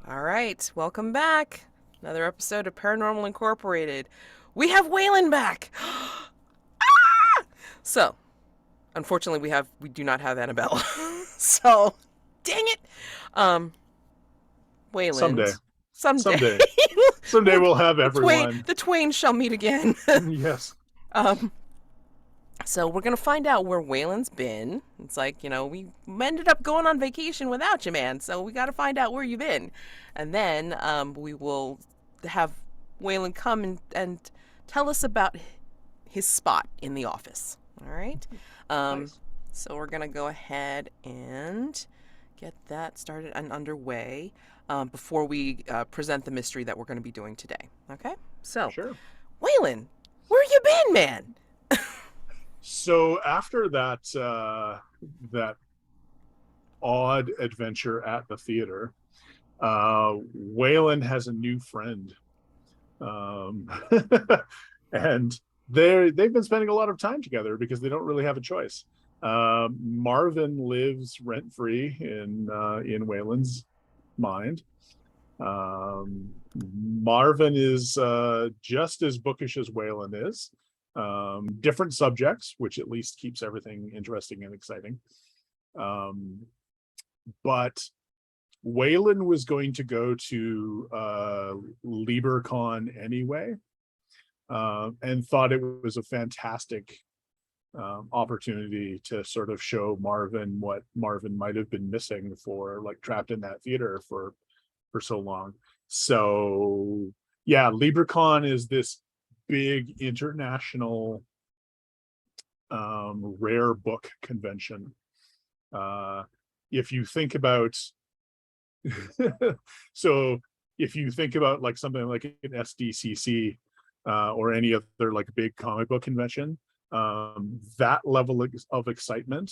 All right, welcome back. Another episode of Paranormal Incorporated. We have Weyland back. So, unfortunately, we do not have Annabelle. So, dang it. Um, Someday, Weyland, someday, someday, someday we'll, we'll have the twain everyone. the twain shall meet again. Yes, um, so we're gonna find out where Wayland's been. It's like, we ended up going on vacation without you, man. So we got to find out where you've been, and then we will have Wayland come and tell us about his spot in the office. All right. Um, nice. so we're gonna go ahead and get that started and underway before we present the mystery that we're going to be doing today. Okay. So, Sure. Wayland, where you been, man? So after that odd adventure at the theater, Wayland has a new friend, um, and they've been spending a lot of time together because they don't really have a choice. Marvin lives rent free in Wayland's mind. Marvin is just as bookish as Weyland is. Different subjects, which at least keeps everything interesting and exciting. But Weyland was going to go to LieberCon anyway, and thought it was a fantastic opportunity to sort of show Marvin what Marvin might have been missing for like trapped in that theater for so long. So yeah, LibreCon is this big international rare book convention. If you think about so if you think about like something like an SDCC or any other like big comic book convention, that level of excitement,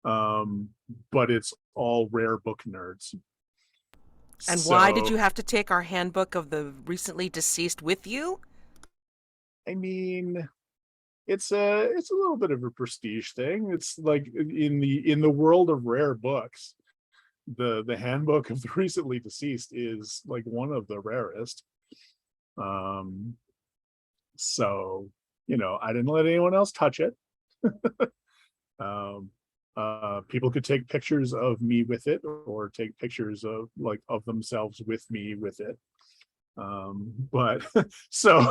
but it's all rare book nerds. And why did you So have to take our handbook of the recently deceased with you? I mean, it's a little bit of a prestige thing. It's like in the world of rare books, the handbook of the recently deceased is like one of the rarest. Um, so I didn't let anyone else touch it. Um, People could take pictures of me with it, or take pictures of themselves with me with it. But so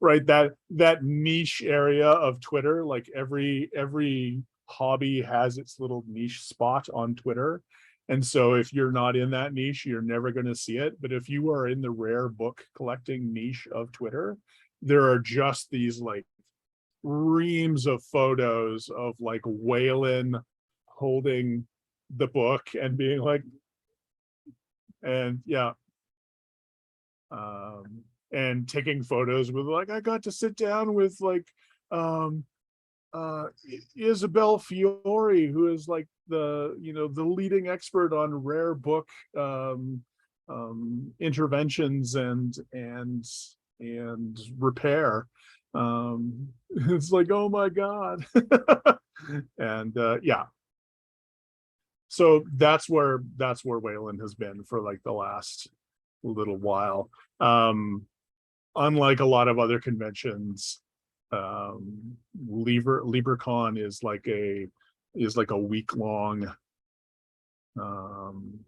right, that niche area of Twitter, like every hobby has its little niche spot on Twitter. And so if you're not in that niche, you're never going to see it. But if you are in the rare book collecting niche of Twitter, there are just these like reams of photos of like Wayland holding the book and being like, and yeah, and taking photos with like, I got to sit down with like um Isabel Fiore, who is like the leading expert on rare book interventions and repair. It's like, oh my god. And yeah, so that's where Wayland has been for like the last little while. Unlike a lot of other conventions, LibreCon is like a week long, um,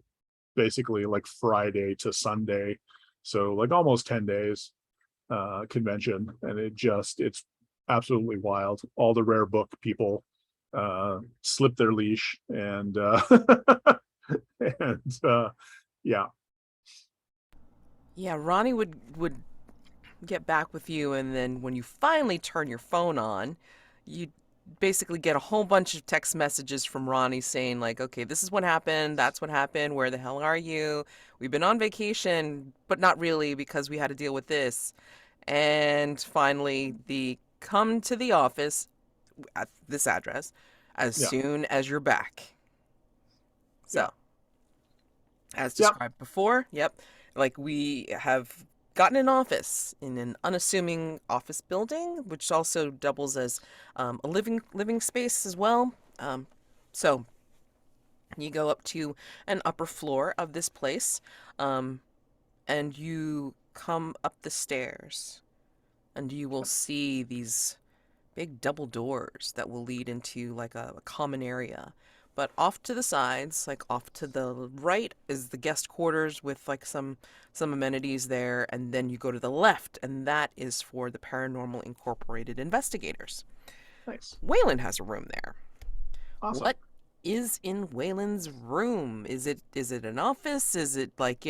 basically like Friday to Sunday, so like almost 10 days convention, and it's absolutely wild. All the rare book people slip their leash and and yeah. Yeah, Ronnie would get back with you, and then when you finally turn your phone on, you basically get a whole bunch of text messages from Ronnie saying like, "Okay, this is what happened. That's what happened. Where the hell are you? We've been on vacation, but not really because we had to deal with this." And finally, the come to the office at this address as Yeah, soon as you're back. yeah, So, as yeah. described before, yep, like we have gotten an office in an unassuming office building, which also doubles as a living space as well. So You go up to an upper floor of this place, um, and you come up the stairs, and you will see these big double doors that will lead into like a common area. But off to the sides, like off to the right, is the guest quarters with like some amenities there, and then you go to the left, and that is for the Paranormal Incorporated investigators. Nice. Wayland has a room there. Awesome. What is in Wayland's room? Is it an office? Is it like,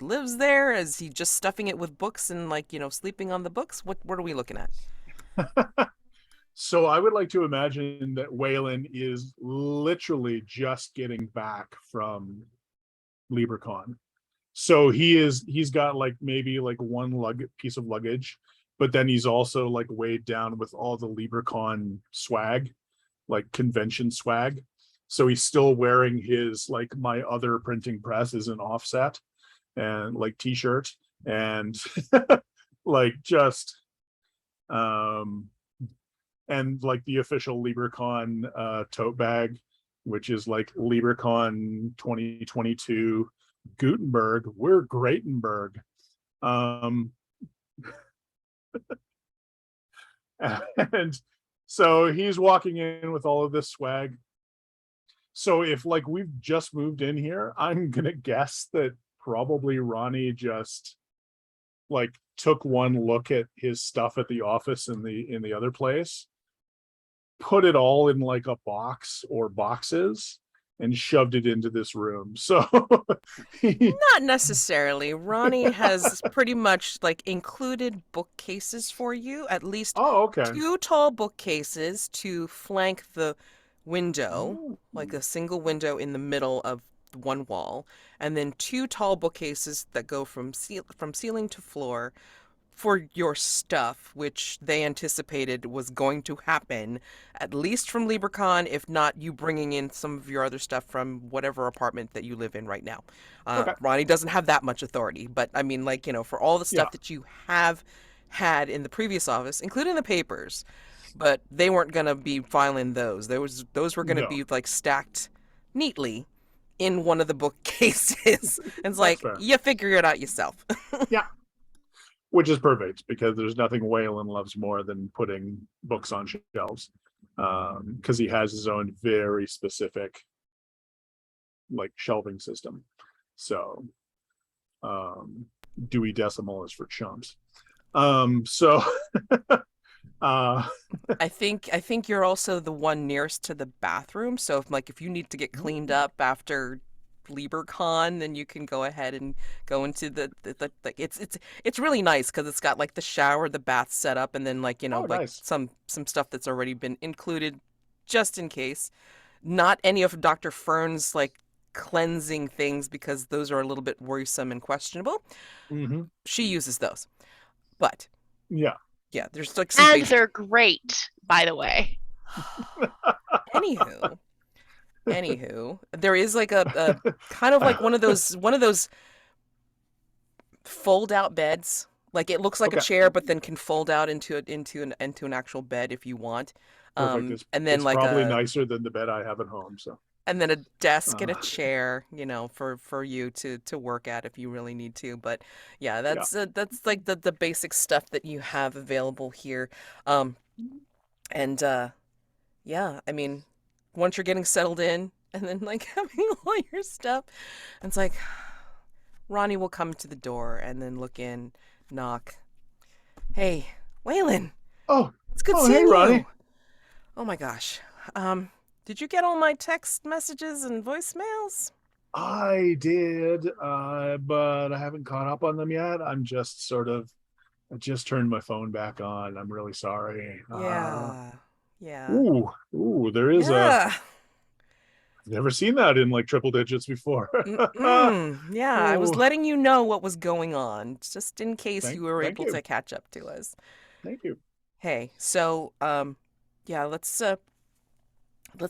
lives there? Is he just stuffing it with books and like, sleeping on the books? What are we looking at? So I would like to imagine that Weyland is literally just getting back from LibreCon. So he's got like maybe like one piece of luggage, but then he's also like weighed down with all the LibreCon swag, like convention swag. So he's still wearing his like my other printing press is an offset and like t-shirt and like just um and like the official LibreCon tote bag, which is like LibreCon 2022 Gutenberg. We're Greatenberg. Um, and so he's walking in with all of this swag. So if like we've just moved in here, I'm gonna guess that probably Ronnie just like took one look at his stuff at the office in the other place, put it all in like a box or boxes and shoved it into this room. So he, Not necessarily. Ronnie has pretty much like included bookcases for you, at least oh, okay. two tall bookcases to flank the window, Oh, like a single window in the middle of one wall, and then two tall bookcases that go from ceiling to floor for your stuff, which they anticipated was going to happen, at least from LibreCon, if not you bringing in some of your other stuff from whatever apartment that you live in right now. okay. Ronnie doesn't have that much authority, but I mean, like, for all the Yeah. stuff that you have had in the previous office, including the papers, but they weren't going to be filing those. Those were going to No, be like stacked neatly in one of the bookcases. And it's that's like, fair. you figure it out yourself. Yeah. Which is perfect because there's nothing Waylon loves more than putting books on shelves. Because he has his own very specific like shelving system. So Dewey Decimal is for chumps. So uh I think you're also the one nearest to the bathroom. So if you need to get cleaned up after LieberCon, then you can go ahead and go into the like it's really nice because it's got like the shower, the bath set up, and then like oh like nice. some stuff that's already been included just in case. Not any of Dr. Fern's like cleansing things because those are a little bit worrisome and questionable. Mm-hmm. She uses those, but Yeah. yeah, there's like some And basic. they're great, by the way. Anywho, there is like a kind of like one of those fold out beds. Like it looks like a Okay. chair, but then can fold out into an actual bed if you want. Perfect. And then It's like probably a nicer than the bed I have at home. So and then a desk and a uh, chair, for you to work at if you really need to. But yeah, yeah. that's like the basic stuff that you have available here. Um, and yeah, I mean, once you're getting settled in and then like having all your stuff, it's like Ronnie will come to the door and then look in, knock. Hey, Waylon, Oh, it's good oh, hey, seeing Ronnie. you. Oh my gosh. Did you get all my text messages and voicemails? I did, but I haven't caught up on them yet. I just turned my phone back on. I'm really sorry. Yeah. Yeah. Ooh, there is Yeah. I've never seen that in like triple digits before. Mm-mm. Yeah, I was Oh, letting you know what was going on, just in case you were thank able you. to catch up to us. Thank you. Hey, so yeah, let's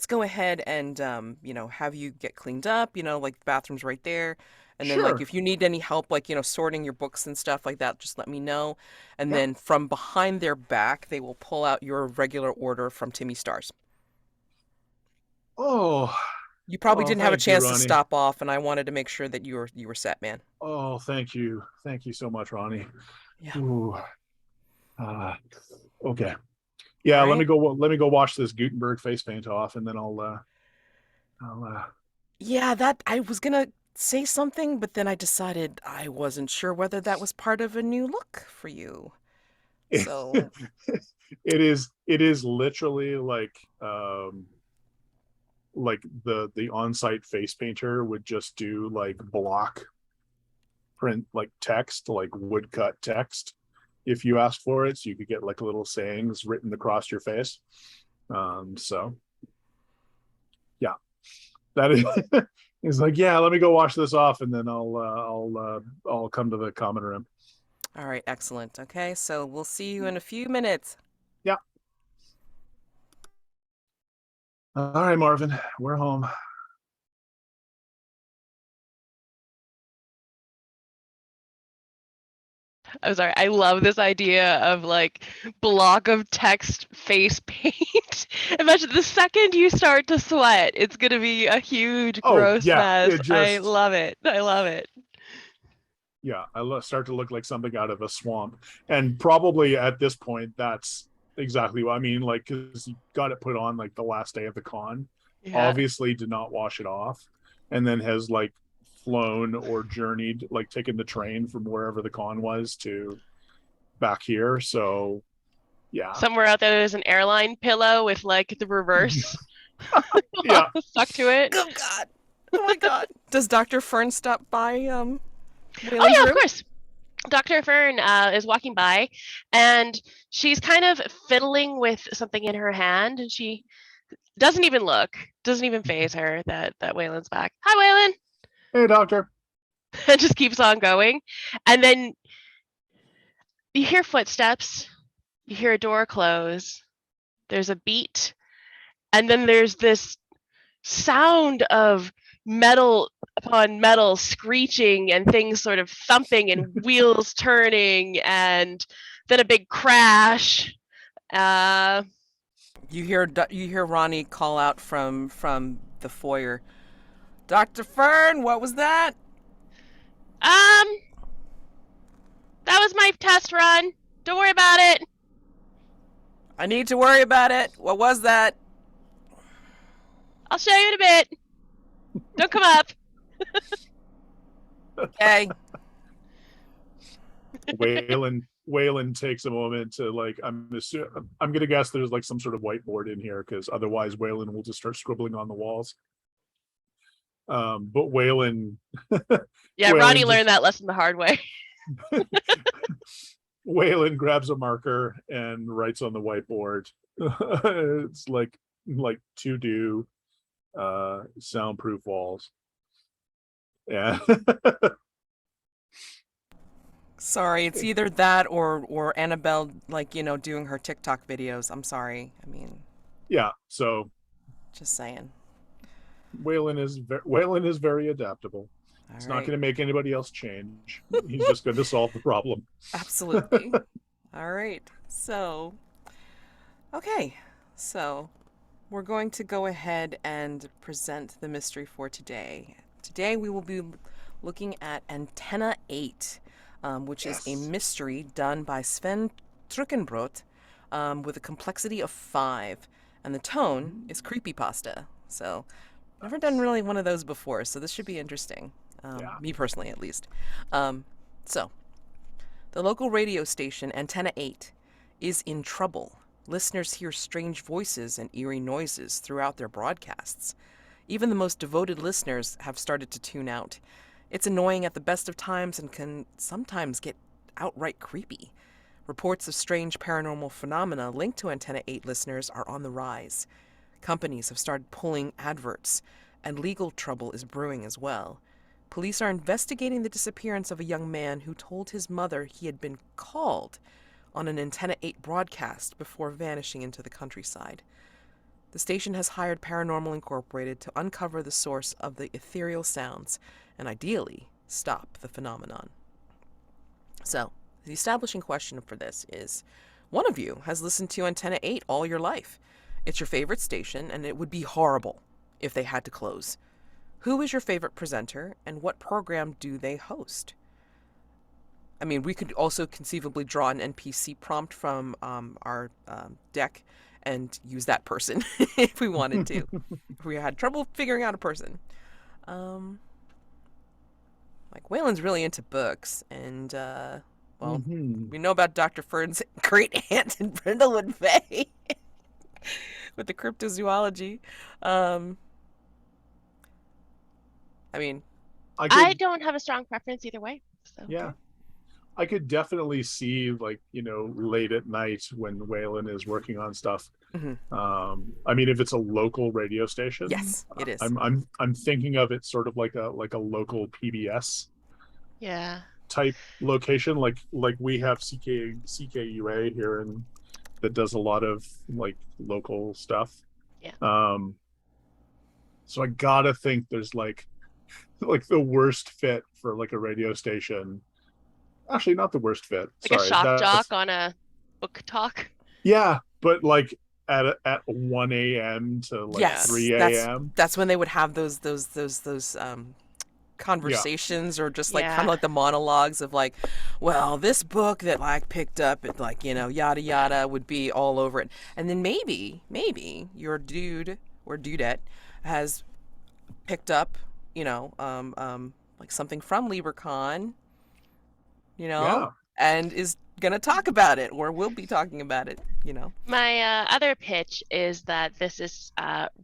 go ahead and have you get cleaned up, like the bathroom's right there. And then like Sure. if you need any help like, sorting your books and stuff like that, just let me know. And Yeah. then from behind their back, they will pull out your regular order from Timmy Stars. Oh, You probably Oh, didn't have a thank you, chance to Ronnie. stop off, and I wanted to make sure that you were set, man. Oh, thank you. Thank you so much, Ronnie. Yeah. Ooh. Uh, okay. All Yeah, right. let me go wash this Gutenberg face paint off, and then I'll Yeah, that I was gonna say something, but then I decided I wasn't sure whether that was part of a new look for you. it, So, it is literally like the on-site face painter would just do like block print like text, like woodcut text if you asked for it, so you could get like little sayings written across your face. So yeah, that is he's like, yeah, let me go wash this off, and then I'll come to the common room. all right, excellent. Okay, so we'll see you in a few minutes. Yeah. All right, Marvin, we're home. I'm sorry. I love this idea of like block of text face paint. Imagine the second you start to sweat, it's gonna be a huge Oh gross yeah, mess. it I just love it. I love it. yeah, start to look like something out of a swamp. And probably at this point, that's exactly what I mean. Like, because you got it put on like the last day of the con, Yeah. obviously did not wash it off, and then has like flown or journeyed, like taken the train from wherever the con was to back here. So, yeah. Somewhere out there, there's an airline pillow with like the reverse Yeah. stuck to it. Oh God! Oh my God! Does Dr. Fern stop by Oh Wayland's yeah, of room? course. Dr. Fern is walking by, and she's kind of fiddling with something in her hand, and she doesn't even look, doesn't even phase her that Wayland's back. Hi, Wayland, Hey, doctor. and just keeps on going, and then you hear footsteps, you hear a door close, there's a beat, and then there's this sound of metal upon metal screeching and things sort of thumping and wheels turning and then a big crash. Uh, You hear Ronnie call out from the foyer. Dr. Fern, what was that? um, that was my test run. Don't worry about it. I need to worry about it. What was that? I'll show you in a bit. Don't come up. Okay. Wayland takes a moment to like I'm gonna guess there's like some sort of whiteboard in here, because otherwise Wayland will just start scribbling on the walls. But Wayland Yeah, Ronnie Wayland learned just that lesson the hard way. Wayland grabs a marker and writes on the whiteboard. It's like to do soundproof walls. Yeah. Sorry, it's either that or Annabelle, like, doing her TikTok videos. I'm sorry. I mean, Yeah. So just saying. Wayland is very adaptable. All It's not right. going to make anybody else change. He's just going to solve the problem. Absolutely. All right. So, okay. So, we're going to go ahead and present the mystery for today. Today we will be looking at Antenna 8, which is a Yes. mystery done by Sven Truckenbrodt, with a complexity of 5. And the tone is creepypasta. So, never done Nice. really one of those before, so this should be interesting. Yeah. Me personally, at least. Um, so, the local radio station, Antenna 8, is in trouble. Listeners hear strange voices and eerie noises throughout their broadcasts. Even the most devoted listeners have started to tune out. It's annoying at the best of times and can sometimes get outright creepy. Reports of strange paranormal phenomena linked to Antenna 8 listeners are on the rise. Companies have started pulling adverts, and legal trouble is brewing as well. Police are investigating the disappearance of a young man who told his mother he had been called on an Antenna 8 broadcast before vanishing into the countryside. The station has hired Paranormal Incorporated to uncover the source of the ethereal sounds and ideally stop the phenomenon. So, the establishing question for this is, one of you has listened to Antenna 8 all your life. It's your favorite station and it would be horrible if they had to close? Who is your favorite presenter, and what program do they host? I mean, we could also conceivably draw an NPC prompt from our deck and use that person if we wanted to. If we had trouble figuring out a person. Um, like, Weyland's really into books, and, well, Mhm. we know about Dr. Fern's great aunt in Brindlewood Bay with the cryptozoology. Um, I mean, I I could, don't have a strong preference either way. So yeah, I could definitely see, like, late at night when Waylon is working on stuff. mhm. I mean, if it's a local radio station, Yes, it is. I'm thinking of it sort of like a local PBS yeah. type location, like we have CKUA here, and that does a lot of like local stuff. Yeah. So I gotta think there's like the worst fit for like a radio station. Actually, not the worst fit. Like a Sorry, shock jock that's on a book talk. yeah, but like at 1 a.m. to like Yeah. Yes, 3 a.m. that's when they would have those Yeah, conversations, or just like kind Yeah. of like the monologues of like, well, this book that I picked up at, like, yada yada, would be all over it. And then maybe your dude or dudette has picked up, like something from LibreCon, yeah. and is gonna talk about it, or will be talking about it. My other pitch is that this is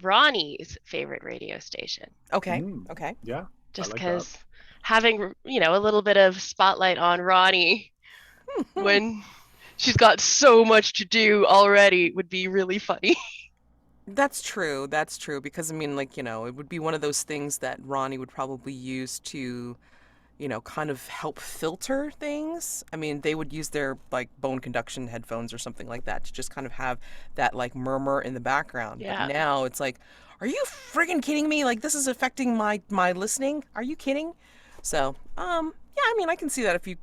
Ronnie's favorite radio station. Okay, Mm, okay. yeah, I Just like that. because having, a little bit of spotlight on Ronnie when she's got so much to do already would be really funny. That's true. That's true. Because, I mean, like, it would be one of those things that Ronnie would probably use to, kind of help filter things. I mean, they would use their, like, bone conduction headphones or something like that to just kind of have that, like, murmur in the background. But Yeah. now it's like, are you friggin' kidding me? Like, this is affecting my listening? Are you kidding? So, yeah, I mean, I can see that if you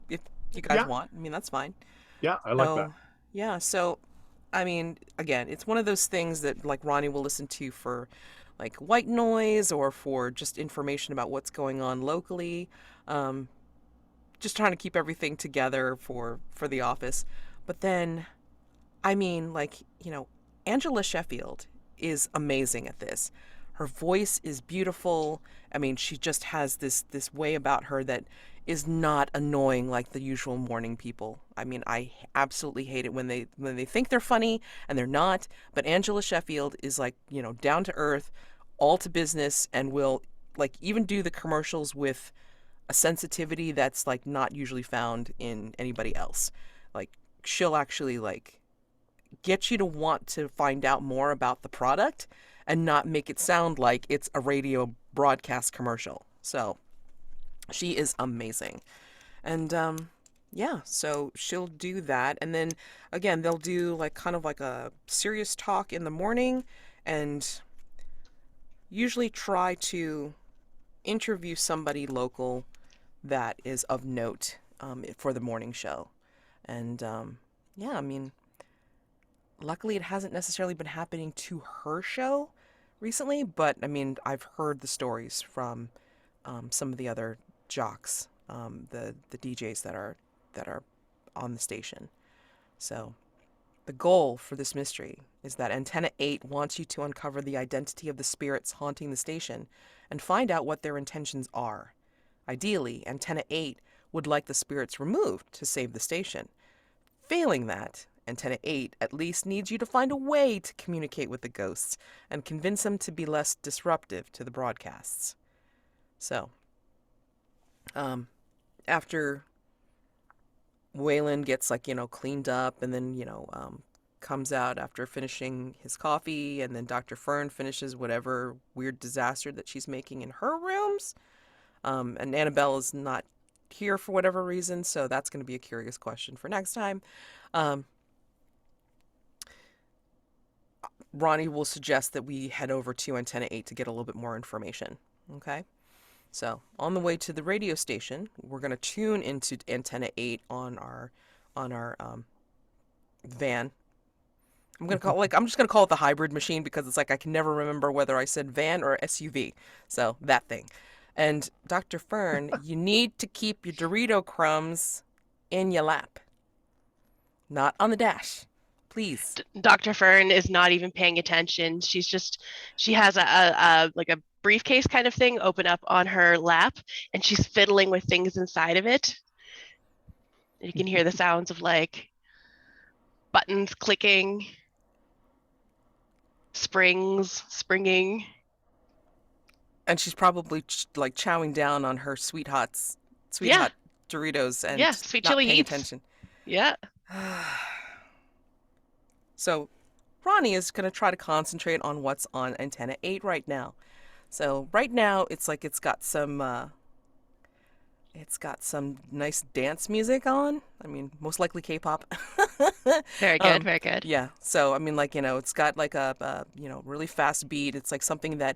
guys Yeah, want. I mean, that's fine. yeah, I like that. So, yeah, so I mean, again, it's one of those things that like Ronnie will listen to for like white noise, or for just information about what's going on locally. Um, just trying to keep everything together for the office. But then, I mean, like, Angela Sheffield is amazing at this. Her voice is beautiful. I mean, she just has this way about her that is not annoying like the usual morning people. I mean, I absolutely hate it when they think they're funny and they're not. But Angela Sheffield is like, down to earth, all to business, and will like even do the commercials with a sensitivity that's like not usually found in anybody else. Like, she'll actually like get you to want to find out more about the product and not make it sound like it's a radio broadcast commercial. So she is amazing. And yeah, so she'll do that. And then again, they'll do like kind of like a serious talk in the morning, and usually try to interview somebody local that is of note for the morning show. And yeah, I mean, luckily, it hasn't necessarily been happening to her show recently, but I mean, I've heard the stories from some of the other jocks, the DJs that are on the station. So, the goal for this mystery is that Antenna 8 wants you to uncover the identity of the spirits haunting the station and find out what their intentions are. Ideally, Antenna 8 would like the spirits removed to save the station. Failing that, Antenna 8 at least needs you to find a way to communicate with the ghosts and convince them to be less disruptive to the broadcasts. So, after Weyland gets, like, cleaned up, and then, comes out after finishing his coffee, and then Dr. Fern finishes whatever weird disaster that she's making in her rooms. And Annabelle is not here for whatever reason, so that's going to be a curious question for next time. Um, Ronnie will suggest that we head over to Antenna 8 to get a little bit more information. Okay? So, on the way to the radio station, we're going to tune into Antenna 8 on our van, I'm just gonna call it the hybrid machine because it's like I can never remember whether I said van or SUV. So that thing. And Dr. Fern, you need to keep your Dorito crumbs in your lap, not on the dash. Please. Dr. Fern is not even paying attention. She has a like a briefcase kind of thing open up on her lap, and she's fiddling with things inside of it. You can hear the sounds of like buttons clicking, springs springing. And she's probably like chowing down on her sweet Yeah, hot Doritos and yeah, sweet not chili paying eats. attention. Yeah. So Ronnie is going to try to concentrate on what's on antenna 8 right now. So right now it's got some nice dance music on. I mean, most likely K-pop. Very good, very good. Yeah. So I mean, like, it's got like a really fast beat. It's like something that,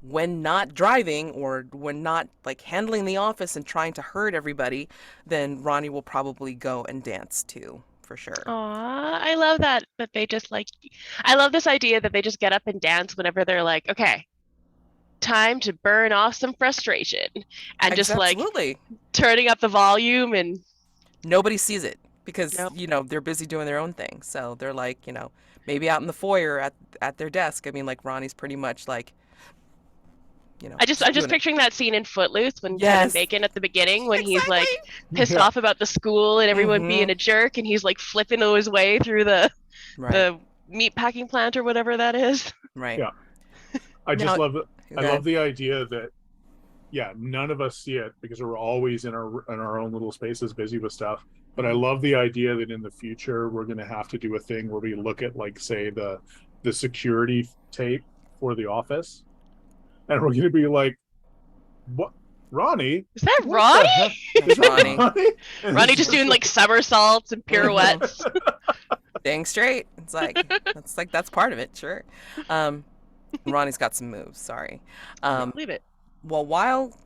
when not driving or when not like handling the office and trying to hurt everybody, then Ronnie will probably go and dance too, for sure. Aw, I love that they just like, I love this idea that they just get up and dance whenever they're like, okay, time to burn off some frustration, and just like Absolutely. turning up the volume and Nobody sees it because, nope. they're busy doing their own thing. So they're like, maybe out in the foyer at their desk. I mean, like Ronnie's pretty much like, I'm just just doing it. picturing that scene in Footloose when Kevin Yes, Bacon at the beginning when he's exactly. like pissed Yeah. off about the school and everyone being Mm-hmm. a jerk, and he's like flipping his way through the Right, the meat packing plant or whatever that is. right. Yeah. I just Now, love it. I okay. love the idea that, yeah, none of us see it because we're always in our own little spaces, busy with stuff. But I Mhm. love the idea that in the future we're going to have to do a thing where we look at, like, say, the security tape for the office, and we're going to be like, "What, Ronnie? Is that What Ronnie? the heck That's is that, Ronnie. Ronnie?" And Ronnie it's just doing just like somersaults and Mhm. pirouettes. Dang straight. It's like that's part of it, sure. Um, Ronnie's got some moves. Sorry. yeah, Believe it. Well, while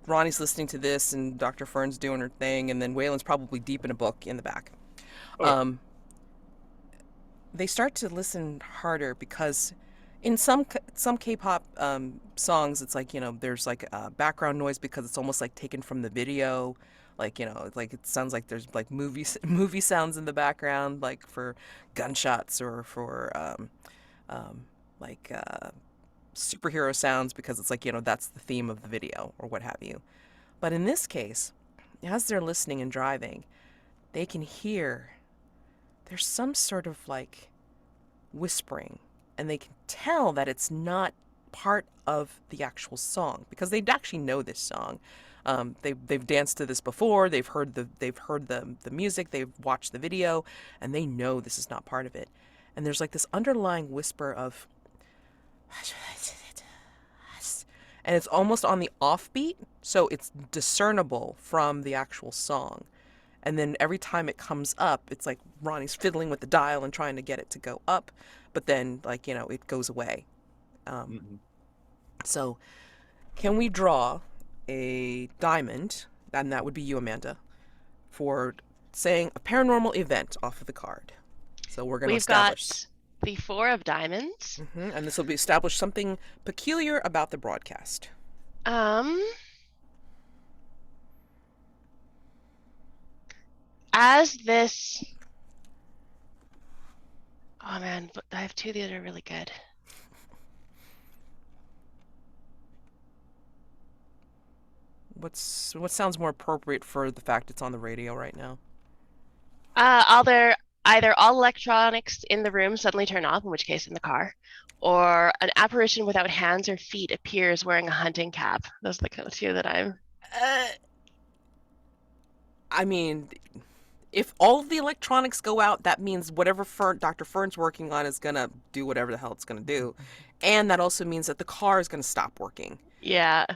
Ronnie's listening to this and Dr. Fern's doing her thing, and then Wayland's probably deep in a book in the back. oh yeah, Um, they start to listen harder because in some K-pop songs, it's like, there's like background noise because it's almost like taken from the video. Like, it's like it sounds like there's like movie sounds in the background, like for gunshots or for um, like superhero sounds because it's like, that's the theme of the video or what have you. But in this case, as they're listening and driving, they can hear there's some sort of like whispering, and they can tell that it's not part of the actual song because they actually know this song. They've danced to this before. They've heard the music. They've watched the video, and they know this is not part of it. And there's like this underlying whisper of, and it's almost on the offbeat, so it's discernible from the actual song. And then every time it comes up, it's like Ronnie's fiddling with the dial and trying to get it to go up, but then like it goes away. Um, mhm. so can we draw a diamond, and that would be you, Amanda, for saying a paranormal event off of the card? So we're going to We've establish, got the four of diamonds. and this will be establish something peculiar about the broadcast. Um, as this, oh man, but I have two that are really good. What sounds more appropriate for the fact it's on the radio right now? Either all electronics in the room suddenly turn off, in which case in the car, or an apparition without hands or feet appears wearing a hunting cap. Those are the kind of two that I'm. Uh, I mean, if all of the electronics go out, that means whatever Dr. Fern's working on is gonna do whatever the hell it's gonna do, and that also means that the car is gonna stop working. Yeah.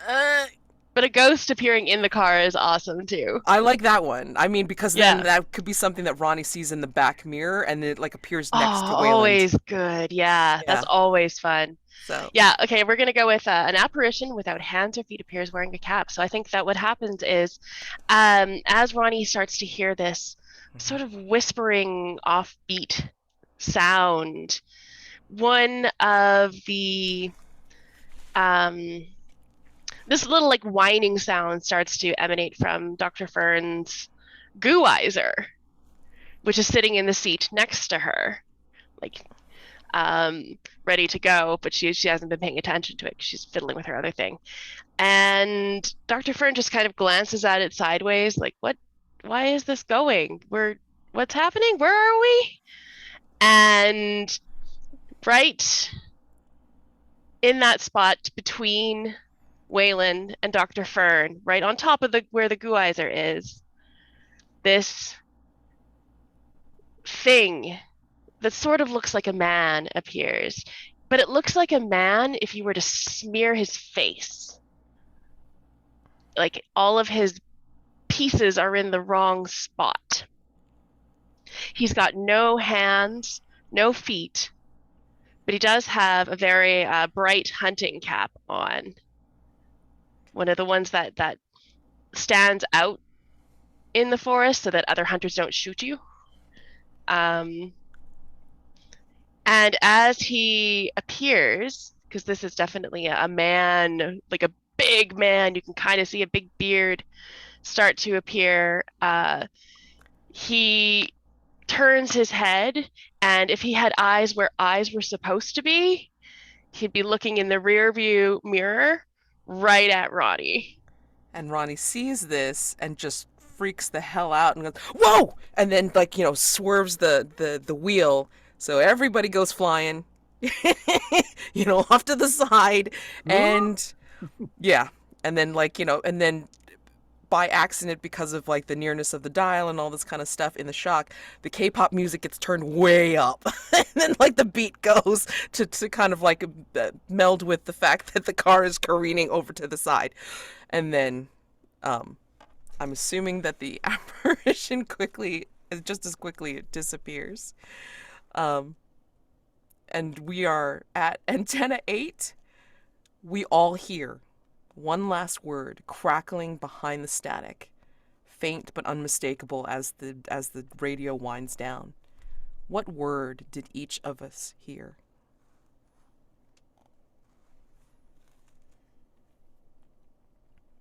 Uh, But a ghost appearing in the car is awesome too. I like that one. I mean, because then Yeah. that could be something that Ronnie sees in the back mirror, and it like appears Oh, next to Weyland. always good. Yeah, Yeah. that's always fun. So Yeah, okay, we're gonna go with an apparition without hands or feet appears wearing a cap. So I think that what happens is, as Ronnie starts to hear this sort of whispering offbeat sound. One of the this little like whining sound starts to emanate from Dr. Fern's gooizer, which is sitting in the seat next to her, like ready to go, but she hasn't been paying attention to it. She's fiddling with her other thing. And Dr. Fern just kind of glances at it sideways, like, what? Why is this going? What's happening? Where are we? And right in that spot between Weyland and Dr. Fern, right on top of where the gooizer is, this thing that sort of looks like a man appears. But it looks like a man if you were to smear his face. Like all of his pieces are in the wrong spot. He's got no hands, no feet, but he does have a very bright hunting cap on. One of the ones that stands out in the forest so that other hunters don't shoot you. And as he appears, because this is definitely a man, like a big man, you can kind of see a big beard start to appear. He turns his head, and if he had eyes where eyes were supposed to be, he'd be looking in the rear view mirror right at Ronnie. And Ronnie sees this and just freaks the hell out and goes, "Whoa!" And then, like, swerves the wheel. So everybody goes flying, off to the side. And yeah. And then, and then by accident, because of like the nearness of the dial and all this kind of stuff in the shock, the K-pop music gets turned way up. And then like the beat goes to kind of like meld with the fact that the car is careening over to the side. And then I'm assuming that the apparition just as quickly it disappears. And we are at antenna 8. We all hear one last word crackling behind the static, faint but unmistakable as the radio winds down. What word did each of us hear?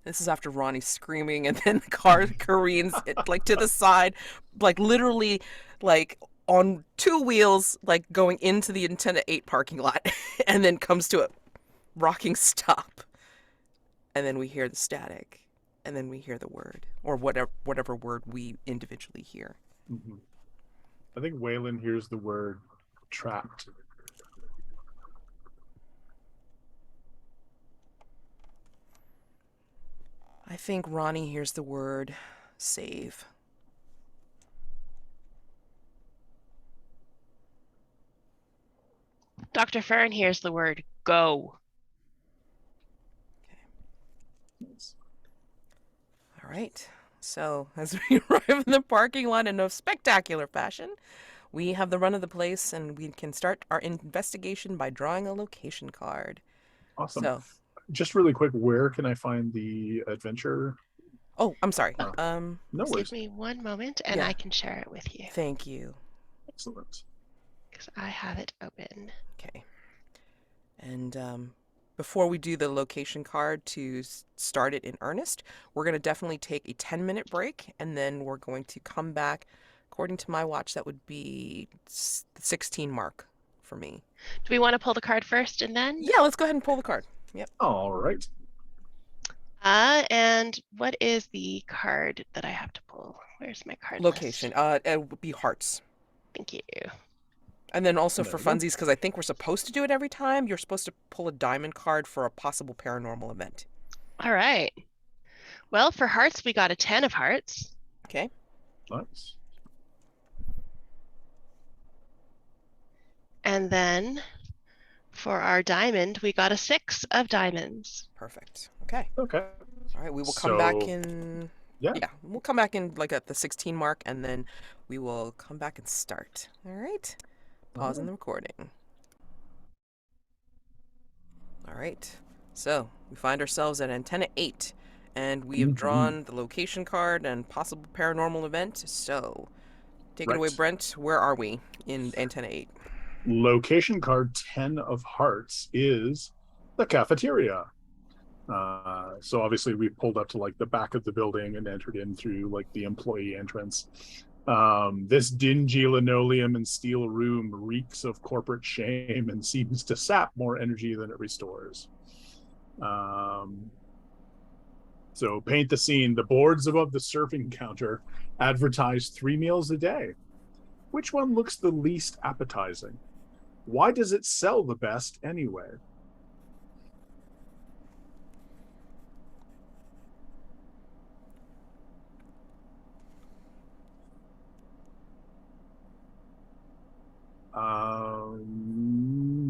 This is after Ronnie screaming, and then the car careens like to the side, like literally like on 2 wheels, like going into the antenna 8 parking lot, and then comes to a rocking stop. And then we hear the static, and then we hear the word, or whatever word we individually hear. Mm-hmm. I think Weyland hears the word trapped. I think Ronnie hears the word save. Dr. Fern hears the word go. All right. So as we arrive in the parking lot in a spectacular fashion, we have the run of the place, and we can start our investigation by drawing a location card. Awesome. So, just really quick, where can I find the adventure? Oh, I'm sorry. No worries. Give me one moment, and I can share it with you. Thank you. Excellent. Because I have it open. Okay. And before we do the location card to start it in earnest, we're going to definitely take a 10-minute break, and then we're going to come back. According to my watch, that would be the 16 mark for me. Do we want to pull the card first and then? Yeah, let's go ahead and pull the card. Yep. All right. And what is the card that I have to pull? Where's my card location? list? It would be hearts. Thank you. And then also for funsies, because I think we're supposed to do it every time, you're supposed to pull a diamond card for a possible paranormal event. All right. Well, for hearts, we got a 10 of hearts. Okay. Nice. And then for our diamond, we got a 6 of diamonds. Perfect. Okay. Okay. All right. We will come back in. Yeah. We'll come back in like at the 16 mark, and then we will come back and start. All right. Pause in the recording. All right. So we find ourselves at antenna 8, and we have drawn the location card and possible paranormal event. So Take it away, Right. Brent. Where are we in Antenna 8? Location card 10 of hearts is the cafeteria. So obviously we pulled up to like the back of the building and entered in through like the employee entrance. This dingy linoleum and steel room reeks of corporate shame and seems to sap more energy than it restores. So paint the scene. The boards above the serving counter advertise 3 meals a day. Which one looks the least appetizing? Why does it sell the best anyway?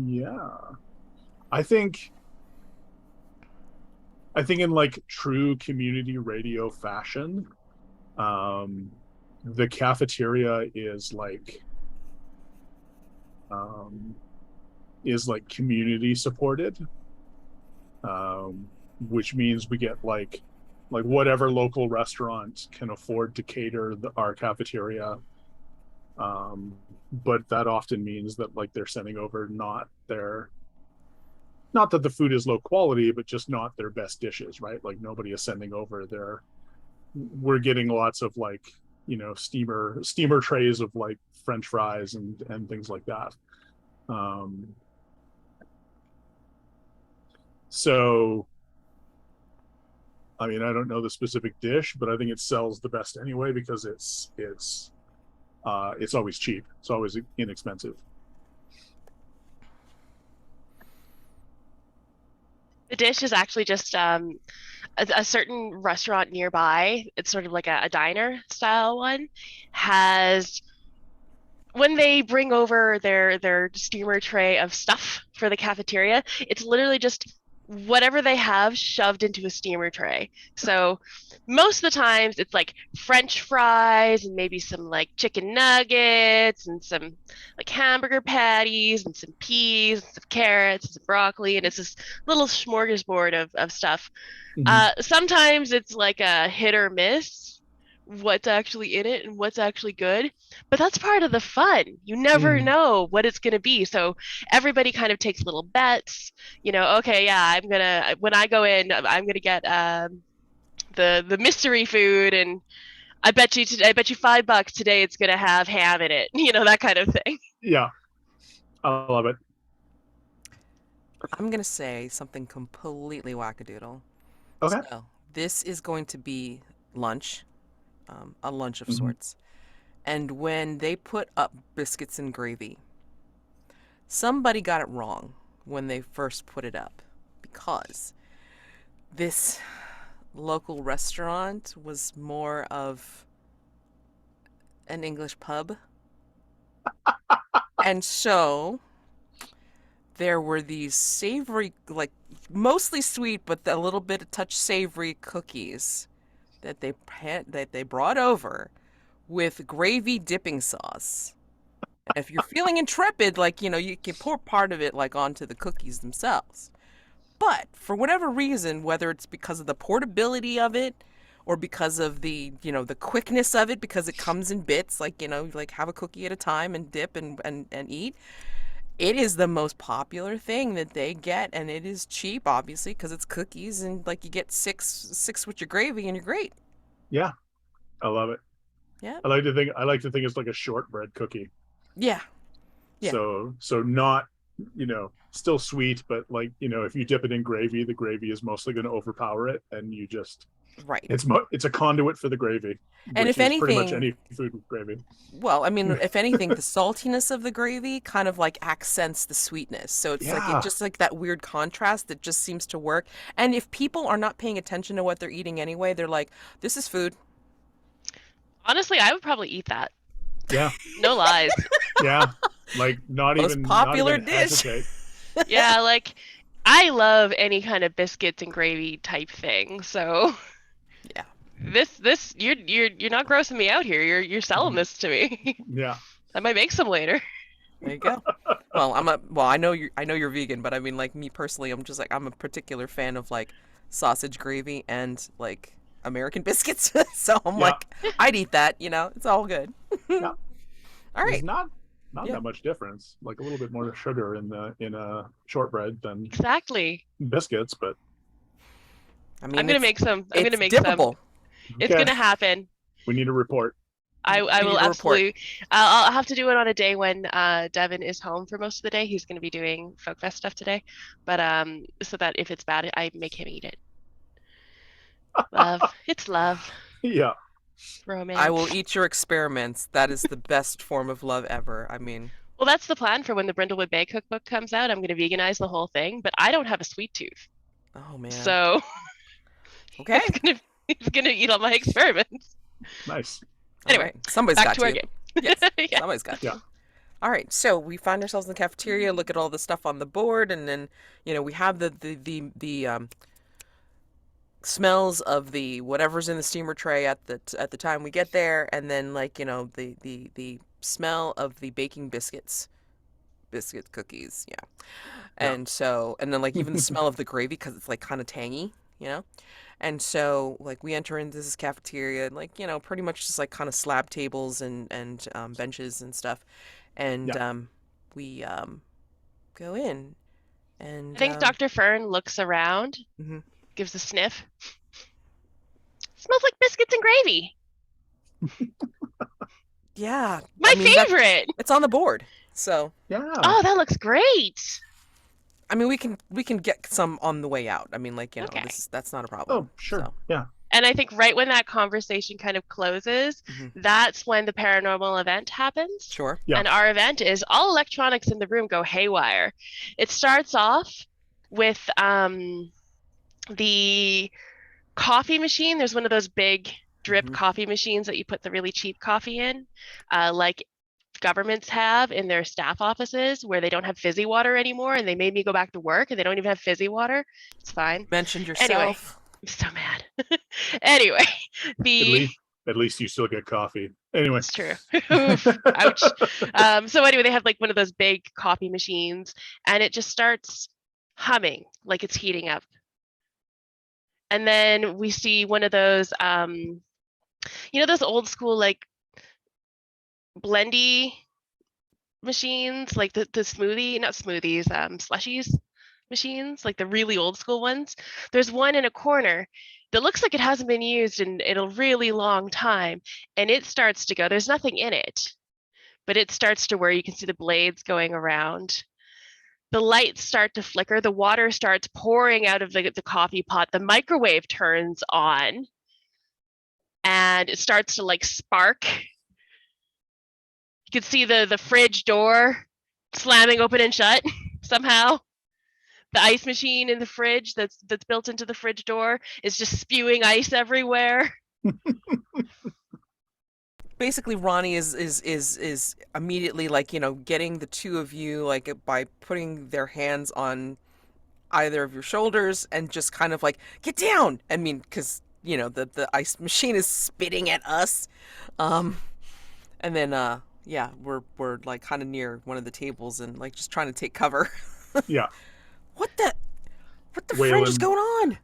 Yeah. I think in like true community radio fashion, the cafeteria is like community supported, which means we get like whatever local restaurant can afford to cater our cafeteria. But that often means that like they're sending over not that the food is low quality, but just not their best dishes, right? Like nobody is sending over we're getting lots of like, steamer trays of like French fries and things like that. So, I mean, I don't know the specific dish, but I think it sells the best anyway because it's always cheap. It's always inexpensive. The dish is actually just a certain restaurant nearby. It's sort of like a diner style one. Has when they bring over their steamer tray of stuff for the cafeteria, it's literally just whatever they have shoved into a steamer tray. So most of the times it's like French fries and maybe some like chicken nuggets and some like hamburger patties and some peas and some carrots and some broccoli, and it's this little smorgasbord of stuff. Mm-hmm. Sometimes it's like a hit or miss what's actually in it and what's actually good, but that's part of the fun. You never Mm-hmm. know what it's going to be, so everybody kind of takes little bets. Okay, yeah, when I go in, I'm gonna get the mystery food, and I bet you $5 today it's gonna have ham in it. That kind of thing. Yeah, I love it. I'm going to say something completely wackadoodle. Okay. So, this is going to be lunch, a lunch of Mm-hmm. sorts. And when they put up biscuits and gravy, somebody got it wrong when they first put it up because this local restaurant was more of an English pub. And so there were these savory, like mostly sweet, but a little bit of touch savory cookies that they brought over with gravy dipping sauce. And if you're feeling intrepid, like you can pour part of it like onto the cookies themselves. But for whatever reason, whether it's because of the portability of it or because of the quickness of it, because it comes in bits, like have a cookie at a time and dip and eat, it is the most popular thing that they get, and it is cheap, obviously, because it's cookies, and like you get six with your gravy, and you're great. Yeah, I love it. Yeah, I like to think it's like a shortbread cookie. yeah, yeah. So not, still sweet, but like, if you dip it in gravy, the gravy is mostly going to overpower it, and Right. it's a conduit for the gravy, And which if is pretty much anything, any food with gravy. well, I mean, if anything, the saltiness of the gravy kind of like accents the sweetness. So it's like it Yeah. just like that weird contrast that just seems to work. And if people are not paying attention to what they're eating anyway, they're like, "This is food." Honestly, I would probably eat that. Yeah. No lies. Yeah. Like Most popular dish. hesitate. Yeah, like I love any kind of biscuits and gravy type thing. So Yeah. this you're not grossing me out here. You're selling Mhm. this to me. Yeah. I might make some later. There you go. Well, I know you're vegan, but I mean, like me personally, I'm a particular fan of like sausage gravy and like American biscuits. So I'm Yeah. like, I'd eat that. It's all good. Yeah. All There's right. not Yeah. that much difference. Like a little bit more sugar in a shortbread than Exactly. biscuits, but I I'm mean, gonna make some. I'm gonna it's make some. dippable. It's okay. gonna happen. We need a report. I We will need a report. absolutely. I'll have to do it on a day when Devin is home for most of the day. He's going to be doing Folk Fest stuff today, but so that if it's bad, I make him eat it. Love, it's love, Yeah. I will romance. eat your experiments. That is the best form of love ever. I mean, Well, that's the plan for when the Brindlewood Bay cookbook comes out. I'm going to veganize the whole thing, but I don't have a sweet tooth, oh man. so Okay. it's gonna eat all my experiments. Nice. All Anyway, right. Somebody's back got to our you. game. Yes. Yeah. Somebody's got Yeah. you. All right. So we find ourselves in the cafeteria, look at all the stuff on the board, and then we have the smells of the whatever's in the steamer tray at the time we get there, and then the smell of the baking biscuit cookies, yeah. Yeah. And then like even the smell of the gravy because it's like kind of tangy, you know. And so like we enter into this cafeteria and like pretty much just like kind of slab tables and benches and stuff, and Yeah. we go in I and think Dr. Fern looks around, mhm. gives a sniff. Smells like biscuits and gravy. Yeah, My I mean that favorite. it's on the board, so Yeah. Oh, that looks great. I mean we can get some on the way out. I mean like Okay. that's not a Oh, problem. sure. So Yeah. And I think right when that conversation kind of closes, mhm. that's when the paranormal event happens. Sure. Yeah. And our event is all electronics in the room go haywire. It starts off with the coffee machine. There's one of those big drip Mhm. coffee machines that you put the really cheap coffee in, like governments have in their staff offices where they don't have fizzy water anymore, and they made me go back to work and they don't even have fizzy water. It's fine. Mentioned Anyway, yourself. I'm so mad. Anyway, the At least you still get coffee. Anyway. it's true. Oof, ouch. So anyway, they have like one of those big coffee machines, and it just starts humming like it's heating up. And then we see one of those, those old school like blendy machines, like the smoothie, not smoothies, slushies machines, like the really old school ones. There's one in a corner that looks like it hasn't been used in a really long time, and it starts to go. There's nothing in it, but it starts to where you can see the blades going around. The lights start to flicker. The water starts pouring out of the coffee pot. The microwave turns on, and it starts to like spark. You can see the fridge door slamming open and shut somehow. The ice machine in the fridge that's built into the fridge door is just spewing ice everywhere. Basically Ronnie is immediately like getting the two of you like by putting their hands on either of your shoulders and just kind of like get down. I mean because the ice machine is spitting at us, and then yeah, we're like kind of near one of the tables and like just trying to take cover. Yeah. what the fringe is Weyland going on?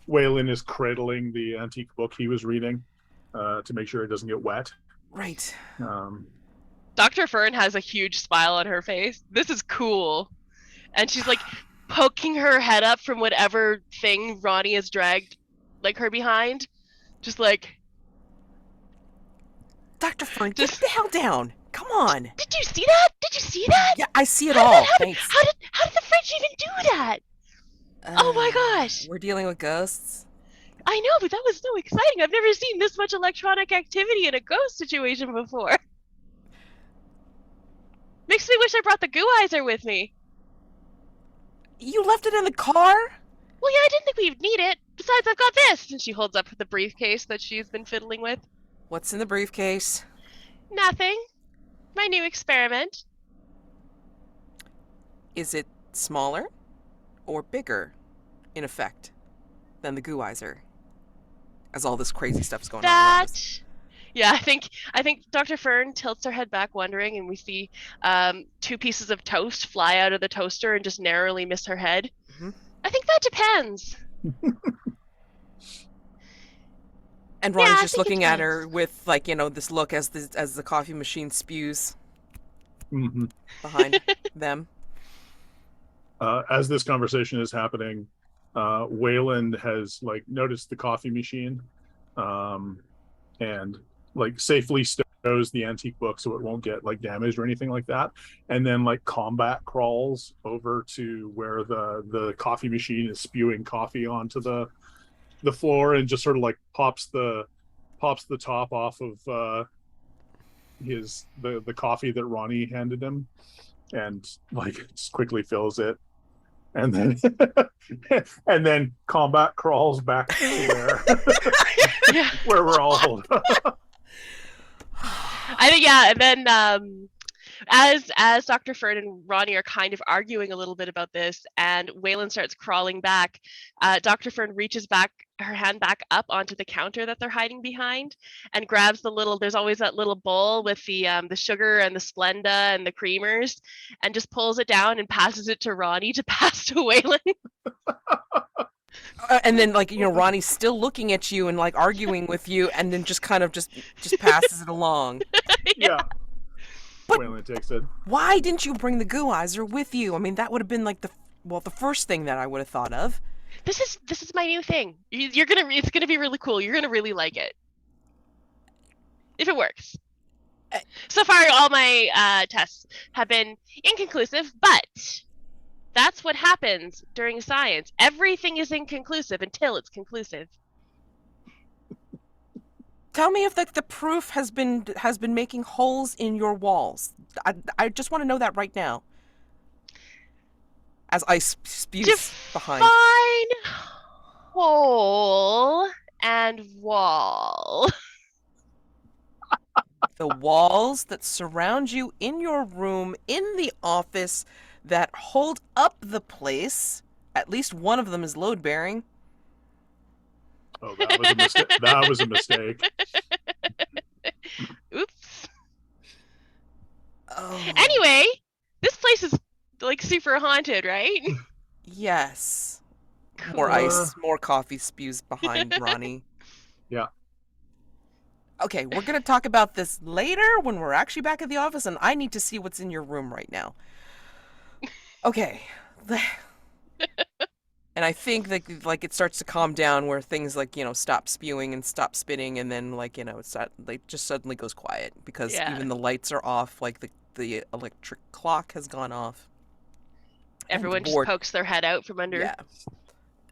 Weyland is cradling the antique book he was reading to make sure it doesn't get wet. Right. Dr. Fern has a huge smile on her face. This is cool. And she's like poking her head up from whatever thing Ronnie has dragged like her behind. Just like, Dr. Fern, get the hell down. Come on. did you see that? Did you see that? Yeah, I see it How did all. that happen? Thanks. How did the fridge even do that? Oh my gosh. We're dealing with ghosts. I know, but that was so exciting. I've never seen this much electronic activity in a ghost situation before. Makes me wish I brought the gooizer with me. You left it in the car? Well, yeah, I didn't think we'd need it. Besides, I've got this. And she holds up the briefcase that she's been fiddling with. What's in the briefcase? Nothing. My new experiment. Is it smaller or bigger in effect than the gooizer? As all this crazy stuff's going on around us. Yeah, I think Dr. Fern tilts her head back wondering, and we see two pieces of toast fly out of the toaster and just narrowly miss her head. Mhm. I think that depends. And Ronnie's Yeah, I just think it looking at depends. her with like this look as the coffee machine spews Mhm. behind them. As this conversation is happening, Wayland has like noticed the coffee machine, um, and like safely stows the antique book so it won't get like damaged or anything like that. And then like combat crawls over to where the coffee machine is spewing coffee onto the floor and just sort of like pops the top off of the coffee that Ronnie handed him, and like just quickly fills it, and then and then combat crawls back to where Yeah. where we're all holed up. I think, yeah, and then as Dr. Fern and Ronnie are kind of arguing a little bit about this, and Waylon starts crawling back, Dr. Fern reaches back her hand back up onto the counter that they're hiding behind, and grabs the little. There's always that little bowl with the sugar and the Splenda and the creamers, and just pulls it down and passes it to Ronnie to pass to Waylon. And then like Ronnie's still looking at you and like arguing with you, and then just kind of just passes it along. Yeah. But- Wayland takes it. Why didn't you bring the gooeyzer with you? I mean, that would have been like the first thing that I would have thought of. This is my new thing. It's gonna be really cool. You're gonna really like it if it works. So far, all my tests have been inconclusive, but that's what happens during science. Everything is inconclusive until it's conclusive. Tell me if the proof has been making holes in your walls. I just want to know that right now. As I spew behind. Define hole and wall. The walls that surround you in your room, in the office, that hold up the place. At least one of them is load bearing. Oh, that was a mistake. That was a mistake. Oops. Oh. Anyway, this place is like super haunted, right? Yes. Cool. More ice, more coffee spews behind Ronnie. Yeah. Okay, we're going to talk about this later when we're actually back at the office, and I need to see what's in your room right now. Okay. And I think that like it starts to calm down where things like, stop spewing and stop spitting, and then like, it's like just suddenly goes quiet because even the lights are off, like the electric clock has gone off. Everyone just pokes their head out from under. Yeah.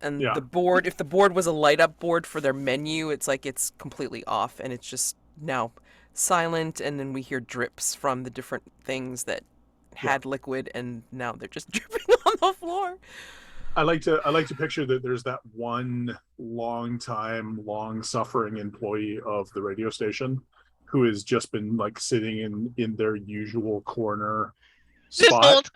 And the board, if the board was a light up board for their menu, it's like it's completely off and it's just now silent, and then we hear drips from the different things that had liquid, and now they're just dripping on the floor. I like to picture that there's that one long suffering employee of the radio station who has just been like sitting in their usual corner spot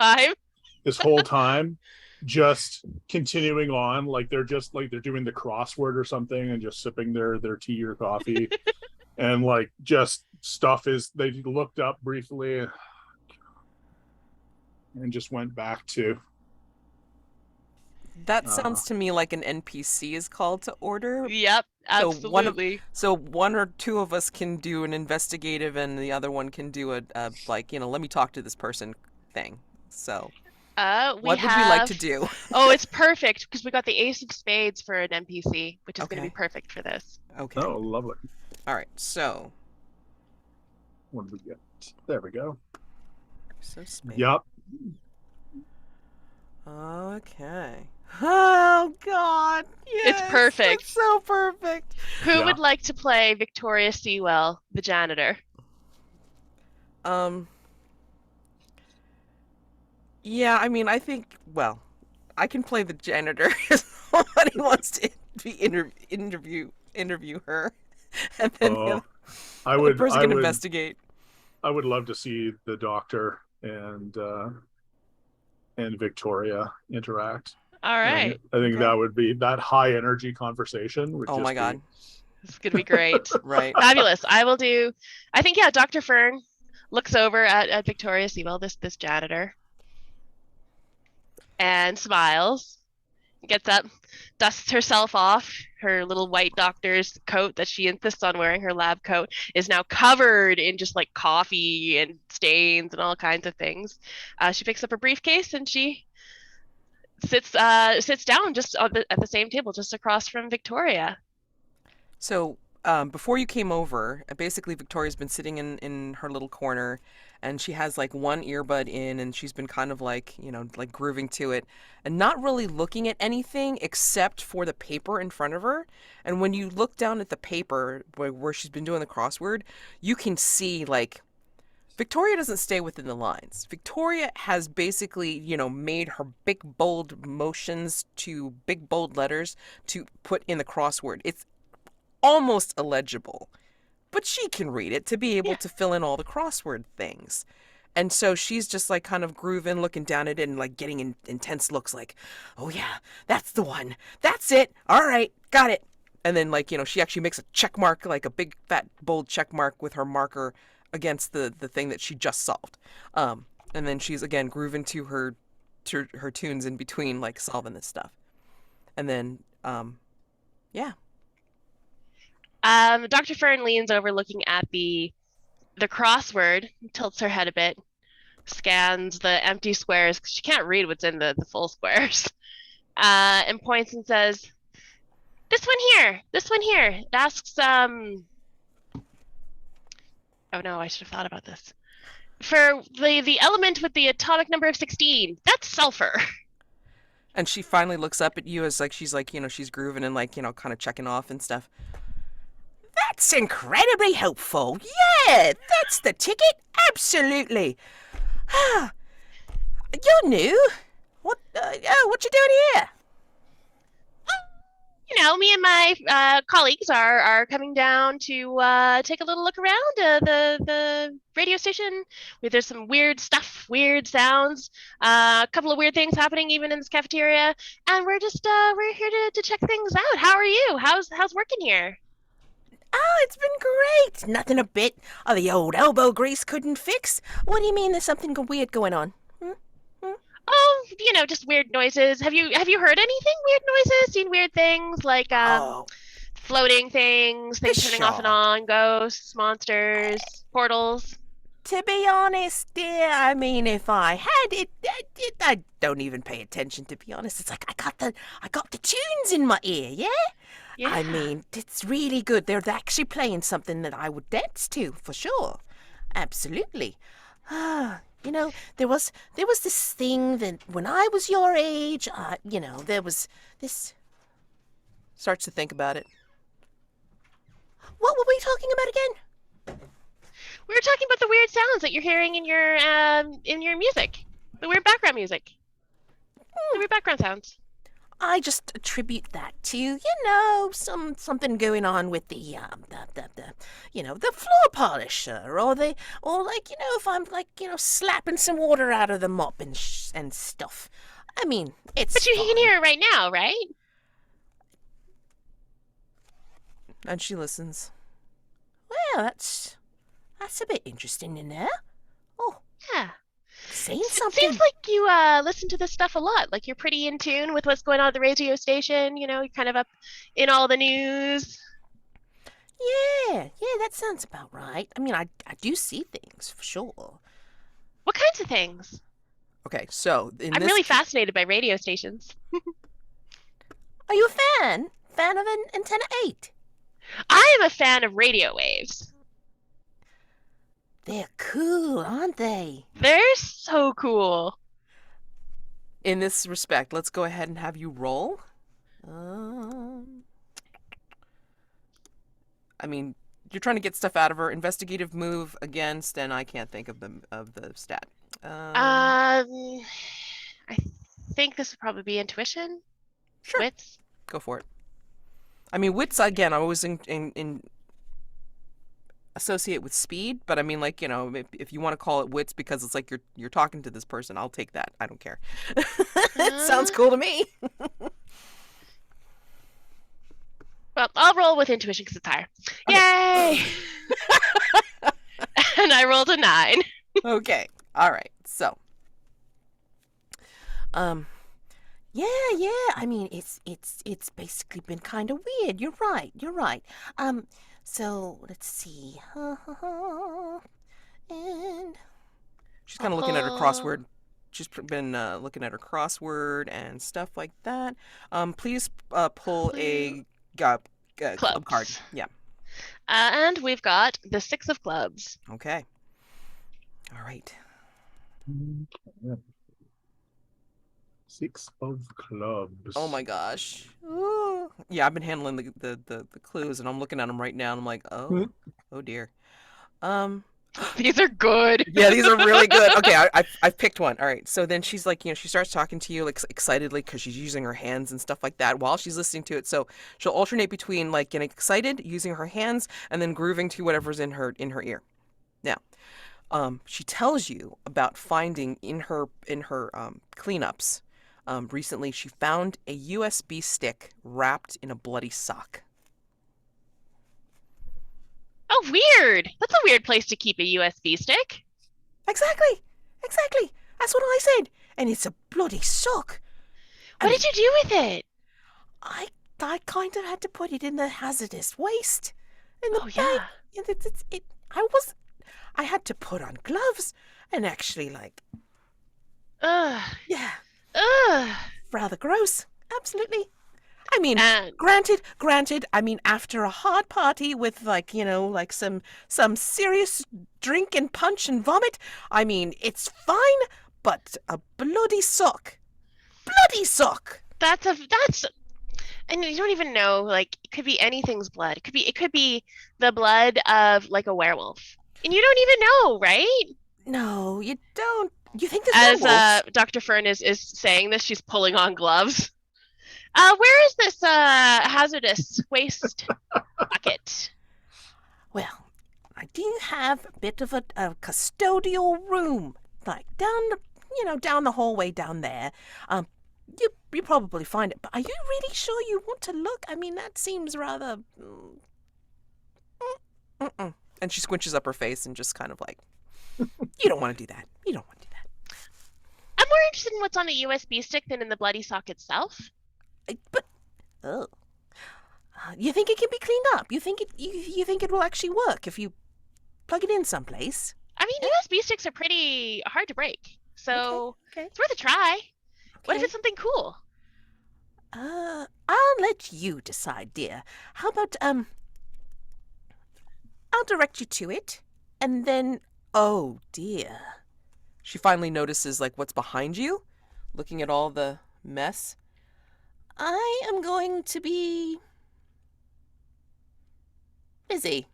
this whole time, just continuing on like they're doing the crossword or something and just sipping their tea or coffee. And like just they looked up briefly and just went back to. That sounds to me like an NPC is called to order. Yep, absolutely. So one or two of us can do an investigative, and the other one can do a let me talk to this person thing. So, what would we like to do? Oh, it's perfect because we got the Ace of Spades for an NPC, which is going to be perfect for this. Okay. Oh, lovely. All right, so what did we get? There we go. So spades. Yep. Okay. Oh God! Yes, it's perfect. It's so perfect. Who would like to play Victoria Sewell, the janitor? Yeah, I mean, I think. Well, I can play the janitor if somebody wants to interview her, and then the person can investigate. I would love to see the doctor and Victoria interact. All right. I think that would be that high energy conversation. Oh my God. It's going to be great. Right. Fabulous. I think, Dr. Fern looks over at Victoria Sewell, this janitor, and smiles gets up, dusts herself off. Her little white doctor's coat that she insists on wearing, her lab coat, is now covered in just like coffee and stains and all kinds of things. She picks up her briefcase and she sits down just at the same table, just across from Victoria. So, before you came over, basically Victoria's been sitting in her little corner, and she has like one earbud in, and she's been kind of like, like grooving to it, and not really looking at anything except for the paper in front of her. And when you look down at the paper where she's been doing the crossword, you can see like Victoria doesn't stay within the lines. Victoria has basically, made her big bold motions to big bold letters to put in the crossword. It's almost illegible, but she can read it to be able Yeah. to fill in all the crossword things. And so she's just like kind of grooving, looking down at it and like getting intense looks like, oh yeah, that's the one. That's it. All right, got it. And then like, she actually makes a check mark, like a big fat bold check mark with her marker against the thing that she just solved. And then she's again grooving to her tunes in between like solving this stuff. And then yeah. Dr. Fern leans over looking at the crossword, tilts her head a bit, scans the empty squares because she can't read what's in the full squares, and points and says, "This one here, this one here." It asks, oh no, I should have thought about this. For the element with the atomic number of 16, that's sulfur. And she finally looks up at you as like she's like, she's grooving and like, kind of checking off and stuff. That's incredibly helpful. Yeah, that's the ticket. Absolutely. You're new. What you doing here? Me and my colleagues are coming down to take a little look around the radio station. There's some weird stuff, weird sounds, a couple of weird things happening even in this cafeteria, and we're here to check things out. How are you? How's working here? Oh, it's been great. Nothing a bit of the old elbow grease couldn't fix. What do you mean there's something weird going on? Oh, just weird noises. Have you heard anything? Weird noises? Seen weird things like Oh, floating things turning off and sure. on, ghosts, monsters, portals? To be honest, dear, I mean, if I had I don't even pay attention. To be honest, it's like I got the tunes in my ear. Yeah, Yeah. I mean, it's really good. They're actually playing something that I would dance to for sure. Absolutely. There was this thing that when I was your age, there was this. Starts to think about it. What were we talking about again? We were talking about the weird sounds that you're hearing in your music, the weird background music, the weird background sounds. I just attribute that to something going on with the floor polisher or like if I'm like slapping some water out of the mop and stuff. I mean, it's But you fine. can hear it right now, right? And she listens. Well, that's a bit interesting in there. Oh, Yeah. saying It something. seems like you listen to this stuff a lot. Like you're pretty in tune with what's going on at the radio station. You're kind of up in all the news. Yeah, that sounds about right. I mean, I do see things for sure. What kinds of things? Okay, so I'm really fascinated by radio stations. Are you a fan? Fan of an Antenna 8? I am a fan of radio waves. They're cool, aren't they? They're so cool. In this respect, let's go ahead and have you roll. I mean, you're trying to get stuff out of her. Investigative move against, and I can't think of the stat. I think this would probably be intuition. Sure, Wits. go for it. I mean, wits again. I was in associate with speed, but I mean, like if you want to call it wits because it's like you're talking to this person, I'll take that. I don't care. It sounds cool to me. Well, I'll roll with intuition because it's higher. Okay. Yay! And I rolled a 9. Okay. All right. So, Yeah, yeah. I mean, it's basically been kind of weird. You're right. You're right. So let's see. And She's kind of looking at her crossword. She's been looking at her crossword and stuff like that. Please pull a club card. Clubs. Yeah. And we've got the 6 of clubs. Okay. All right. Yeah. 6 of clubs. Oh my gosh. Ooh. Yeah, I've been handling the clues, and I'm looking at them right now, and I'm like, oh dear. These are good. Yeah, these are really good. Okay, I've picked one. All right. So then she's like, she starts talking to you like excitedly because she's using her hands and stuff like that while she's listening to it. So she'll alternate between like getting excited, using her hands, and then grooving to whatever's in her ear. Now, she tells you about finding in her cleanups. Recently, she found a USB stick wrapped in a bloody sock. Oh, weird. That's a weird place to keep a USB stick. exactly, exactly. That's what I said. And it's a bloody sock. What did you do with it? I kind of had to put it in the hazardous waste in the Oh, bag. yeah. I had to put on gloves and actually Ugh. yeah, Ugh. rather gross. Absolutely. I mean, And granted, I mean, after a hard party with some serious drink and punch and vomit, I mean, it's fine, but a bloody sock. Bloody sock. that's and you don't even know, like, it could be anything's blood. It could be the blood of like a werewolf. And you don't even know, right? No, you don't. You think there's As werewolves? Dr. Fern is saying this, she's pulling on gloves. Where is this hazardous waste bucket? Well, I do have a bit of a custodial room, like down the hallway down there. You probably find it, but are you really sure you want to look? I mean, that seems rather. Mm-mm. And she squinches up her face and just kind of like, you don't want to do that. You don't want to do that. I'm more interested in what's on the USB stick than in the bloody sock itself. But you think it can be cleaned up? You think it will actually work if you plug it in someplace? I mean, USB sticks are pretty hard to break, so Okay. it's worth a try. What if Okay. it's something cool? I'll let you decide, dear. How about I'll direct you to it, and then oh dear. She finally notices like what's behind you, looking at all the mess. I am going to be busy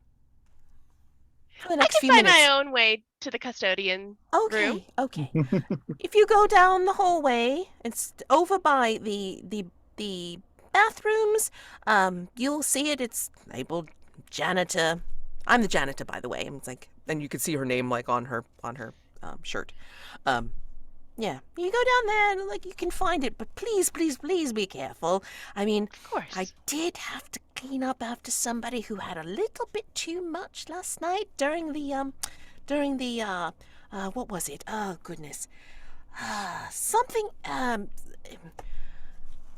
for the I next can few find minutes. my own way to the custodian Okay, room. okay. If you go down the hallway, it's over by the bathrooms. You'll see it. It's labeled janitor. I'm the janitor, by the way. And it's like, And you can see her name like on her shirt. yeah. You go down there, and like you can find it, but please, please, please be careful. I mean, Of course. I did have to clean up after somebody who had a little bit too much last night during the what was it? Oh goodness. Something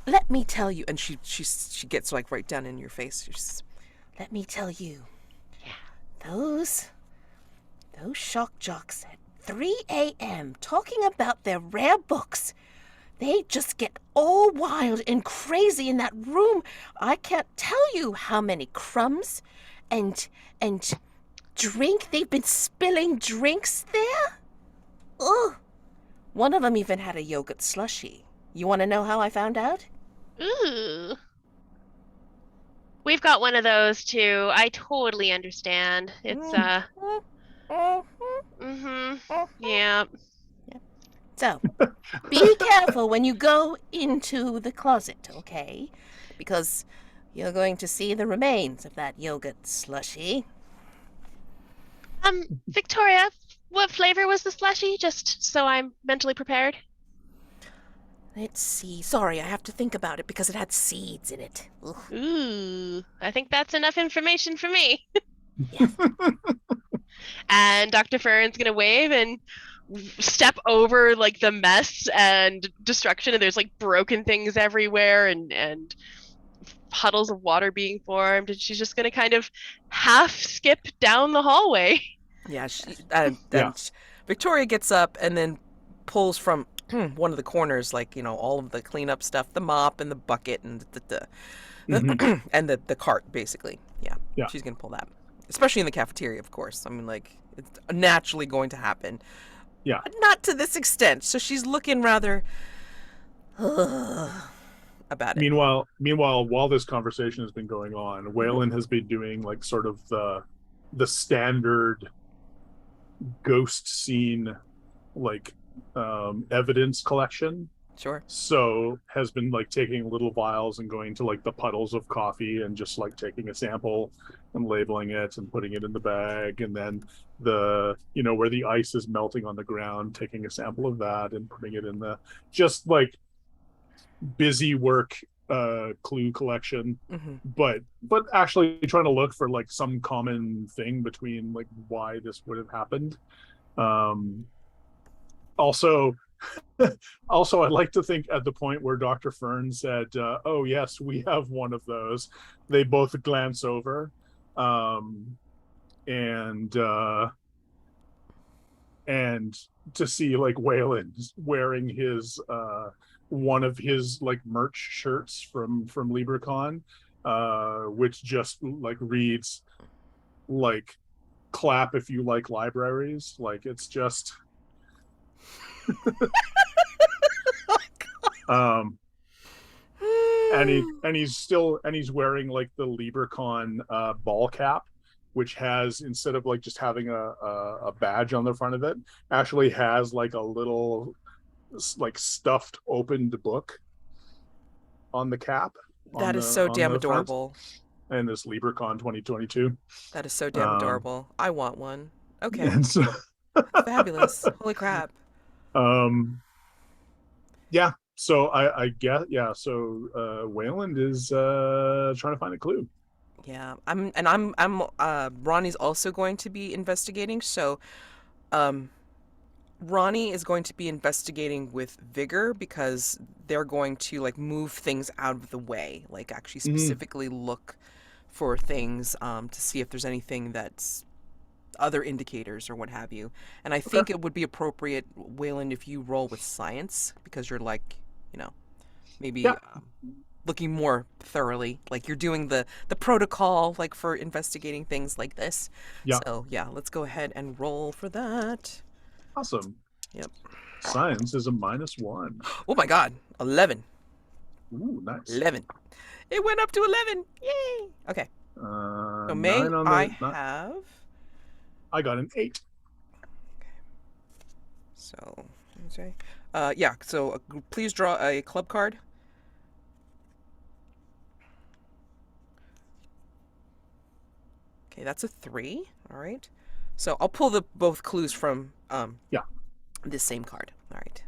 let me tell you, And she gets like right down in your face. let me tell you. Yeah. Those shock jocks at 3 a.m. talking about their rare books. They just get all wild and crazy in that room. I can't tell you how many crumbs and drink they've been spilling drinks there. Ugh. One of them even had a yogurt slushie. You want to know how I found out? Ooh. We've got one of those too. I totally understand. It's yeah. So, be careful when you go into the closet, okay? Because you're going to see the remains of that yogurt slushie. Victoria, what flavor was the slushie? Just so I'm mentally prepared. Let's see. Sorry, I have to think about it because it had seeds in it. Ugh. Ooh, I think that's enough information for me. Yeah. And Dr. Fern's gonna wave and step over like the mess and destruction, and there's like broken things everywhere and puddles of water being formed, and she's just gonna kind of half skip down the hallway. Yeah, Yeah. Victoria gets up and then pulls from one of the corners, like, all of the cleanup stuff, the mop and the bucket and Mhm. and the cart, basically. Yeah, Yeah. she's going to pull that. Especially in the cafeteria, of course. I mean, like, it's naturally going to happen. Yeah. But not to this extent. So she's looking rather about it. Meanwhile, while this conversation has been going on, Weyland has been doing like sort of the standard ghost scene, like evidence collection. Sure. So has been like taking little vials and going to like the puddles of coffee and just like taking a sample and labeling it and putting it in the bag, and then where the ice is melting on the ground, taking a sample of that and putting it in the, just like busy work, clue collection, Mm-hmm. but actually trying to look for like some common thing between like why this would have happened. Also also, I'd like to think at the point where Dr. Fern said, oh yes, we have one of those, they both glance over, and and to see like Wayland wearing his one of his like merch shirts from LibreCon, which just like reads like clap if you like libraries. Like it's just um he's wearing like the LibreCon ball cap, which has, instead of like just having a badge on the front of it, actually has like a little like stuffed opened book on the cap, on That is so on damn the front, adorable. and this LibreCon 2022. That is so damn Um, adorable. I want one. Okay. and so Fabulous. Holy crap. um yeah, so I get, yeah, so Wayland is trying to find a clue. Yeah. Ronnie's also going to be investigating, so um Ronnie is going to be investigating with vigor because they're going to like move things out of the way, like actually Mhm. specifically look for things to see if there's anything that's other indicators or what have you. And I Okay. think it would be appropriate, Wayland, if you roll with science because you're like, maybe Yeah. looking more thoroughly, like you're doing the protocol like for investigating things like this. Yeah. So yeah, let's go ahead and roll for that. Awesome. Yep. Science is a -1. Oh my God, 11. Ooh, nice. 11. It went up to 11. Yay. Okay. So May, 9 on I the not, have. I got an 8. Okay. So, okay. Yeah. So please draw a club card. Okay, that's a 3. All right. So I'll pull the both clues from Yeah. this same card. All right.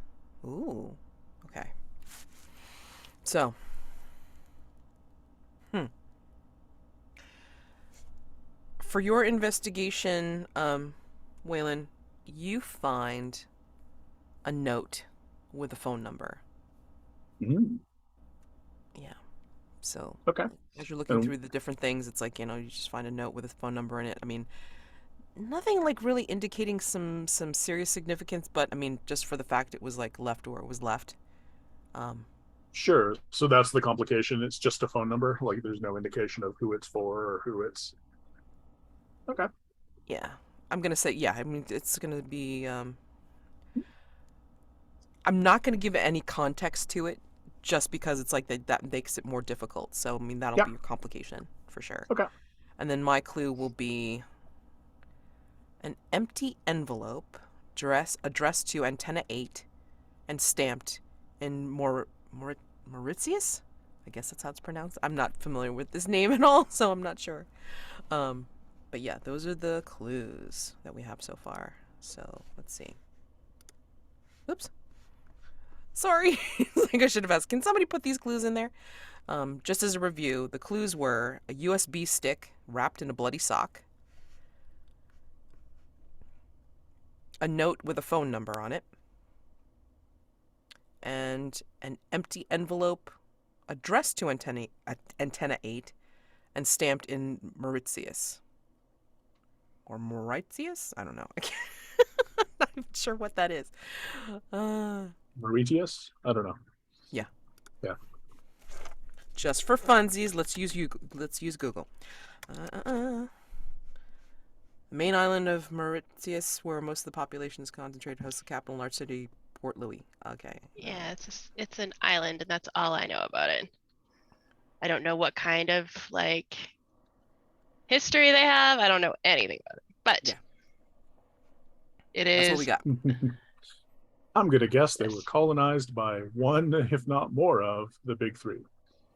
Ooh. Okay. So. For your investigation, Waylon, you find a note with a phone number. Mm, Yeah. So okay. as you're looking And through the different things, it's like, you just find a note with a phone number in it. I mean, nothing like really indicating some serious significance, but I mean, just for the fact it was like left where it was left. Um, sure. So that's the complication. It's just a phone number. Like there's no indication of who it's for or who it's. Okay. yeah. I'm gonna say yeah. I mean, it's gonna be. I'm not gonna give any context to it, just because it's like that makes it more difficult. So I mean, that'll Yeah. be your complication for sure. Okay. And then my clue will be an empty envelope addressed to Antenna 8 and stamped in Mauritius? I guess that's how it's pronounced. I'm not familiar with this name at all, so I'm not sure. Um, but yeah, those are the clues that we have so far. So let's see. Oops. Sorry. Like I should have asked, can somebody put these clues in there? Just as a review, the clues were a USB stick wrapped in a bloody sock, a note with a phone number on it, and an empty envelope addressed to Antenna 8 and stamped in Mauritius. Or Mauritius? I don't know. I'm not even sure what that is. Mauritius? I don't know. Yeah. Yeah. Just for funsies, let's use Google. The main island of Mauritius, where most of the population is concentrated, hosts the capital and large city, Port Louis. Okay. Yeah, it's an island, and that's all I know about it. I don't know what kind of like history they have. I don't know anything about it, but Yeah. it That's is. what we got. I'm going to guess they Yes. were colonized by one, if not more, of the big three.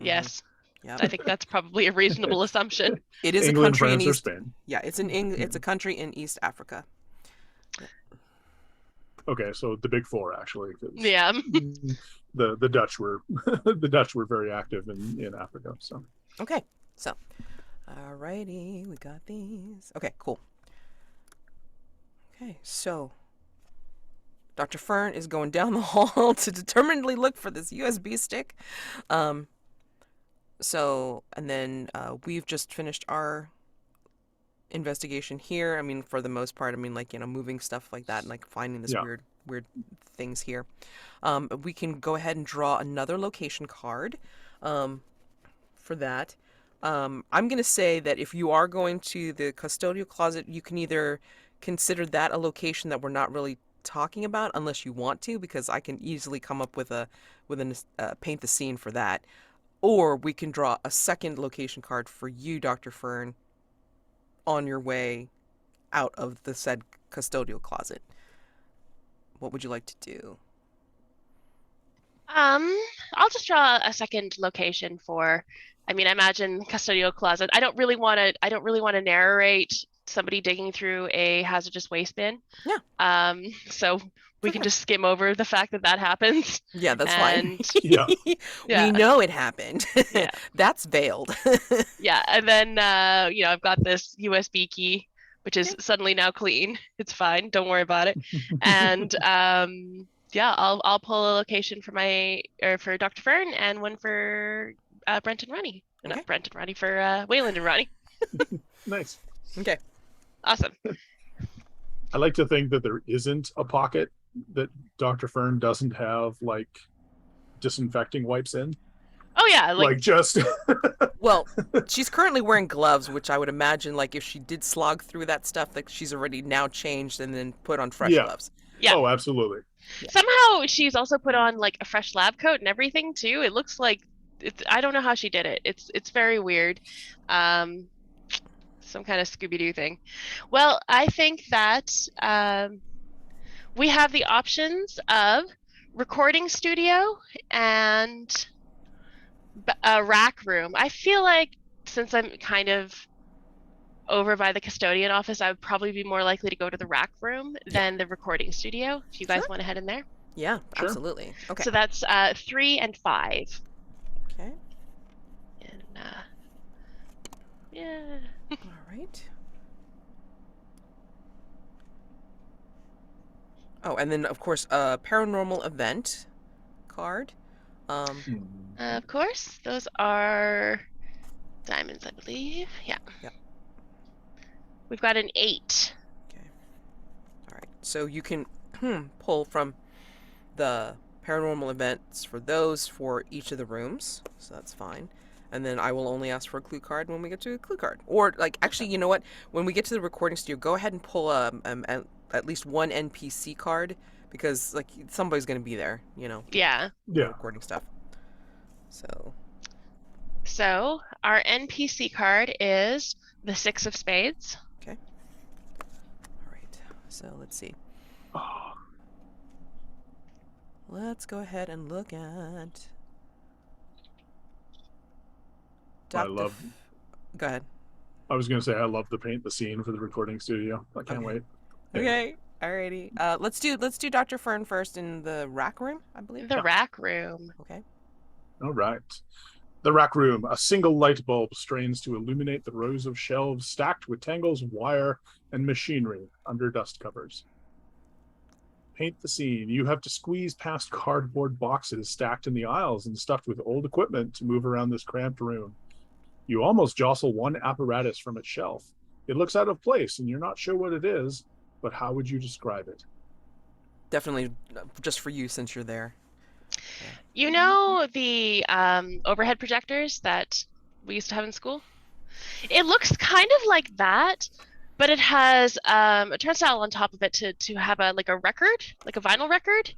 Yes, Yeah. I think that's probably a reasonable assumption. It is England, a country France, in or East. Spain. Yeah, it's a country in East Africa. Okay, so the big four, actually. 'Cause Yeah. the Dutch were the Dutch were very active in Africa. So Okay, so, alrighty, we got these. Okay, cool. Okay, so Dr. Fern is going down the hall to determinedly look for this USB stick. And then we've just finished our investigation here. I mean, for the most part, I mean, like, moving stuff like that and like finding this Yeah. weird things here. We can go ahead and draw another location card for that. I'm going to say that if you are going to the custodial closet, you can either consider that a location that we're not really talking about unless you want to, because I can easily come up with a paint the scene for that. Or we can draw a second location card for you, Dr. Fern, on your way out of the said custodial closet. What would you like to do? I'll just draw a second location for. I mean, I imagine custodial closet. I don't really want to narrate somebody digging through a hazardous waste bin. Yeah. So we can Okay. just skim over the fact that happens. Yeah, that's And fine. Yeah. yeah, We know it happened. Yeah. That's veiled. yeah, and then I've got this USB key, which is suddenly now clean. It's fine. Don't worry about it. And yeah, I'll pull a location for Dr. Fern and one for Brent and Ronnie. Okay. Not Brent and Ronnie, for Weyland and Ronnie. nice. Okay. Awesome. I like to think that there isn't a pocket that Dr. Fern doesn't have like disinfecting wipes in. Oh yeah, Like just Well, she's currently wearing gloves, which I would imagine, like, if she did slog through that stuff, like, she's already now changed and then put on fresh Yeah. gloves. Yeah. Oh, absolutely. Somehow she's also put on like a fresh lab coat and everything too. It looks like I don't know how she did it. It's very weird. Some kind of Scooby-Doo thing. Well, I think that we have the options of recording studio and a rack room. I feel like since I'm kind of over by the custodian office, I would probably be more likely to go to the rack room than the recording studio. If you guys Sure. want to head in there. Yeah, Sure. absolutely. Okay. So that's 3 and 5. Okay. And yeah. All right. Oh, and then, of course, a paranormal event card. Of course, those are diamonds, I believe. Yeah. Yep. We've got an 8. Okay. All right. So you can pull from the paranormal events for those for each of the rooms. So that's fine. And then I will only ask for a clue card when we get to a clue card. Or, like, actually, you know what? When we get to the recording studio, go ahead and pull at least one NPC card, because, like, somebody's going to be there, Yeah. Yeah. recording stuff. So our NPC card is the 6 of spades. All right. So let's see. Oh, Let's go ahead and look at. I love. Go ahead. I was gonna say I love to paint the scene for the recording studio. I can't Okay. wait. Okay. Alrighty. Let's do Dr. Fern first in the rack room, I believe. The rack room. Okay. All right. The rack room. A single light bulb strains to illuminate the rows of shelves stacked with tangles of wire and machinery under dust covers. Paint the scene. You have to squeeze past cardboard boxes stacked in the aisles and stuffed with old equipment to move around this cramped room. You almost jostle one apparatus from its shelf. It looks out of place and you're not sure what it is, but how would you describe it? Definitely just for you since you're there. You know the overhead projectors that we used to have in school? It looks kind of like that, but it has a turnstile on top of it to have a record, like a vinyl record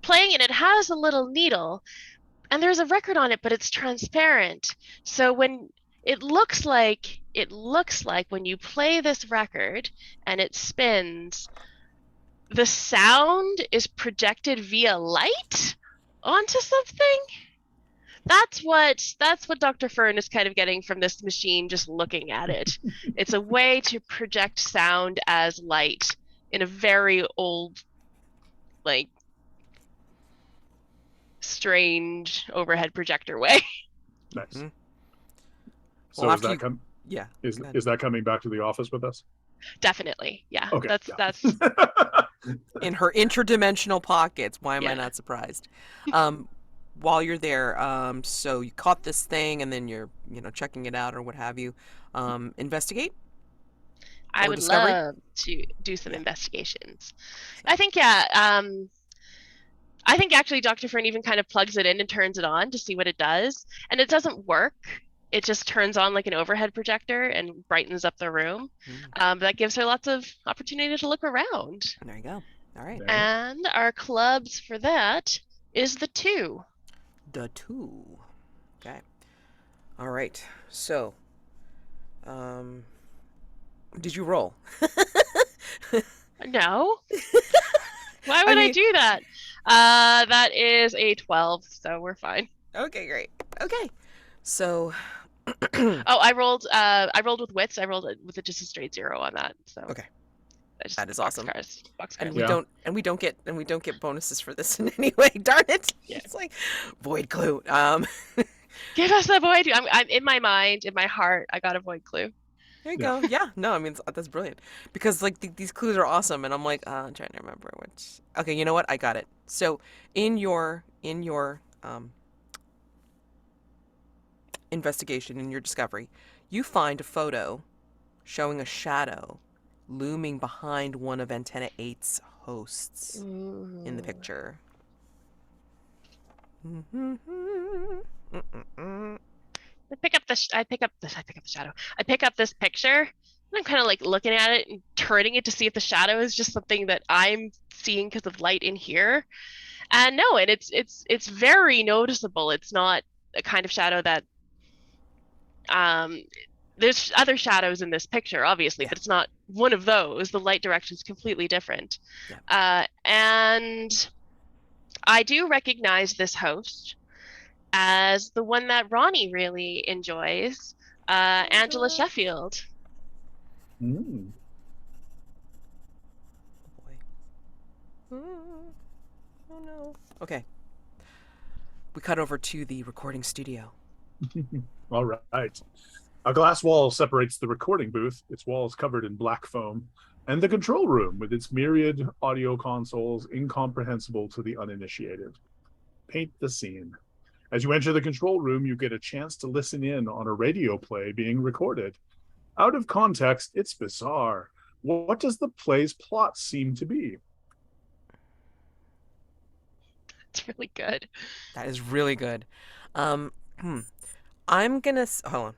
playing, and it has a little needle, and there's a record on it, but it's transparent. So when it looks like when you play this record and it spins, the sound is projected via light onto something. That's what Dr. Fern is kind of getting from this machine just looking at it. It's a way to project sound as light in a very old, like, strange overhead projector way. Nice. Mhm. So Well, is after that you- Yeah. is go ahead. is that coming back to the office with us? Definitely. Yeah. Okay. That's In her interdimensional pockets. Why am I Yeah. not surprised? While you're there, so you caught this thing and then you're, checking it out or what have you. Investigate I or would discovery. love to do some Yeah. investigations. I think I think actually Dr. Fern even kind of plugs it in and turns it on to see what it does. And it doesn't work. It just turns on like an overhead projector and brightens up the room. But that gives her lots of opportunity to look around. There you go. All right. There. And our clubs for that is the 2. The 2. Okay. All right. So, did you roll? No. Why would I mean- do that? That is a 12, so we're fine. Okay, great. Okay. So, Oh, I rolled with wits. I rolled it with just a straight 0 on that. So Okay. Just That is awesome. Boxcars. and Yeah. we don't get bonuses for this in any way. Darn it. Yeah. It's like void clue. Give us the void. I'm in my mind, in my heart. I got a void clue. There you Yeah. go. Yeah. No, I mean that's brilliant because like these clues are awesome, and I'm like I'm trying to remember which. Okay, you know what? I got it. So in your investigation, in your discovery, you find a photo showing a shadow looming behind one of Antenna 8's hosts in the picture. I pick up the shadow. I pick up this picture, and I'm kind of like looking at it and turning it to see if the shadow is just something that I'm seeing because of light in here. And no, and it's very noticeable. It's not a kind of shadow that there's other shadows in this picture, obviously, Yeah. but it's not one of those. The light direction is completely different. Yeah. And I do recognize this host as the one that Ronnie really enjoys, Angela Sheffield. Mm. Boy. Oh no. Okay. We cut over to the recording studio. All right. A glass wall separates the recording booth, its walls covered in black foam, and the control room with its myriad audio consoles incomprehensible to the uninitiated. Paint the scene. As you enter the control room, you get a chance to listen in on a radio play being recorded. Out of context, it's bizarre. What does the play's plot seem to be? It's really good. That is really good. I'm gonna hold on.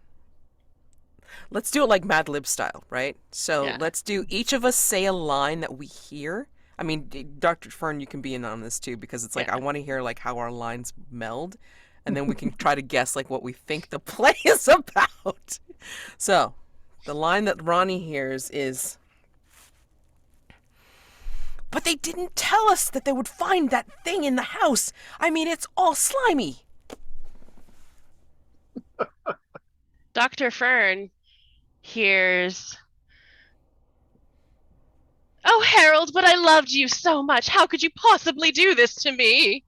Let's do it like Mad Lib style, right? So Yeah. let's do each of us say a line that we hear. I mean, Dr. Fern, you can be in on this too because it's like Yeah. I want to hear like how our lines meld, and then we can try to guess like what we think the play is about. So, the line that Ronnie hears is, "But they didn't tell us that they would find that thing in the house. I mean, it's all slimy." Dr. Fern hears, "Oh, Harold, but I loved you so much. How could you possibly do this to me?"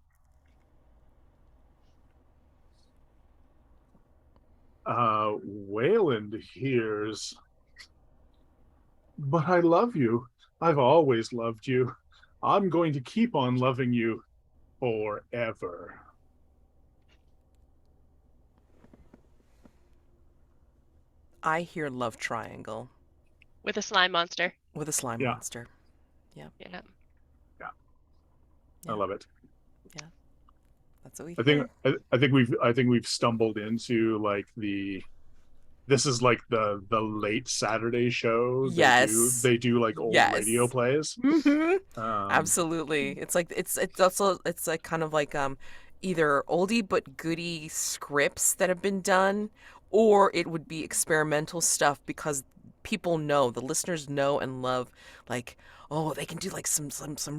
Weyland hears, "But I love you. I've always loved you. I'm going to keep on loving you forever. I hear love triangle With a slime monster. with a slime Yeah. monster. Yeah. Yeah, Yeah. I love it. That's what we I hear. think I think we've stumbled into like this is like the late Saturday show. Yes. They do like old Yes. radio plays. Mm-hmm. Um, Absolutely. It's like it's also it's like kind of like either oldie but goodie scripts that have been done, or it would be experimental stuff because people know, the listeners know and love, like, oh, they can do like some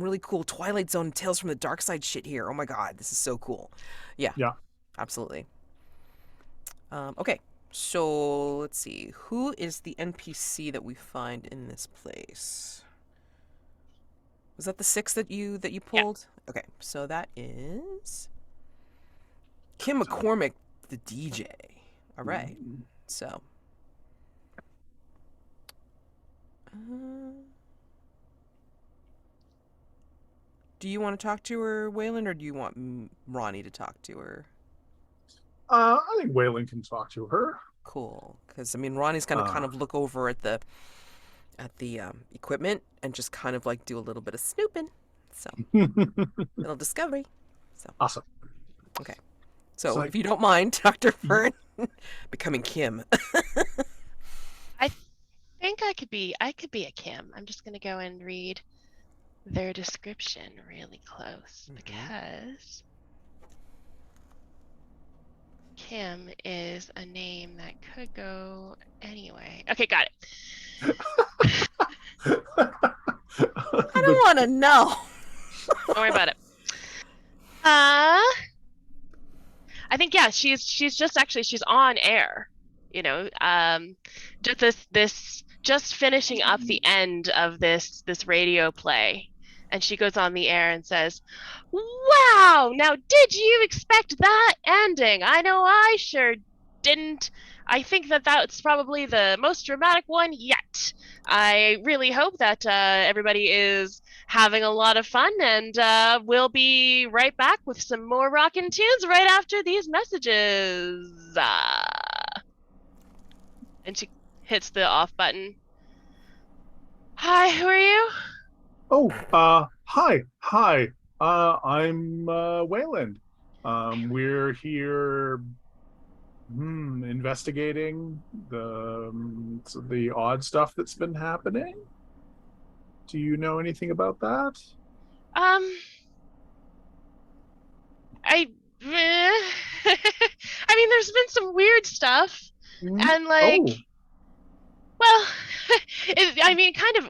really cool Twilight Zone Tales from the Dark Side shit here. Oh my God, this is so cool. Yeah, yeah. absolutely. Okay, so let's see. Who is the NPC that we find in this place? Was that the 6 that you Yeah. pulled? Okay, so that is Kim McCormick, the DJ. All right, so. Do you want to talk to her, Wayland, or do you want Ronnie to talk to her? I think Weyland can talk to her. Cool, because I mean Ronnie's gonna kind of look over at the equipment and just kind of like do a little bit of snooping. So little discovery. So Awesome. okay. So like- if you don't mind, Dr. Fern, becoming Kim. I think I could be a Kim. I'm just gonna go and read their description really close because Kim is a name that could go anyway. Okay, got it. I don't want to know. Don't worry about it. I think yeah, she's just actually she's on air. You know, just finishing up the end of this radio play, and she goes on the air and says, "Wow! Now, did you expect that ending? I know I sure didn't. I think that that's probably the most dramatic one yet. I really hope that everybody is having a lot of fun, and we'll be right back with some more rockin' tunes right after these messages." And she hits the off button. Hi, who are you? Oh, hi. I'm Weyland. We're here investigating the odd stuff that's been happening. Do you know anything about that? I I mean, there's been some weird stuff, and like, Oh, well, I mean, kind of.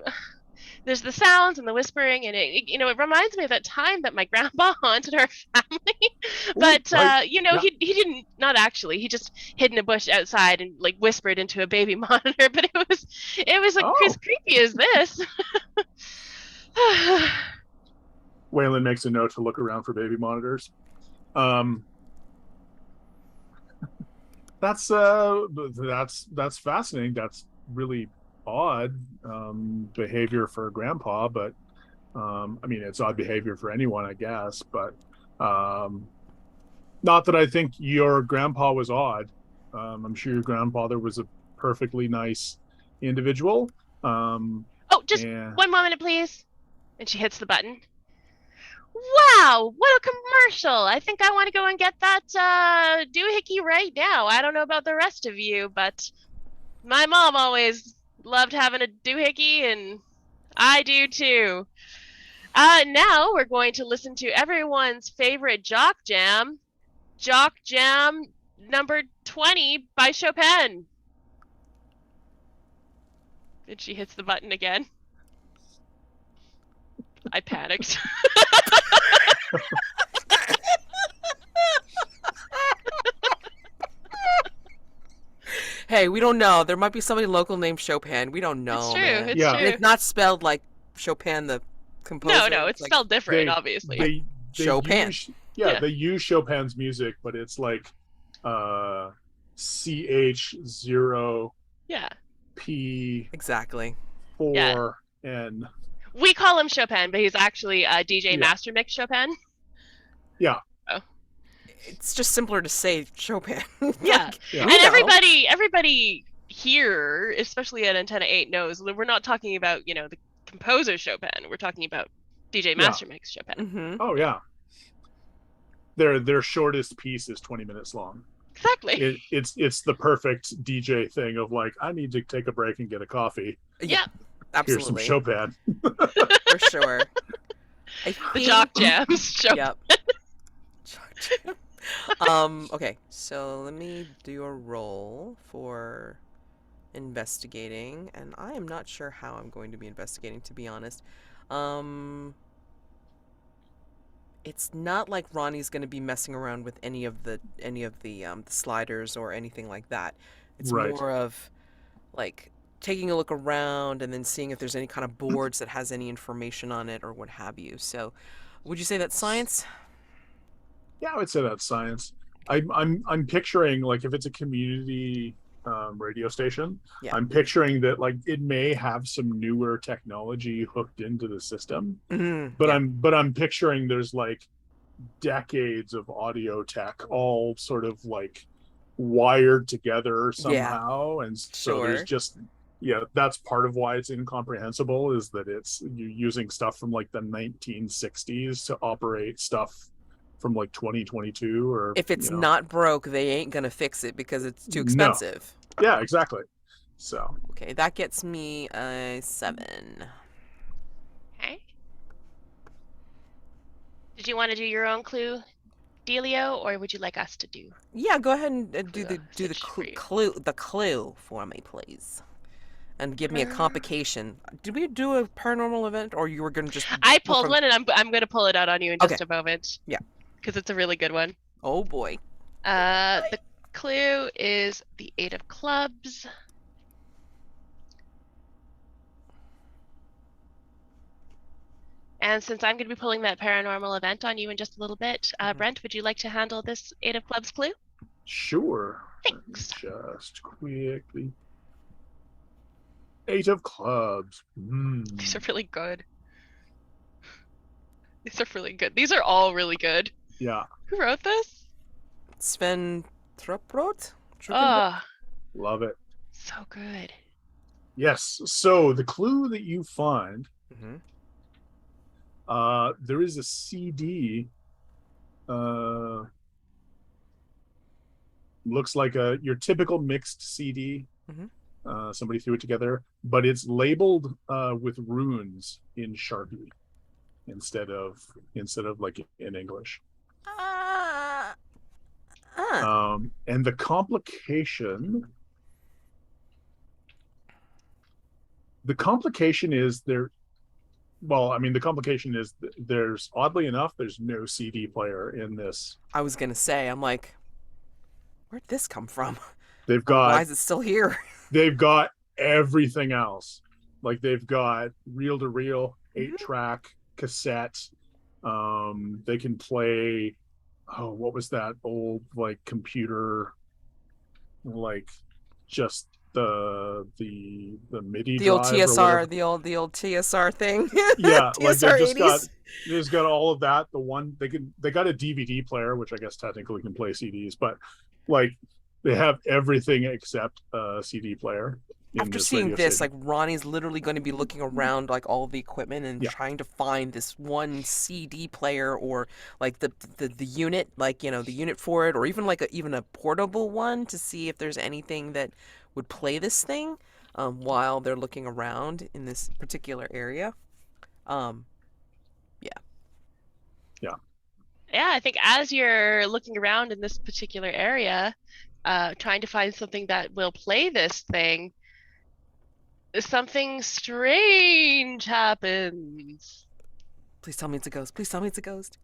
There's the sounds and the whispering, and it reminds me of that time that my grandpa haunted our family. But right. Yeah. he didn't, not actually. He just hid in a bush outside and like whispered into a baby monitor. But it was like as creepy as this. Wayland makes a note to look around for baby monitors. That's fascinating. That's really odd behavior for grandpa, but I mean it's odd behavior for anyone, I guess, but not that I think your grandpa was odd. I'm sure your grandfather was a perfectly nice individual. Oh, just and... one moment, please. And she hits the button. Wow, what a commercial! I think I want to go and get that doohickey right now. I don't know about the rest of you, but my mom always loved having a doohickey, and I do too. Now we're going to listen to everyone's favorite Jock Jam number 20 by Chopin. And she hits the button again. I panicked. Hey, we don't know. There might be somebody local named Chopin. We don't know. It's true. Man. It's Yeah. true. And it's not spelled like Chopin, the composer. No, it's like spelled different, obviously. They Chopin. Yeah, Yeah. they use Chopin's music, but it's like CH0 Yeah. P4 Exactly. N. We call him Chopin, but he's actually DJ Yeah. Master Mix Chopin. Yeah. Oh. It's just simpler to say Chopin. Yeah. Yeah. And we know. everybody here, especially at Antenna 8, knows that we're not talking about, the composer Chopin. We're talking about DJ Master Mix Chopin. Mm-hmm. Oh yeah. Their shortest piece is 20 minutes long. Exactly. It's the perfect DJ thing of like, I need to take a break and get a coffee. Yeah. Here's some Absolutely. Chopin. For sure. The jock jams. Chopin. Yep. Jock jam. Okay, so let me do a roll for investigating, and I am not sure how I'm going to be investigating, to be honest. It's not like Ronnie's going to be messing around with any of the the sliders or anything like that. It's Right. more of like taking a look around and then seeing if there's any kind of boards that has any information on it or what have you. So, would you say that's science? Yeah, I would say that's science. I'm picturing, like, if it's a community radio station, Yeah. I'm picturing that like it may have some newer technology hooked into the system, Mm-hmm. but Yeah. I'm picturing there's like decades of audio tech all sort of like wired together somehow, and so there's Sure. just, yeah, that's part of why it's incomprehensible, is that it's you're using stuff from like the 1960s to operate stuff from like 2022, or If it's you know. not broke, they ain't gonna fix it because it's too No. expensive. Yeah, exactly. So Okay, that gets me a 7. Okay. Did you want to do your own clue, Delio, or would you like us to do? Yeah, go ahead and do the Clue. clue for me, please, and give me a complication. Did we do a paranormal event, or you were gonna just? I go pulled from- one, and I'm going to pull it out on you in just Okay. a moment. Yeah. Because it's a really good one. Oh boy. The clue is the 8 of clubs. And since I'm going to be pulling that paranormal event on you in just a little bit, Mhm. Brent, would you like to handle this 8 of clubs clue? sure. Let me Thanks. just quickly. 8 of clubs. These are really good. These are really good. These are all really good. Yeah, Who wrote this? Sven Truckenbrodt? Oh, love it. so good. Yes. So the clue that you find, Mm-hmm. there is a CD. Looks like your typical mixed CD. Mhm. Somebody threw it together, but it's labeled with runes in Sharpie instead of like in English. And the complication is there. Well, I mean, the complication is there's, oddly enough, there's no CD player in this. I was gonna say, I'm like, where'd this come from? They've Why got is it still here? they've got everything else. Like they've got reel to reel, 8-track, cassette. They can play. Oh, what was that old like computer? Like just the MIDI The old drive or TSR, whatever. the old TSR thing. Yeah, like TSR they've just 80s. got all of that. The one they got a DVD player, which I guess technically can play CDs, but like they have everything except a CD player. After seeing this, like Ronnie's literally going to be looking around like all the equipment and trying to find this one CD player or like the unit, like, you know, the unit for it, or even like even a portable one to see if there's anything that would play this thing while they're looking around in this particular area. Yeah, I think as you're looking around in this particular area, trying to find something that will play this thing, something strange happens. Please tell me it's a ghost. Please tell me it's a ghost.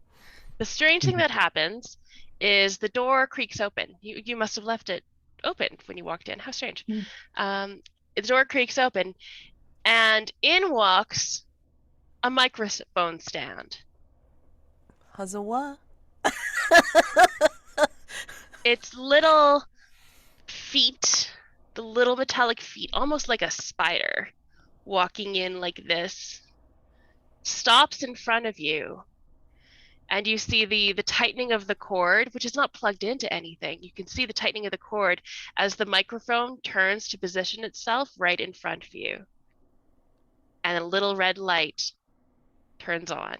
The strange thing that happens is the door creaks open. You must have left it open when you walked in. How strange. The door creaks open, and in walks a microphone stand. Huzawa? Its little feet, the little metallic feet, almost like a spider, walking in like this. stops in front of you, and you see the tightening of the cord, which is not plugged into anything. You can see the tightening of the cord as the microphone turns to position itself right in front of you. And a little red light turns on.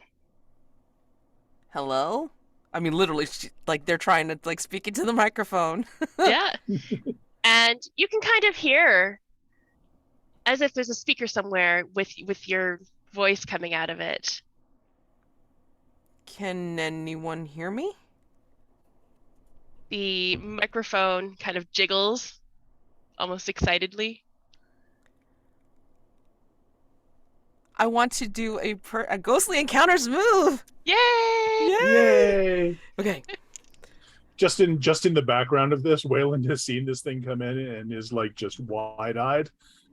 Hello? I mean, literally, like they're trying to like speak into the microphone. Yeah. And you can kind of hear as if there's a speaker somewhere with your voice coming out of it. Can anyone hear me? The microphone kind of jiggles almost excitedly. I want to do a ghostly encounters move. Yay! Yay! Okay. Just in the background of this, Weyland has seen this thing come in and is like just wide-eyed,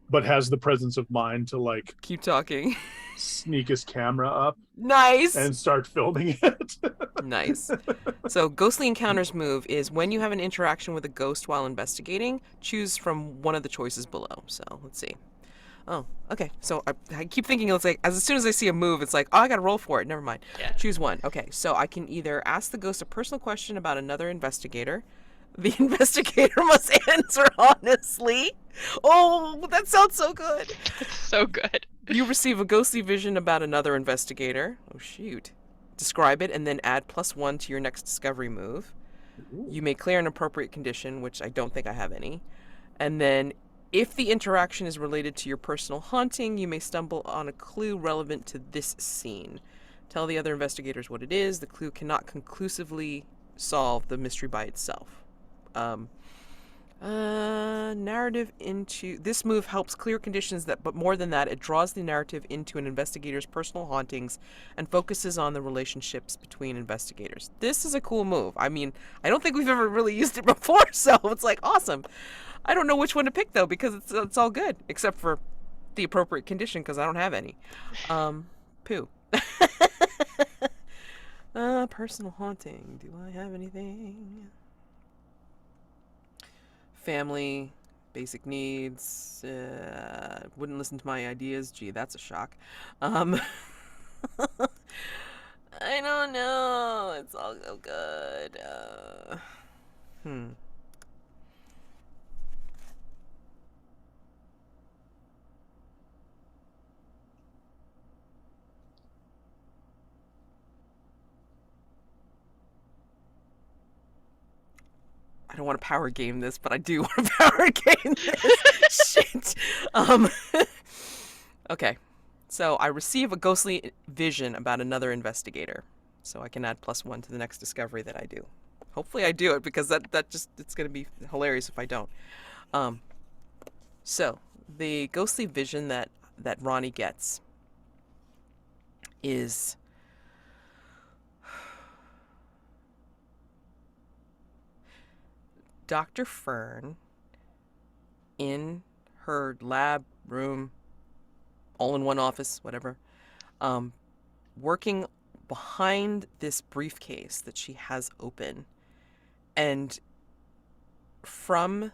but has the presence of mind to like Keep talking. sneak his camera up Nice. and start filming it. Nice. So, ghostly encounters move is when you have an interaction with a ghost while investigating, choose from one of the choices below. So, let's see. Oh, okay. So, I keep thinking it's like, as soon as I see a move, it's like, oh, I gotta roll for it. Never mind. Yeah. Choose one. Okay, so I can either ask the ghost a personal question about another investigator. The investigator must answer honestly. Oh, that sounds so good. It's so good. You receive a ghostly vision about another investigator. Oh, shoot. Describe it and then add +1 to your next discovery move. You may clear an appropriate condition, which I don't think I have any. And then, if the interaction is related to your personal haunting, you may stumble on a clue relevant to this scene. Tell the other investigators what it is. The clue cannot conclusively solve the mystery by itself. Narrative into this move helps clear conditions but more than that, it draws the narrative into an investigator's personal hauntings and focuses on the relationships between investigators. This is a cool move. I mean, I don't think we've ever really used it before, so it's like awesome. I don't know which one to pick though, because it's all good except for the appropriate condition, because I don't have any. Poo. Personal haunting. Do I have anything? Family, basic needs, wouldn't listen to my ideas. Gee, that's a shock. I don't know. It's all so good. I don't want to power game this, but I do want to power game this. Shit. Okay. So I receive a ghostly vision about another investigator. So I can add +1 to the next discovery that I do. Hopefully I do it, because that just, it's going to be hilarious if I don't. So the ghostly vision that Ronnie gets is Dr. Fern in her lab room, all in one office, whatever, working behind this briefcase that she has open. And from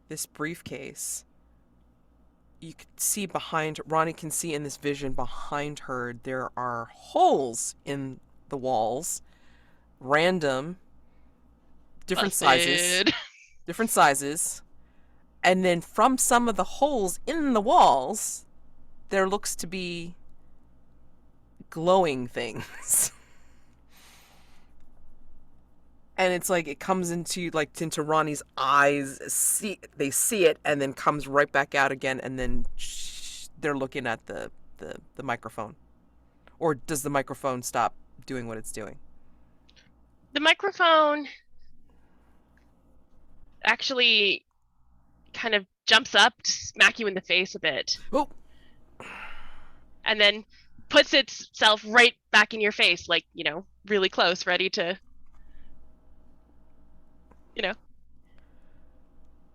this briefcase, you can see Ronnie can see in this vision behind her, there are holes in the walls, random, different sizes, and then from some of the holes in the walls, there looks to be glowing things. And it's like it comes into Ronnie's eyes, they see it, and then comes right back out again, and then they're looking at the microphone. Or does the microphone stop doing what it's doing? The microphone actually kind of jumps up to smack you in the face a bit. Oh. And then puts itself right back in your face, like, really close, ready to,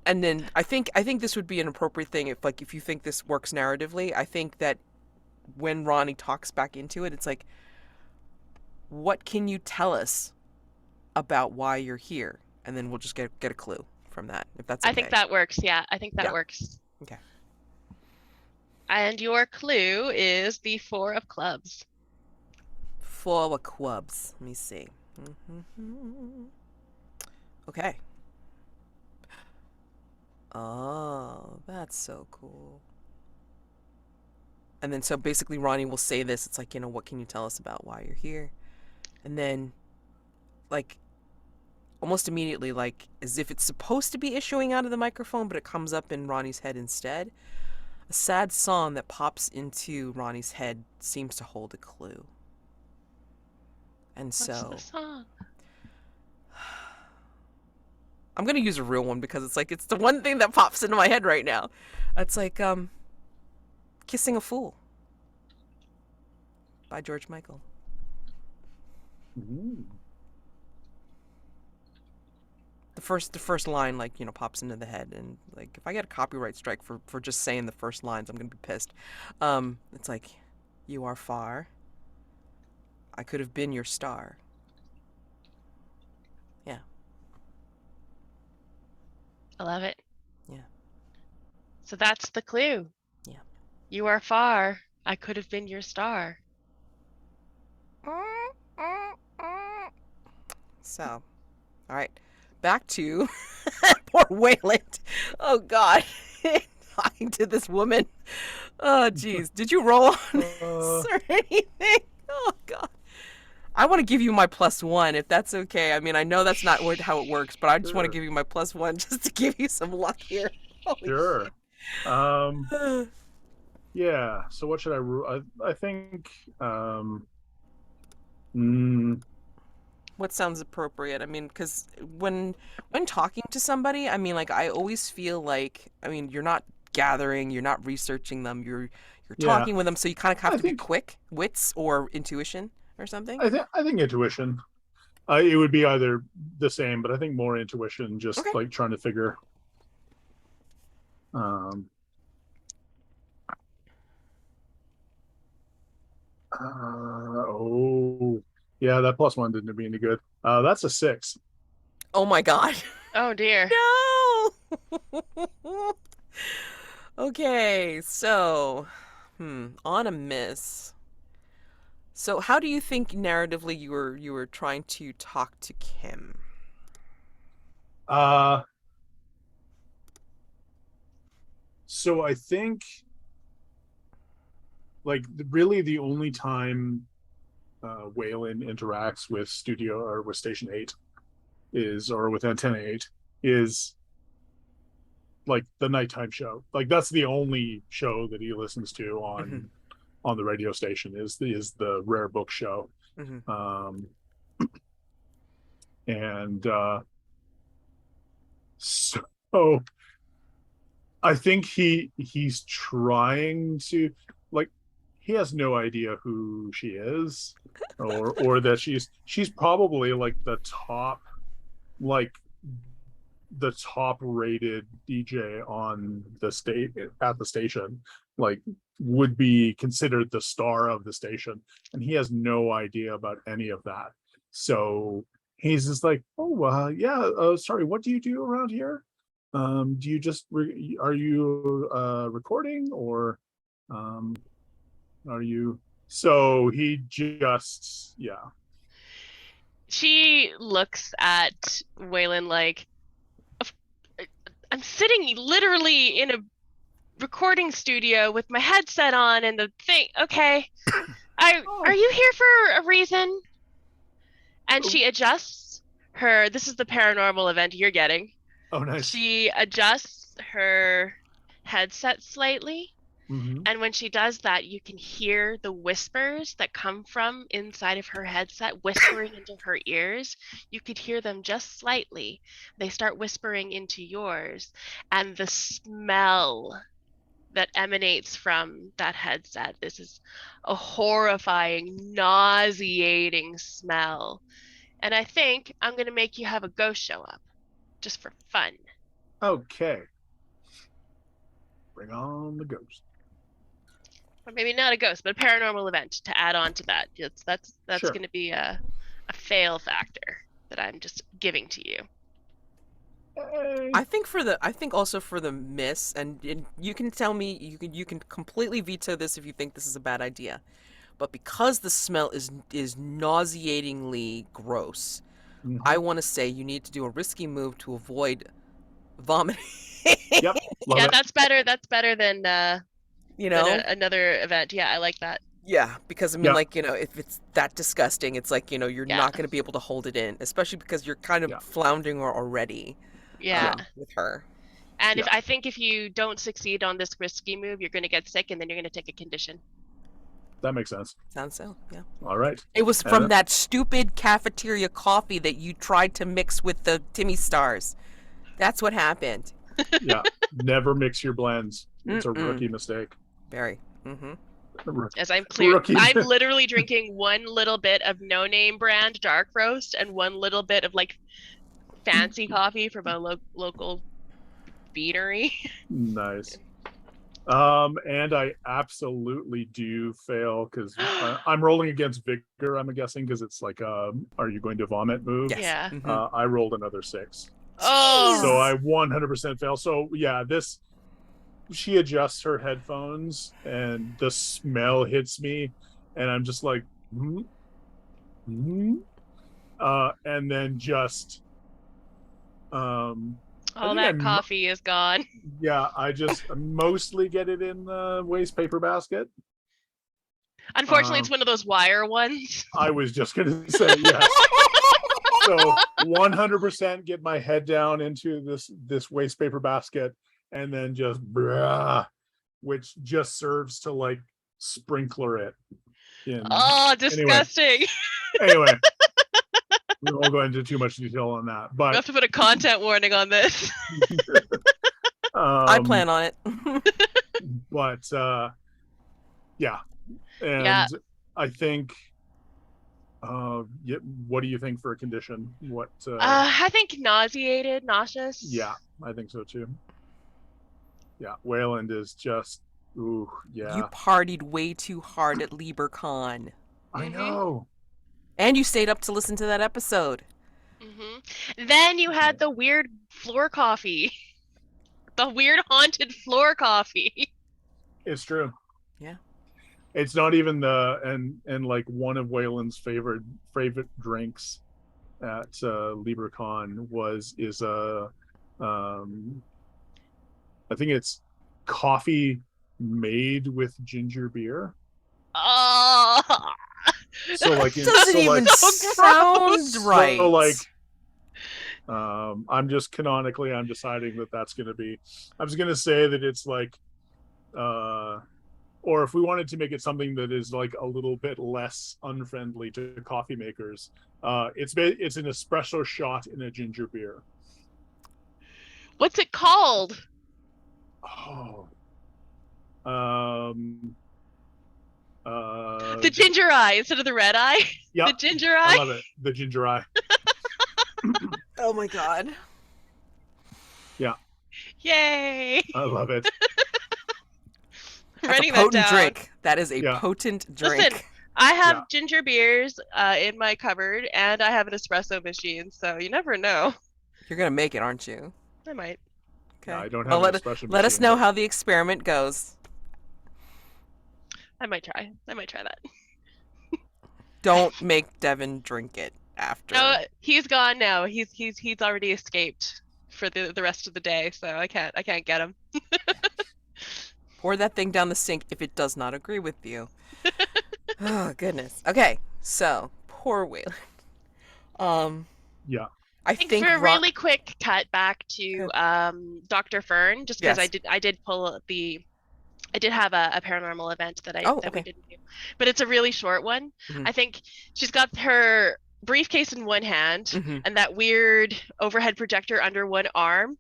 And then I think this would be an appropriate thing if you think this works narratively. I think that when Ronnie talks back into it, it's like, what can you tell us about why you're here? And then we'll just get a clue from that, if that's okay. I think that works. Yeah, I think that works. Okay. And your clue is the 4 of clubs. 4 of clubs. Let me see. Okay. Oh, that's so cool. And then so basically Ronnie will say this. It's like, what can you tell us about why you're here? And then, like, almost immediately, like, as if it's supposed to be issuing out of the microphone, but it comes up in Ronnie's head instead. A sad song that pops into Ronnie's head seems to hold a clue. And What's so the song? I'm gonna use a real one because it's like it's the one thing that pops into my head right now. It's like Kissing a Fool by George Michael. Ooh. The first line, like, pops into the head, and like if I get a copyright strike for just saying the first lines, I'm gonna be pissed. It's like, you are far. I could have been your star. Yeah. I love it. Yeah. So that's the clue. Yeah. You are far. I could have been your star. So, all right, back to poor Weyland. Oh God, talking to this woman. Oh geez, did you roll on this or anything? Oh God, I want to give you my +1 if that's okay. I mean, I know that's not how it works, but I just want to Sure. give you my +1 just to give you some luck here. Holy Sure. shit. Yeah. So what should I think mm, What sounds appropriate? I mean, because when talking to somebody, I mean, like, I always feel like, I mean, you're not gathering, you're not researching them, you're yeah. talking with them, so you kind of have I to be think quick, wits or intuition or something. I think intuition. It would be either the same, but I think more intuition, just Okay. like trying to figure. Um, oh, yeah, that +1 didn't do any good. That's a 6. Oh my God. Oh dear. No. Okay, so, on a miss. So, how do you think narratively you were trying to talk to Kim? Uh, so I think like really the only time Weyland interacts with Studio or with Station 8 or with Antenna 8 is like the nighttime show. Like that's the only show that he listens to on the radio station is the Rare Book show. Mm-hmm. And so I think he's trying to like he has no idea who she is or that she's probably like like the top rated DJ on the state at the station, like would be considered the star of the station, and he has no idea about any of that. So he's just like, oh yeah, sorry, what do you do around here? Do you just are you recording or are you? So he just She looks at Wayland like, I'm sitting literally in a recording studio with my headset on and the thing. Okay, are you here for a reason? And she adjusts her. This is the paranormal event you're getting. Oh, nice. She adjusts her headset slightly. Mm-hmm. And when she does that, you can hear the whispers that come from inside of her headset whispering into her ears. You could hear them just slightly. They start whispering into yours. And the smell that emanates from that headset, this is a horrifying, nauseating smell. And I think I'm going to make you have a ghost show up just for fun. Okay. Bring on the ghost. Or maybe not a ghost, but a paranormal event to add on to that. That's Sure. going to be a fail factor that I'm just giving to you. I think also for the miss, and you can tell me, you can completely veto this if you think this is a bad idea. But because the smell is nauseatingly gross, I Mhm. want to say you need to do a risky move to avoid vomiting. Yep, love Yeah, it. that's better than You know? another event. Yeah, I like that. Yeah, because I mean, Yeah, like, if it's that disgusting, it's like, you're Yeah. not going to be able to hold it in, especially because you're kind of yeah, floundering already Yeah. with her. And yeah. if I think if you don't succeed on this risky move, you're going to get sick and then you're going to take a condition. That makes sense. Sounds so, yeah. All right. It was And from that stupid cafeteria coffee that you tried to mix with the Timmy Stars. That's what happened. yeah, never mix your blends. It's a Mm-mm. rookie mistake. Very. Mm-hmm. As I'm Rookie. I'm literally drinking one little bit of no name brand dark roast and one little bit of like fancy coffee from a local beanery. Nice. And I absolutely do fail because I'm rolling against vigor, I'm guessing, because it's like are you going to vomit move? Yes. Yeah. Mm-hmm. I rolled another 6. Oh. So I 100% fail. So yeah, she adjusts her headphones and the smell hits me and I'm just like, and then just I All think that coffee is gone. yeah, I just mostly get it in the waste paper basket. Unfortunately, it's one of those wire ones. I was just gonna say yes. So 100% get my head down into this waste paper basket and then just which just serves to like sprinkler it in. Oh, disgusting. Anyway, we won't go into too much detail on that, We but have to put a content warning on this. I plan on it. but yeah, and Yeah. I think yeah, what do you think for a condition? What I think nauseous. yeah, I think so too. Yeah, Weyland is just ooh, yeah. You partied way too hard at LieberCon. I know. And you stayed up to listen to that episode. Then you had the weird floor coffee. The weird haunted floor coffee. It's true. Yeah. It's not even the and like one of Wayland's favorite drinks at LieberCon is a I think it's coffee made with ginger beer. Oh. So like Doesn't even sound right. So like I'm just canonically I'm deciding that that's going to be I was going to say that it's like or if we wanted to make it something that is like a little bit less unfriendly to coffee makers, it's an espresso shot in a ginger beer. What's it called? Oh. The ginger eye instead of the red eye. Yeah, the ginger eye. I love it. The ginger eye. Oh my god. Yeah. Yay! I love it. That's Writing a potent that down. drink. That is a potent drink. Listen, I have ginger beers in my cupboard, and I have an espresso machine, so you never know. You're gonna make it, aren't you? I might. Okay. No, I don't have an espresso let us machine, know but- how the experiment goes. I might try. I might try that. Don't make Devin drink it after. No, he's gone now. He's already escaped for the rest of the day, so I can't get him. Pour that thing down the sink if it does not agree with you. Oh goodness. Okay, so poor Weyland. Yeah. I think for a really quick cut back to Dr. Fern, just because Yes. I did have a paranormal event that we okay. didn't do, but it's a really short one. Mhm. I think she's got her briefcase in one hand Mhm. and that weird overhead projector under one arm,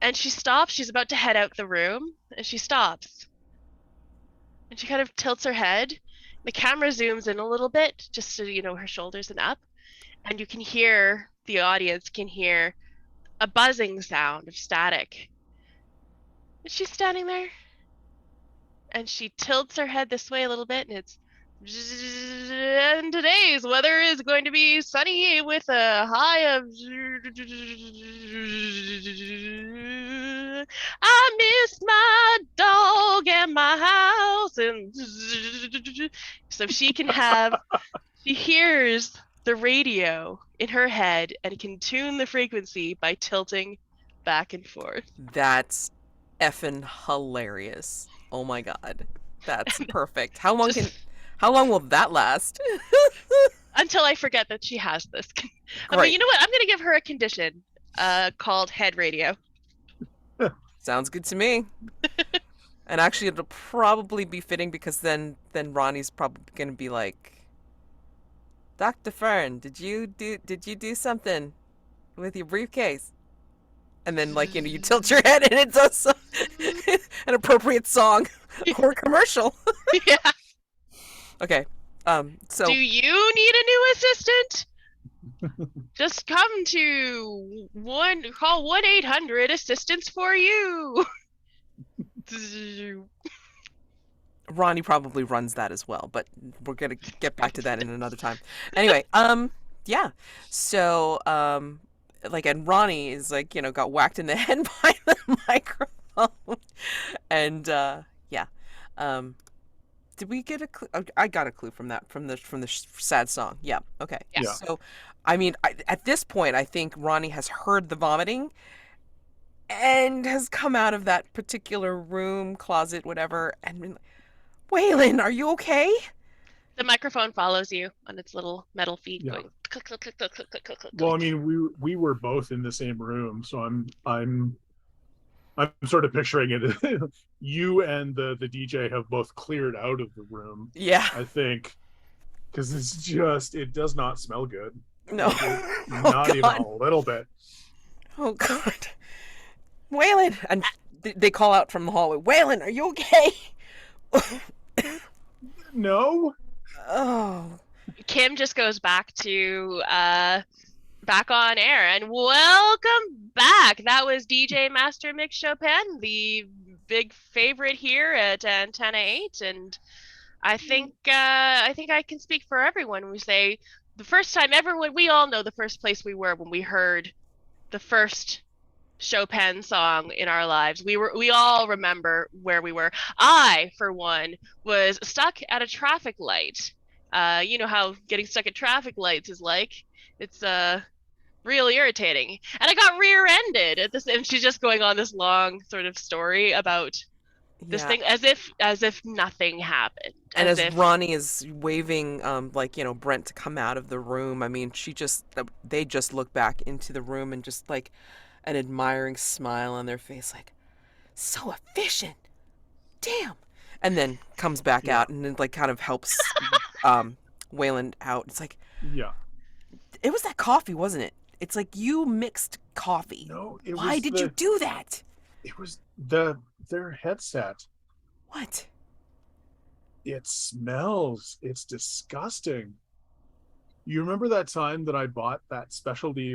and she stops. She's about to head out the room, and she stops, and she kind of tilts her head. The camera zooms in a little bit, just so you know her shoulders and up, and you can hear, the audience can hear, a buzzing sound of static. And she's standing there, and she tilts her head this way a little bit, and it's And today's weather is going to be sunny with a high of. I miss my dog and my house, and so she hears the radio in her head and can tune the frequency by tilting back and forth. That's effing hilarious. Oh my god. That's perfect. How long will that last? Until I forget that she has this. But Great. you know what? I'm going to give her a condition called head radio. Sounds good to me. And actually, it'll probably be fitting because then Ronnie's probably gonna be like, Dr. Fern, did you do something with your briefcase? And then you tilt your head and it's also an appropriate song or commercial. Yeah. Okay. So Do you need a new assistant? Just come to call 1-800-assistance for you. Ronnie probably runs that as well, but we're gonna get back to that in another time. Anyway, yeah. So, and Ronnie is got whacked in the head by the microphone, and yeah. Did we get a clue? I got a clue from that, from the sad song. Yeah. Okay. Yeah. So, I mean, at this point, I think Ronnie has heard the vomiting and has come out of that particular room, closet, whatever, and been like, Weyland, are you okay? The microphone follows you on its little metal feet, Yeah. going click, click, click, click, click, click, click, click. Well, I mean, we were both in the same room, so I'm sort of picturing it. You and the DJ have both cleared out of the room, Yeah. I think, because it does not smell good. No. Not even a little bit. Oh God. Weyland, and they call out from the hallway, Weyland, are you okay? No. Oh. Kim just goes back to back on air, and welcome back. That was DJ Master Mix Chopin, the big favorite here at Antenna 8, and I think I can speak for everyone when we say the first time everyone, we all know the first place we were when we heard the first Chopin song in our lives. We all remember where we were. I, for one, was stuck at a traffic light. You know how getting stuck at traffic lights is like. It's really irritating. And I got rear-ended at this, and she's just going on this long sort of story about this thing as if nothing happened. And as Ronnie is waving Brent to come out of the room, I mean, they just look back into the room and just an admiring smile on their face, like, so efficient, damn, and then comes back out and then kind of helps Weyland out. It's like, yeah, it was that coffee, wasn't it? It's like you mixed coffee. No, why did you do that? It was their headset. What? It smells. It's disgusting. You remember that time that I bought that specialty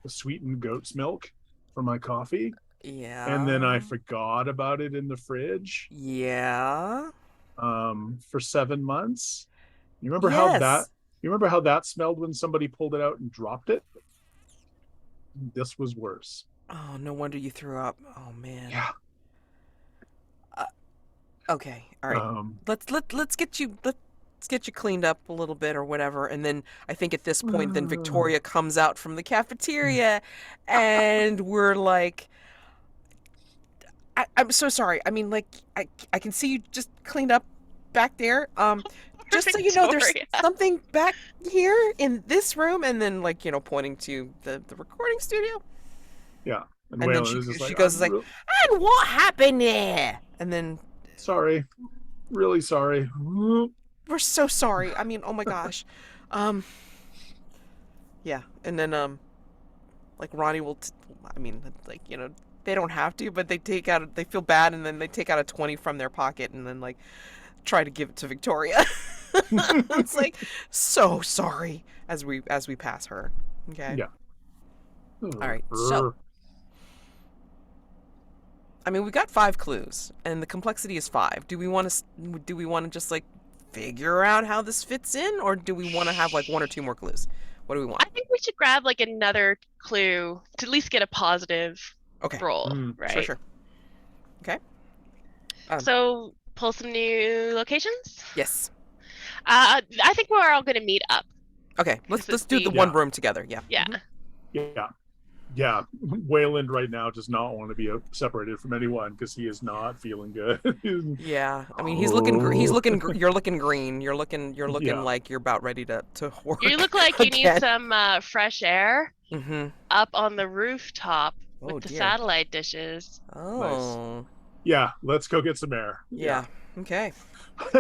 sweetened goat's milk for my coffee? Yeah. And then I forgot about it in the fridge. Yeah. For 7 months. You remember how that smelled when somebody pulled it out and dropped it? This was worse. Oh, no wonder you threw up. Oh man. Yeah. Okay. All right. Let's get you cleaned up a little bit or whatever, and then I think at this point, then Victoria comes out from the cafeteria, and we're like, I'm so sorry. I mean, I can see you just cleaned up back there. Just so you know, there's something back here in this room, and then pointing to the recording studio. Yeah. And then she goes and what happened there? And then, sorry, really sorry. We're so sorry. I mean, oh my gosh. Yeah. And then, Ronnie will, they don't have to, but they feel bad, and then they take out a 20 from their pocket and then try to give it to Victoria. It's like, so sorry as we pass her. Okay. Yeah. All right. So, I mean, we got 5 clues, and the complexity is 5. Do we want to just figure out how this fits in, or do we want to have like one or two more clues? What do we want? I think we should grab like another clue to at least get a positive Okay. roll, Mm, right? Sure. Okay. So pull some new locations. Yes. I think we're all going to meet up. Okay. Let's This is do the the- one room together. Yeah. Yeah. Mhm. Yeah. Weyland right now does not want to be separated from anyone because he is not feeling good. Yeah. I mean, he's looking. He's Oh. looking. You're looking green. You're looking Yeah. like you're about ready to work. You look like you need again. some fresh air Mm-hmm. up on the rooftop with Oh, the dear. satellite dishes. Oh. Yeah, let's go get some air. Yeah. Okay.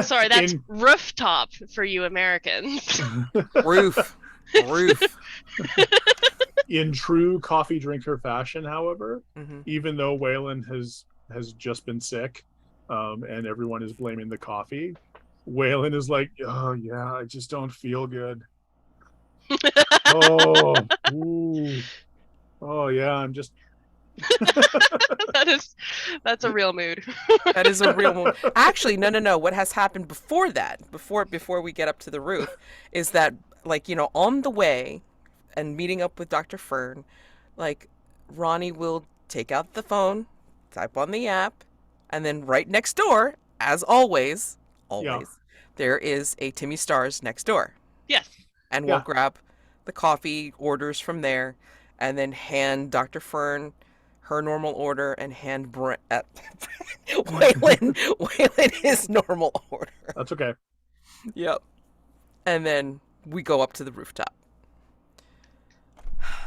Sorry, that's In- rooftop for you Americans. Roof. Roof. In true coffee drinker fashion, however, Mm-hmm. even though Wayland has just been sick, and everyone is blaming the coffee, Wayland is like, oh yeah, I just don't feel good. Oh, ooh. Oh yeah, I'm just That's a real mood. That is a real one. Actually, no. What has happened before that, before we get up to the roof, is that like, on the way and meeting up with Dr. Fern, like Ronnie will take out the phone, type on the app, and then right next door, as always, there is a Timmy Stars next door. Yes. And we'll Yeah. grab the coffee orders from there and then hand Dr. Fern her normal order and hand Brent Weyland his normal order. that's okay. Yep. And then we go up to the rooftop.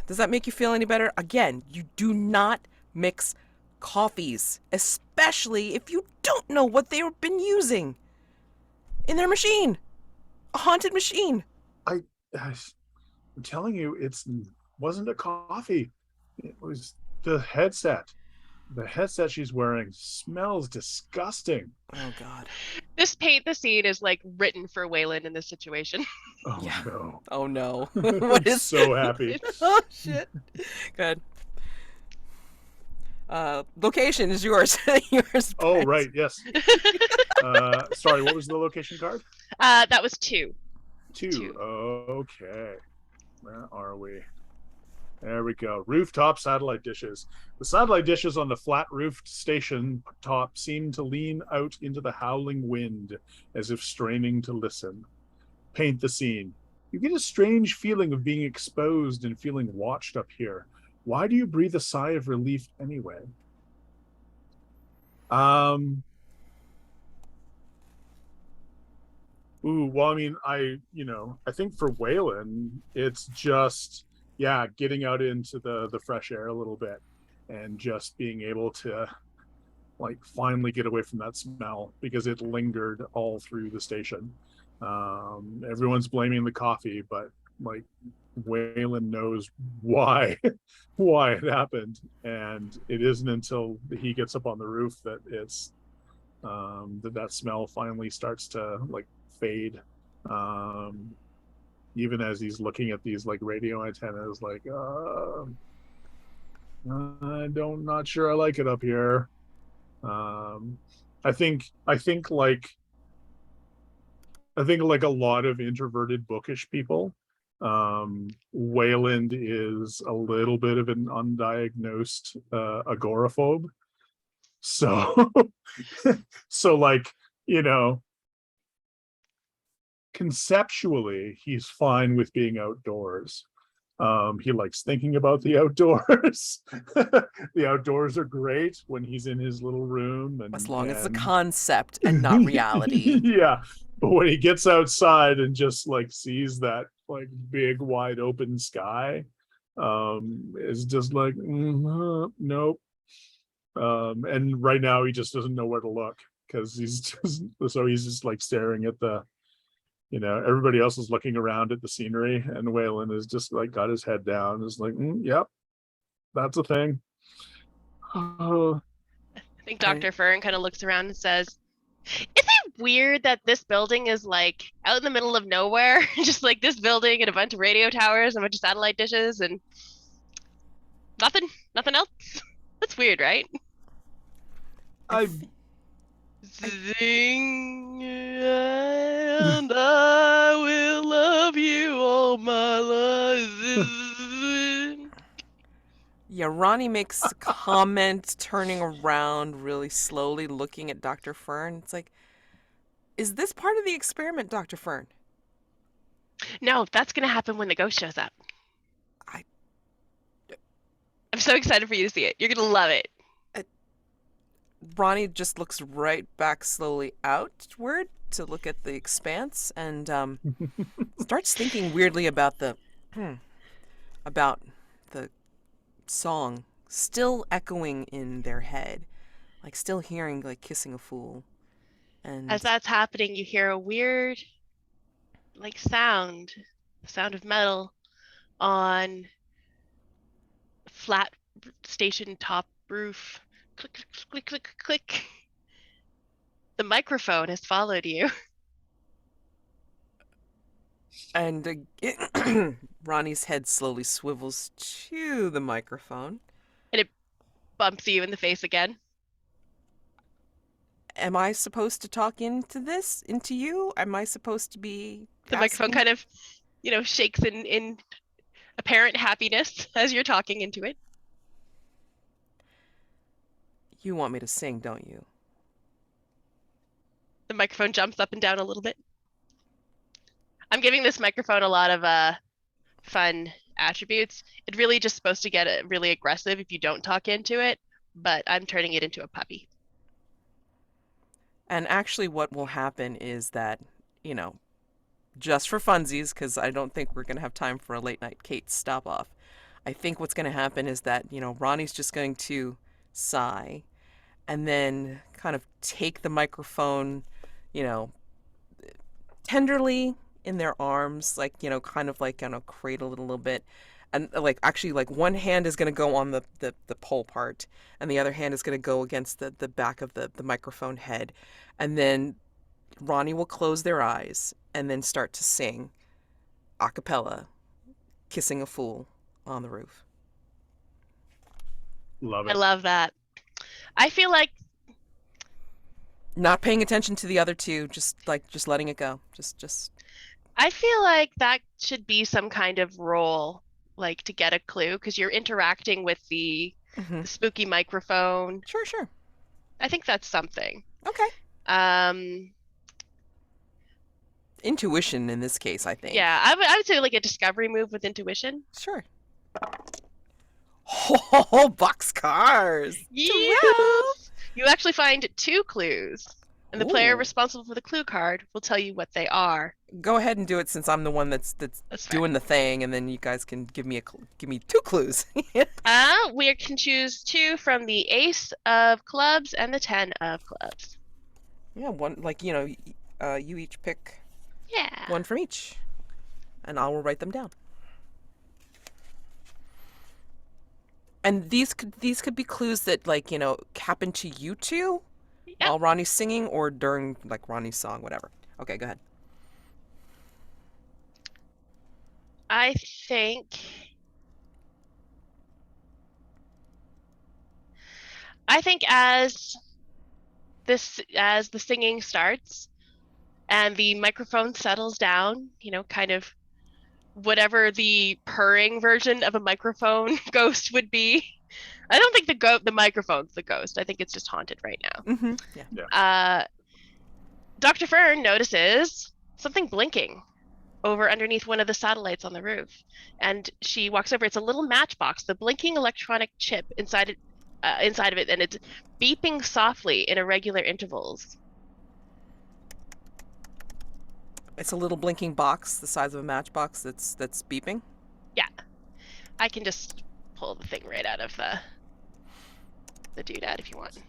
Does that make you feel any better? Again, you do not mix coffees, especially if you don't know what they've been using in their machine. A haunted machine. I'm telling you, wasn't a coffee. It was the headset. The headset she's wearing smells disgusting. Oh, God. This paint the scene is like written for Wayland in this situation. Oh Yeah. no. Oh, no. What is... so happy. Oh, shit. Good. Location is yours. Yours. Oh Brent. right, yes. Sorry, what was the location card? That was 2. Two. Okay. Where are we? There we go. Rooftop satellite dishes. The satellite dishes on the flat roofed station top seem to lean out into the howling wind as if straining to listen. Paint the scene. You get a strange feeling of being exposed and feeling watched up here. Why do you breathe a sigh of relief anyway? Ooh, well, I mean, I think for Waylon, it's just, yeah, getting out into the fresh air a little bit and just being able to like finally get away from that smell because it lingered all through the station. Everyone's blaming the coffee, but like Waylon knows why why it happened, and it isn't until he gets up on the roof that it's that smell finally starts to like fade, even as he's looking at these like radio antennas like not sure I like it up here. I think like a lot of introverted bookish people, Weyland is a little bit of an undiagnosed agoraphobe. So so like, conceptually he's fine with being outdoors. He likes thinking about the outdoors. The outdoors are great when he's in his little room, and As long as it's a concept and not reality. yeah, but when he gets outside and just like sees that like big wide open sky, it's just like nope. And right now he just doesn't know where to look because he's just like staring at the, everybody else is looking around at the scenery, and Waylon is just like got his head down, is like, yep, that's a thing. I think Dr. Fern kind of looks around and says, "Is it weird that this building is like out in the middle of nowhere? Just like this building and a bunch of radio towers and a bunch of satellite dishes and nothing else? That's weird, right?" I Zing. Yeah, Ronnie makes a comment, turning around really slowly, looking at Dr. Fern. It's like, is this part of the experiment, Dr. Fern? No, that's gonna happen when the ghost shows up. I- I'm so excited for you to see it. You're gonna love it. Ronnie just looks right back slowly outward to look at the expanse and starts thinking weirdly about about the song still echoing in their head, like still hearing like Kissing a Fool. And As that's happening, you hear a weird, like, sound of metal on flat station top roof. Click, click, click, click, click. The microphone has followed you. and Ronnie's head slowly swivels to the microphone. And it bumps you in the face again. Am I supposed to talk into you? Am I supposed to be The microphone asking? kind of, shakes in apparent happiness as you're talking into it. You want me to sing, don't you? The microphone jumps up and down a little bit. I'm giving this microphone a lot of fun attributes. It's really just supposed to get really aggressive if you don't talk into it, but I'm turning it into a puppy. And actually, what will happen is that, just for funsies, because I don't think we're going to have time for a late night Kate stop off. I think what's going to happen is that, Ronnie's just going to sigh and then kind of take the microphone, tenderly in their arms, like, kind of like, cradle it a little bit. And like actually like one hand is going to go on the pole part and the other hand is going to go against the back of the microphone head. And then Ronnie will close their eyes and then start to sing a cappella, Kissing a Fool on the Roof. Love I it. love that. I feel like Not paying attention to the other two, just letting it go. Just that should be some kind of role, like to get a clue, because you're interacting with the mhm. spooky microphone. Sure. I think that's something. Okay. Um, Intuition in this case, I think. yeah, I would say like a discovery move with intuition. Sure. Oh, boxcars. Yes! You actually find 2 clues, and the player Ooh. responsible for the clue card will tell you what they are. Go ahead and do it since I'm the one that's That's fair. doing the thing, and then you guys can give me 2 clues. We can choose 2 from the ace of clubs and the 10 of clubs. Yeah, one like you each pick Yeah. one from each, and I will write them down. And these could be clues that happen to you two Yep. while Ronnie's singing or during like Ronnie's song, whatever. Okay, go ahead. I think as the singing starts and the microphone settles down, kind of whatever the purring version of a microphone ghost would be. I don't think the microphone's the ghost. I think it's just haunted right now. Mm-hmm. Yeah. Dr. Fern notices something blinking over underneath one of the satellites on the roof, and she walks over. It's a little matchbox, the blinking electronic chip inside of it, and it's beeping softly in irregular intervals. It's a little blinking box the size of a matchbox that's beeping. Yeah, I can just pull the thing right out of the doodad if you want.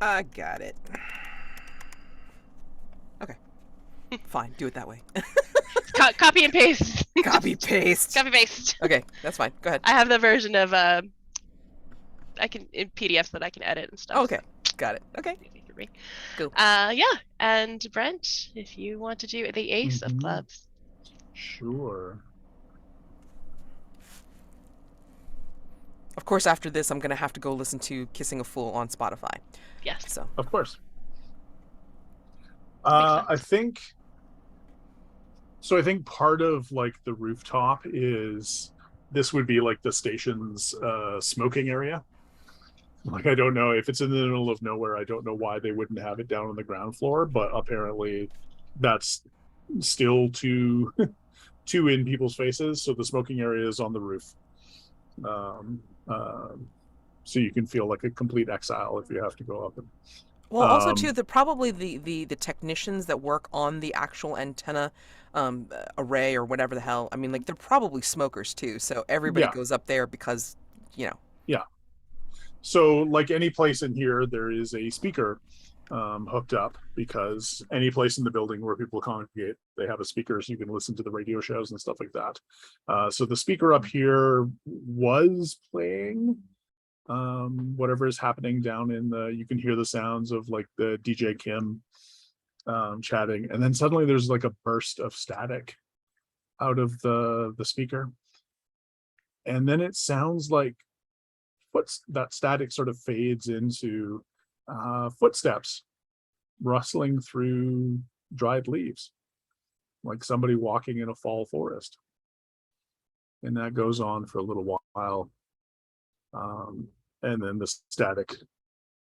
I got it. Okay. Fine, do it that way. Copy and paste. Copy paste. Copy paste. Okay, that's fine. Go ahead. I have the version of I can in PDFs that I can edit and stuff. Okay, got it. Okay. So me. Cool. Yeah, and Brent, if you want to do the ace of clubs. Sure. Of course, after this, I'm gonna have to go listen to "Kissing a Fool" on Spotify. Yes. So. Of course. Makes I think so. I think part of like the rooftop is this would be like the station's smoking area. Like, I don't know if it's in the middle of nowhere. I don't know why they wouldn't have it down on the ground floor, but apparently that's still too too in people's faces. So the smoking area is on the roof. Um, so you can feel like a complete exile if you have to go up. Well, also too, probably the technicians that work on the actual antenna array or whatever the hell. I mean, like they're probably smokers too. So everybody Yeah, goes up there because, you know. yeah. So like any place in here, there is a speaker hooked up, because any place in the building where people congregate, they have a speaker so you can listen to the radio shows and stuff like that. So the speaker up here was playing whatever is happening down in the, you can hear the sounds of like the DJ Kim chatting, and then suddenly there's like a burst of static out of the speaker, and then it sounds like that static sort of fades into footsteps rustling through dried leaves, like somebody walking in a fall forest. And that goes on for a little while. And then the static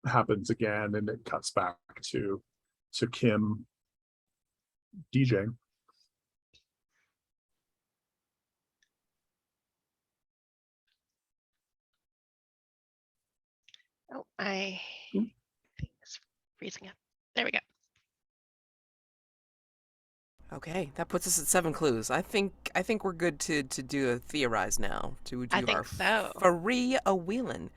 happens again, and it cuts back to Kim DJing. Oh, I think it's freezing up. There we go. Okay, that puts us at 7 clues. I think we're good to do a theorize now. To do I think our so. free a Weyland.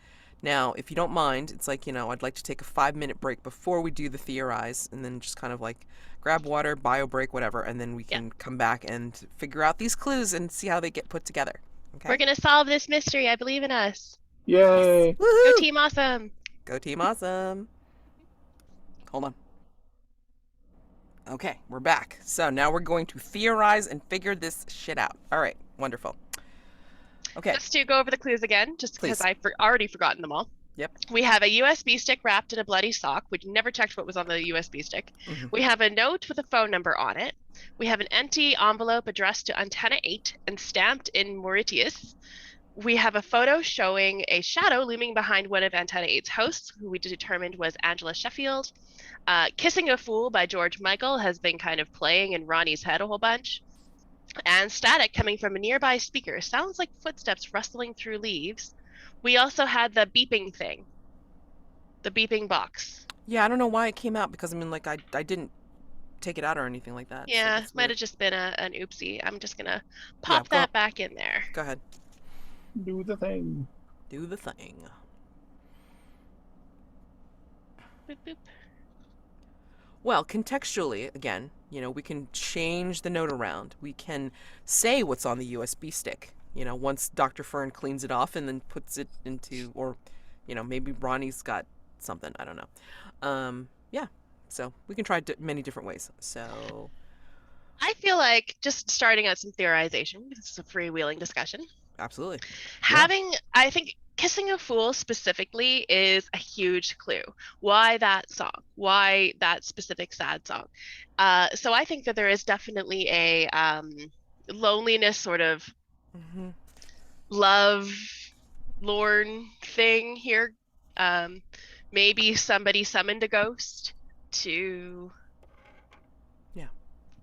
Now, if you don't mind, it's like, I'd like to take a 5-minute break before we do the theorize, and then just kind of like grab water, bio break, whatever, and then we can come back and figure out these clues and see how they get put together. Okay. We're gonna solve this mystery. I believe in us. Yay! Yes. Go Woohoo! Team Awesome! Go Team Awesome! Hold on. Okay, we're back. So now we're going to theorize and figure this shit out. All right, wonderful. Okay. Just to go over the clues again, just because I've already forgotten them all. Yep. We have a USB stick wrapped in a bloody sock. We never checked what was on the USB stick. Mm-hmm. We have a note with a phone number on it. We have an empty envelope addressed to Antenna 8 and stamped in Mauritius. We have a photo showing a shadow looming behind one of Antenna 8's hosts, who we determined was Angela Sheffield. Kissing a Fool by George Michael has been kind of playing in Ronnie's head a whole bunch. And static coming from a nearby speaker sounds like footsteps rustling through leaves. We also had the beeping thing, the beeping box. Yeah, I don't know why it came out, because I mean, like, I didn't take it out or anything like that. Yeah, so might have just been an oopsie. I'm just gonna pop that back in there. Go ahead. Do the thing. Do the thing. Boop, boop. Well, contextually, again, we can change the note around. We can say what's on the USB stick, once Dr. Fern cleans it off and then puts it into, or, maybe Ronnie's got something. I don't know. Yeah. So we can try many different ways. So I feel like just starting out some theorization. This is a freewheeling discussion. Absolutely. I think Kissing a Fool specifically is a huge clue. Why that song? Why that specific sad song? So I think that there is definitely a loneliness sort of love lorn thing here. Maybe somebody summoned a ghost to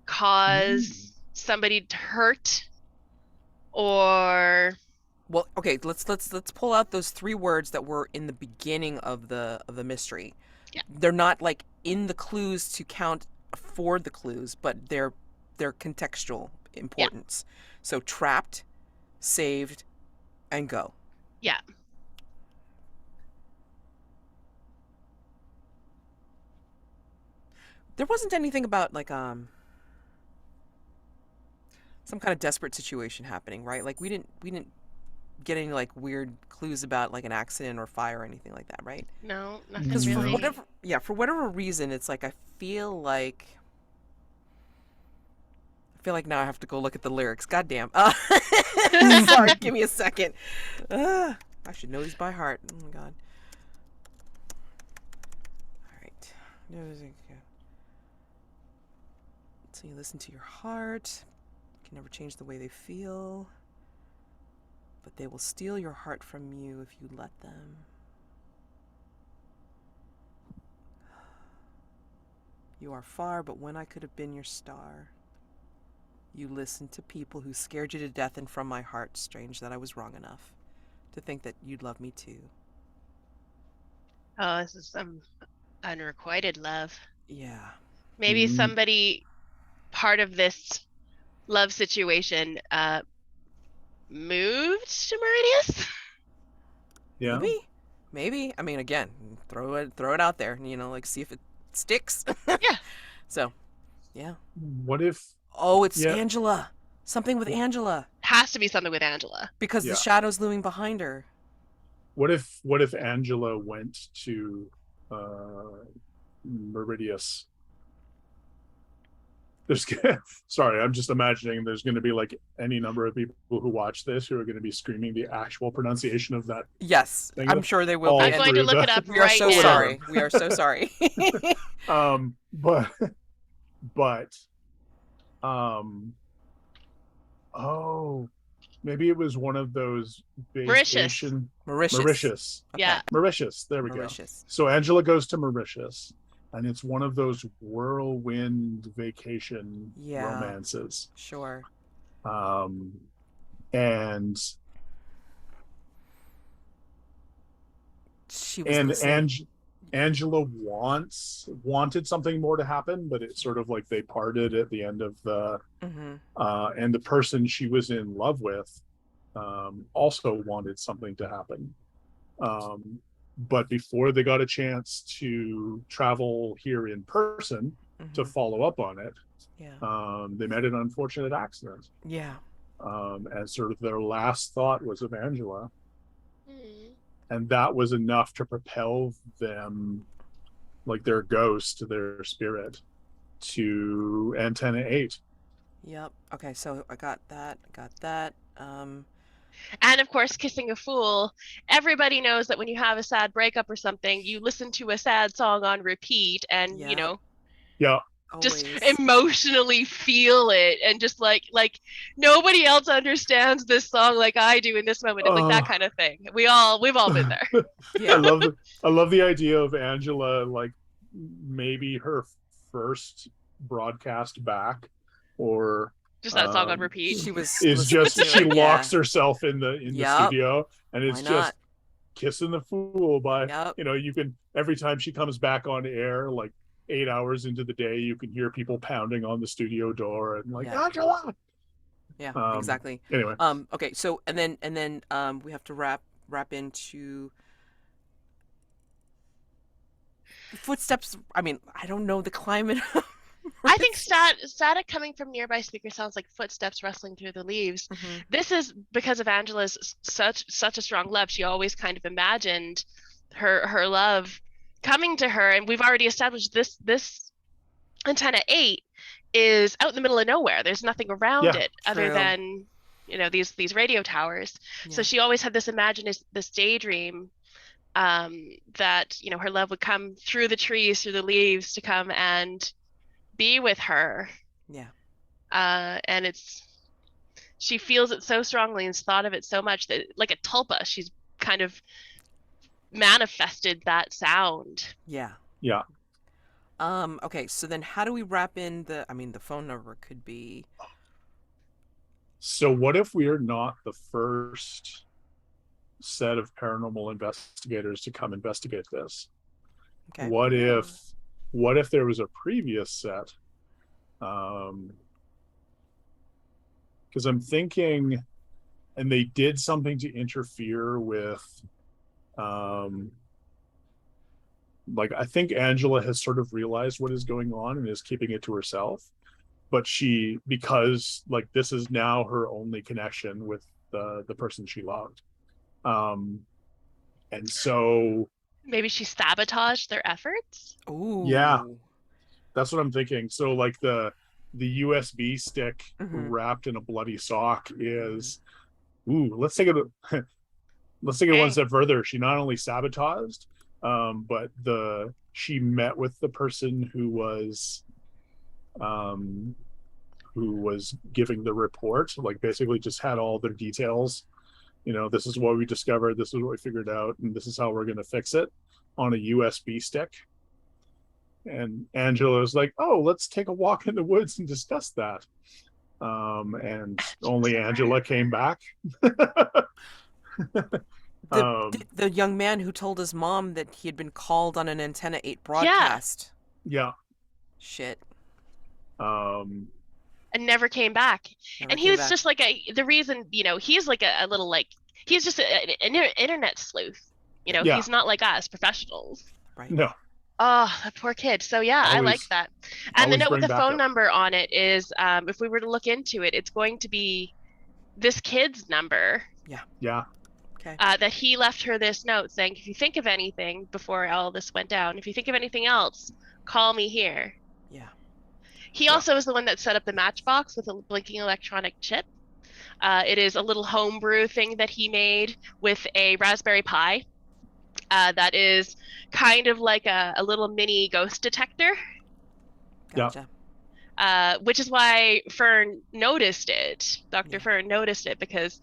cause somebody to hurt, or well, okay, let's pull out those 3 words that were in the beginning of the mystery. Yeah. They're not like in the clues to count for the clues, but they're contextual importance. Yeah. So trapped, saved, and go. Yeah. There wasn't anything about like some kind of desperate situation happening, right? Like we didn't get any like weird clues about like an accident or fire or anything like that, right? No, nothing really. For whatever reason, it's like I feel like now I have to go look at the lyrics. Goddamn. Sorry, give me a second. I should know these by heart. Oh my god. All right. So you listen to your heart. You can never change the way they feel. but they will steal your heart from you if you let them. You are far, but when I could have been your star. You listened to people who scared you to death, and from my heart, strange that I was wrong enough to think that you'd love me too. Oh, this is some unrequited love. Yeah. Maybe Mm. somebody part of this love situation moved to Meridius. Yeah. Maybe. I mean, again, throw it out there. Like see if it sticks. Yeah. So, yeah. What if? Oh, it's Yeah. Angela. Something with Angela. Has to be something with Angela. Because Yeah. the shadow's looming behind her. What if Angela went to Meridius? There's sorry, I'm just imagining there's going to be like any number of people who watch this who are going to be screaming the actual pronunciation of that. Yes, Thing I'm of sure they will all be. I'm going to through look the- it up We are right so now. sorry. We are so sorry. But oh, maybe it was one of those vacation Mauritius. Okay. Yeah. Mauritius. There we go. Mauritius. So Angela goes to Mauritius, and it's one of those whirlwind vacation Yeah. romances. Sure. And She was listening. Angela wanted something more to happen, but it's sort of like they parted at the end of the Mm-hmm. and the person she was in love with also wanted something to happen. But before they got a chance to travel here in person to follow up on it, Yeah. they met an unfortunate accident. Yeah. And sort of their last thought was of Angela. Hmm. And that was enough to propel them, like their ghost, their spirit, to Antenna 8. Yep. Okay, so I got that. And of course, kissing a fool. Everybody knows that when you have a sad breakup or something, you listen to a sad song on repeat and, Yeah. you know, Yeah. just Always. emotionally feel it, and just like nobody else understands this song like I do in this moment. It's like that kind of thing. We've all been there. Yeah. I love the idea of Angela, like maybe her first broadcast back, or Just that song on repeat. She was is listening just to she it, locks yeah. herself in the Yep. studio, and it's Why just not? kissing the fool by Yep. you can, every time she comes back on air, like 8 hours into the day, you can hear people pounding on the studio door and like, Yeah. Angela. Yeah, exactly. Anyway, Okay, so and then we have to wrap into footsteps. I mean, I don't know the climate. I think static coming from nearby speakers sounds like footsteps rustling through the leaves. Mhm. This is because of Angela's such a strong love. She always kind of imagined her love coming to her, and we've already established this Antenna 8 is out in the middle of nowhere. There's nothing around Yeah. it other True. than these radio towers. So Yeah. she always had this this daydream that her love would come through the trees, through the leaves, to come and be with her. Yeah. And she feels it so strongly and has thought of it so much that, like a tulpa, she's kind of manifested that sound. Yeah. yeah. Okay, so then how do we wrap in the phone number could be So what if we are not the first set of paranormal investigators to come investigate this? okay. What if there was a previous set? Because I'm thinking, and they did something to interfere with, like, I think Angela has sort of realized what is going on and is keeping it to herself. But because like this is now her only connection with the person she loved. And so Maybe she sabotaged their efforts. Ooh. Yeah. that's what I'm thinking. So like the USB stick Mhm. wrapped in a bloody sock is, let's take it one step further. She not only sabotaged, but she met with the person who was giving the report, like basically just had all their details this is what we discovered, this is what we figured out, and this is how we're going to fix it on a USB stick. And Angela was like, oh, let's take a walk in the woods and discuss that. And only Angela came back. The young man who told his mom that he had been called on an Antenna 8 broadcast. Yeah. Shit. Um, and never came back. Never And he came was back. just like the reason, he's like a little like, he's just an internet sleuth. Yeah. He's not like us professionals. Right. no. Oh, that poor kid. So yeah, I like Always- that. And the always note with bring the phone backup. number on it is, if we were to look into it, it's going to be this kid's number Yeah. Okay. that he left her this note saying, if you think of anything before all this went down, if you think of anything else, call me here. Yeah. He also is the one that set up the matchbox with a blinking electronic chip. It is a little homebrew thing that he made with a Raspberry Pi. That is kind of like a little mini ghost detector, Gotcha. which is why Fern noticed it. Dr. Yeah. Fern noticed it because,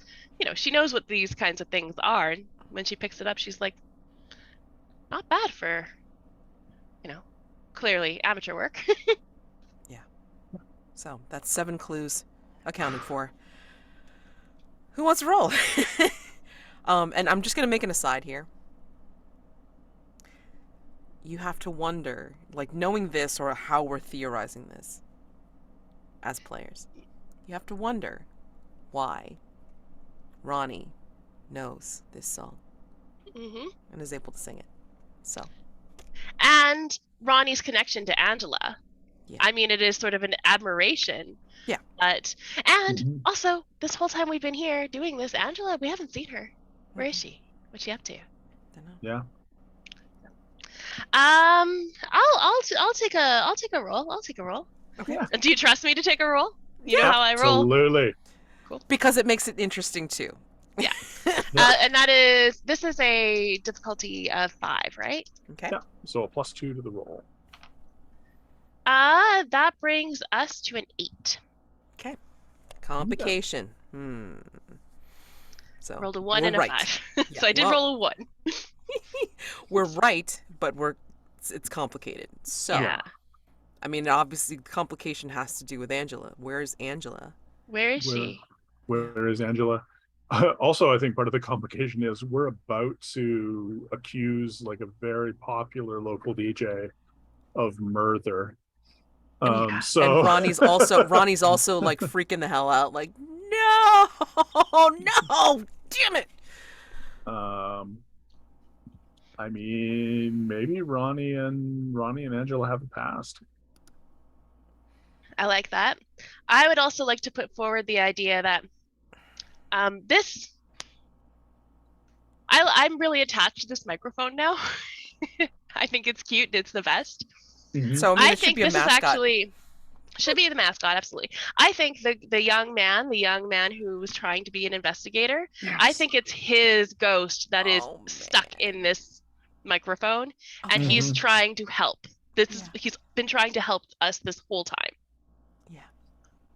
she knows what these kinds of things are. And when she picks it up, she's like, not bad for, clearly amateur work. So that's 7 clues accounted for. Who wants to roll? And I'm just going to make an aside here. You have to wonder, like, knowing this or how we're theorizing this as players, you have to wonder why Ronnie knows this song hmm and is able to sing it. So, And Ronnie's connection to Angela. Yeah. I mean, it is sort of an admiration. Yeah. And Mhm. also, this whole time we've been here doing this, Angela, we haven't seen her. Where is she? What's she up to? don't know. Yeah. I'll take a roll. I'll take a roll. Okay. Yeah. Do you trust me to take a roll? You know Yeah, how I roll. Absolutely. Because it makes it interesting too. Yeah. Yeah. And this is a difficulty of 5, right? Okay. Yeah. So a +2 to the roll. That brings us to an 8. Okay. Complication. So Rolled a 1 we're and a right. 5. Yeah, So I did well- roll a 1. We're right, but it's complicated. So, Yeah. I mean, obviously, complication has to do with Angela. Where is Angela? Where is she? Where is Angela? Also, I think part of the complication is we're about to accuse like a very popular local DJ of murder. Yeah. So And Ronnie's also like freaking the hell out, like, no, no, damn it. I mean, maybe Ronnie and Angela have a past. I like that. I would also like to put forward the idea that I'm really attached to this microphone now. I think it's cute. It's the best. Mhm. So, I mean, I it should think be a this is mascot. actually should be the mascot. Absolutely. I think the young man who was trying to be an investigator, I Yes. think it's his ghost that is Oh, stuck man. in this microphone, and Okay. he's trying to help. Yeah. He's been trying to help us this whole time. Yeah.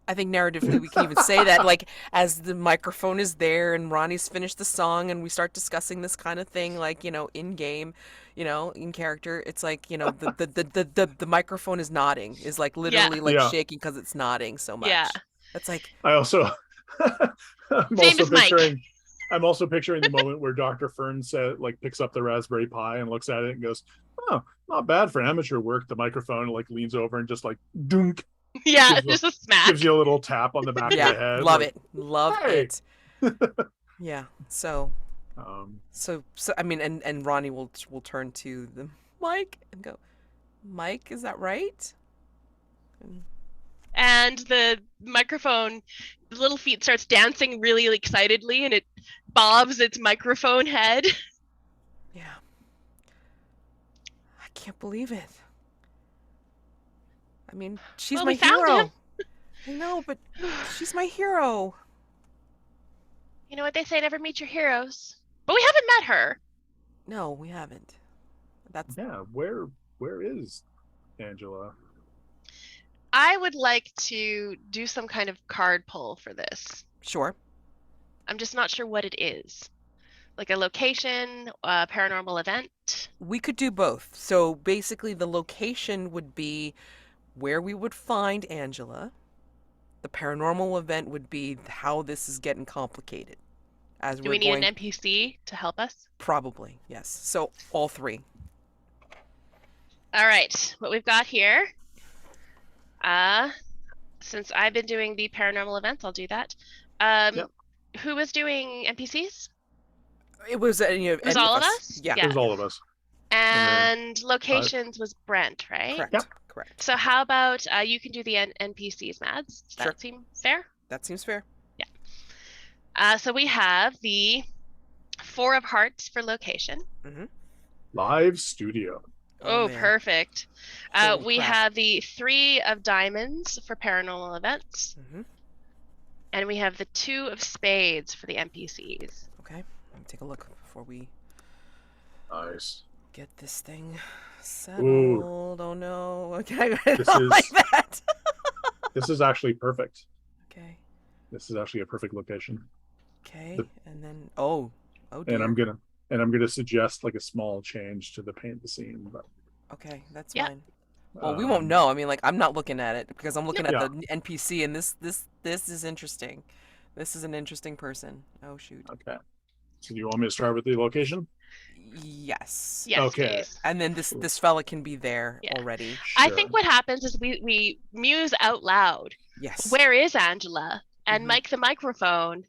I think narratively we can even say that, like, as the microphone is there and Ronnie's finished the song and we start discussing this kind of thing, like, in game, in character, it's like, the microphone is nodding, is like literally like Yeah. shaking because it's nodding so much. Yeah. It's like, I also, I'm Same as Mike. picturing the moment where Dr. Fern picks up the Raspberry Pi and looks at it and goes, "Oh, not bad for amateur work." The microphone leans over and just dunk, Yeah, Gives just a smack. gives you a little tap on the back of the yeah, head. love like, it. Love hey. it. Yeah. So I mean, and Ronnie will turn to the mic and go, "Mike, is that right?" And the microphone, the little feet starts dancing really excitedly, and it bobs its microphone head. Yeah. I can't believe it. I mean, she's Well, my we found hero. him. I know, but she's my hero. You know what they say, never meet your heroes. But we haven't met her. No, we haven't. That's Yeah, where is Angela? I would like to do some kind of card pull for this. sure. I'm just not sure what it is. Like a location, a paranormal event. We could do both. So basically, the location would be where we would find Angela. The paranormal event would be how this is getting complicated. As Do we're we need going, an NPC to help us? probably, yes. So all three. All right, what we've got here. Since I've been doing the paranormal events, I'll do that. Yep. Who was doing NPCs? It was It was any all of of us. us? Yeah, It was all of us. And locations was Brent, right? correct. Yep. Correct. So how about you can do the NPCs, Mads? Does that Sure. seem fair? That seems fair. So we have the 4 of hearts for location. Live studio. Oh, man. perfect. Holy We crap. have the 3 of diamonds for paranormal events. And we have the 2 of spades for the NPCs. Okay, let me take a look before we Nice. get this thing settled. Oh no. Okay, I This don't is- like that. This is actually perfect. Okay. This is actually a perfect location. Okay. The- And then oh dear. And I'm gonna suggest like a small change to the paint the scene, but Okay, that's Yeah. fine. Well, we won't know. I mean, like, I'm not looking at it because I'm looking at Yeah. the NPC, and this is interesting. This is an interesting person. Oh shoot. Okay. So do you want me to start with the location? Yes. Yes, Okay. please. And then this fella can be there Yeah. already. I Sure. think what happens is we muse out loud. Yes. Where is Angela? And Mhm. Mike the microphone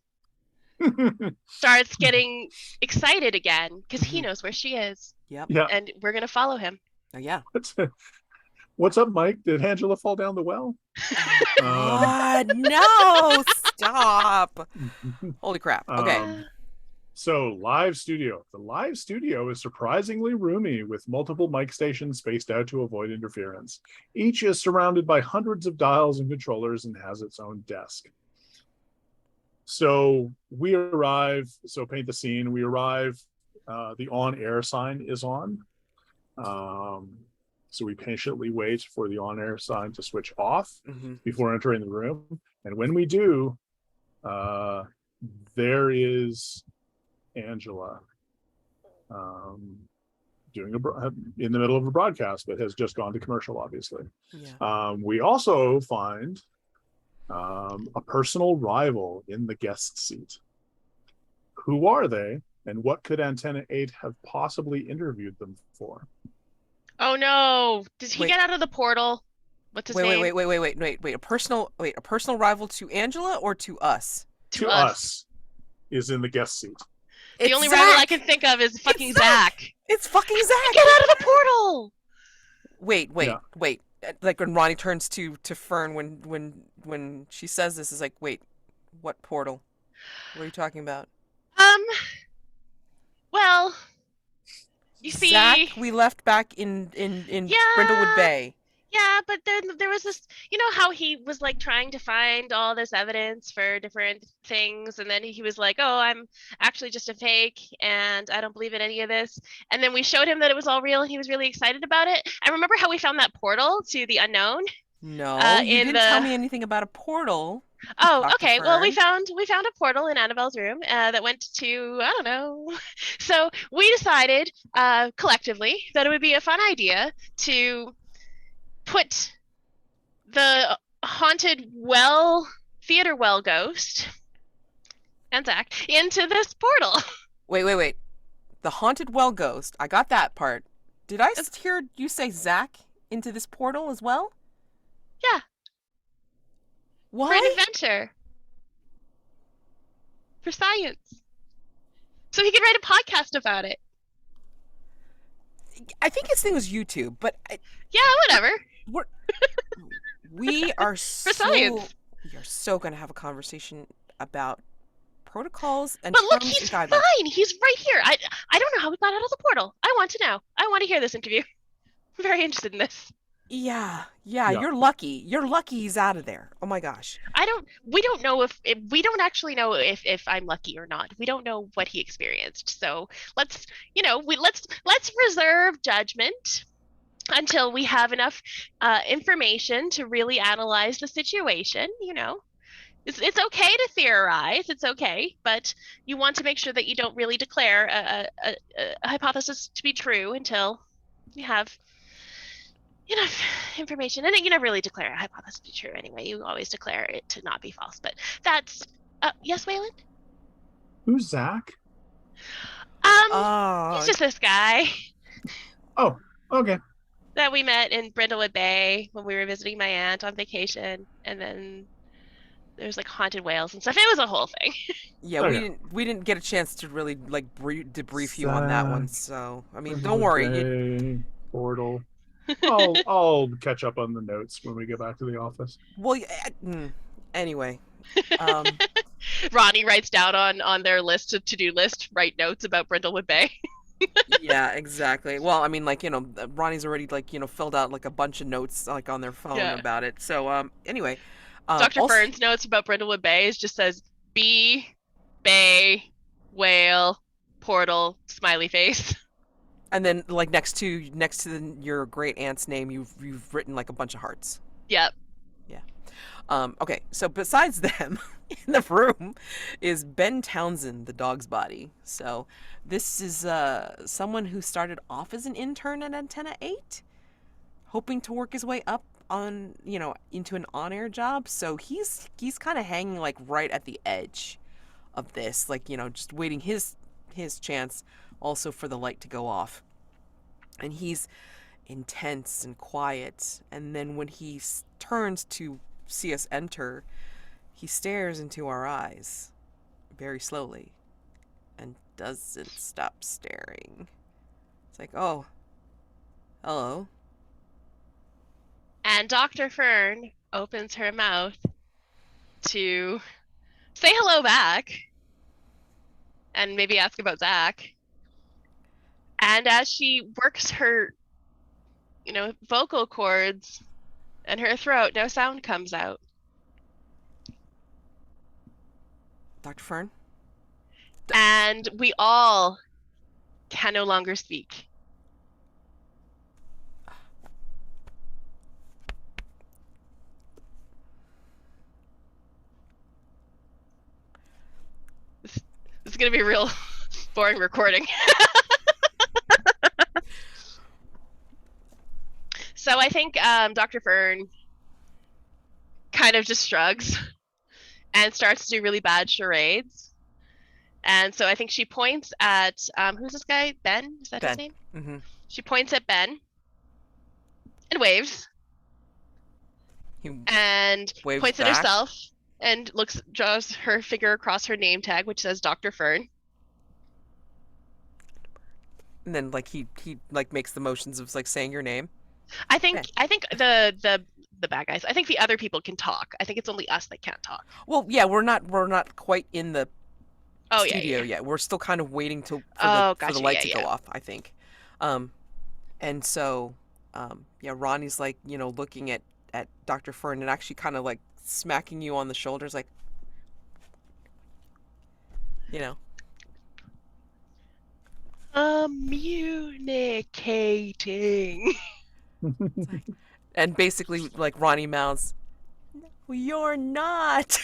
starts getting excited again because he Mhm. knows where she is. Yep. Yeah. And we're going to follow him. Oh, yeah. What's up, Mike? Did Angela fall down the well? God, no! Stop! Holy crap. Okay. So live studio. The live studio is surprisingly roomy with multiple mic stations spaced out to avoid interference. Each is surrounded by hundreds of dials and controllers and has its own desk. So we arrive, so paint the scene. We arrive, the on-air sign is on. So we patiently wait for the on-air sign to switch off Mhm. before entering the room. And when we do, there is Angela doing in the middle of a broadcast, but has just gone to commercial, obviously. Yeah. We also find a personal rival in the guest seat. Who are they, and what could Antenna 8 have possibly interviewed them for? Oh no! Did he Wait. get out of the portal? What's his Wait, name? wait. A personal rival to Angela or to us? To us is in the guest seat. The only rival I can think of is fucking Zach. It's fucking Zach. Get out of the portal! Wait. Yeah. Like when Ronnie turns to Fern when she says this is like, wait, what portal? What are you talking about? Well, you see, Zach, we left back in Yeah. Brindlewood Bay. yeah, but then there was this, you know how he was like trying to find all this evidence for different things, and then he was like, oh, I'm actually just a fake, and I don't believe in any of this. And then we showed him that it was all real, and he was really excited about it. I remember how we found that portal to the unknown. No, you in didn't tell me anything about a portal. Oh, Talk to okay. Well, we Fern. found a portal in Annabelle's room that went to, I don't know. So we decided collectively that it would be a fun idea to put the haunted theater well ghost and Zach into this portal. Wait. The haunted well ghost. I got that part. Did I hear you say Zach into this portal as well? Yeah. Why? For an adventure. For science. So he could write a podcast about it. I think his thing was YouTube, but Yeah, whatever. we are science. We are so going to have a conversation about protocols and But look, terms he's and fine. guidelines. He's right here. I don't know how we got out of the portal. I want to know. I want to hear this interview. I'm very interested in this. Yeah, Yeah. you're lucky. You're lucky he's out of there. Oh my gosh. We don't know if we don't actually know if I'm lucky or not. We don't know what he experienced. So let's reserve judgment until we have enough information to really analyze the situation, It's okay to theorize. It's okay, but you want to make sure that you don't really declare a hypothesis to be true until you have enough information. And you never really declare a hypothesis to be true anyway. You always declare it to not be false. But that's yes, Weyland. Who's Zach? He's just this guy Oh, okay. that we met in Brindlewood Bay when we were visiting my aunt on vacation, and then there's like haunted whales and stuff. It was a whole thing. Yeah, Okay. we didn't get a chance to really like debrief you on that one. Zach, So I mean, don't worry. Bay, Portal. I'll catch up on the notes when we get back to the office. Well, anyway. Um, Ronnie writes down on their list of to-do list, write notes about Brindlewood Bay. yeah, exactly. Well, I mean, like, you know, Ronnie's already like, you know, filled out like a bunch of notes like on their phone Yeah. about it. So anyway, Dr. also- Fern's notes about Brindlewood Bay just says bee, bay, whale, portal, smiley face. and then like next to your great aunt's name, you've written like a bunch of hearts. Yep. Okay, so besides them in the room is Ben Townsend, the dog's body. So this is someone who started off as an intern at Antenna 8, hoping to work his way up on, you know, into an on-air job. So he's kind of hanging like right at the edge of this, like, you know, just waiting his chance also for the light to go off. And he's intense and quiet, and then when he turns to see us enter, he stares into our eyes very slowly and doesn't stop staring. It's like, oh, hello. And Dr. Fern opens her mouth to say hello back and maybe ask about Zach. And as she works her, you know, vocal cords and her throat, no sound comes out. Dr. Fern? And we all can no longer speak. This is going to be a real boring recording. So I think Dr. Fern kind of just shrugs and starts to do really bad charades. And so I think she points at, who's this guy? Ben? Is that his Ben. name? Mm-hmm. She points at Ben and waves He and waves points at back. herself and draws her finger across her name tag, which says Dr. Fern. And then like he like makes the motions of like saying your name. I think the bad guys. I think the other people can talk. I think it's only us that can't talk. Well, yeah, we're not quite in the Oh studio yeah. yet. We're still kind of waiting for Gotcha. the light to Yeah. go off, I think. And so yeah, Ronnie's like, you know, looking at Dr. Fern and actually kind of like smacking you on the shoulders, like, you know. Communicating. And basically like Ronnie mouths, "No, you're not."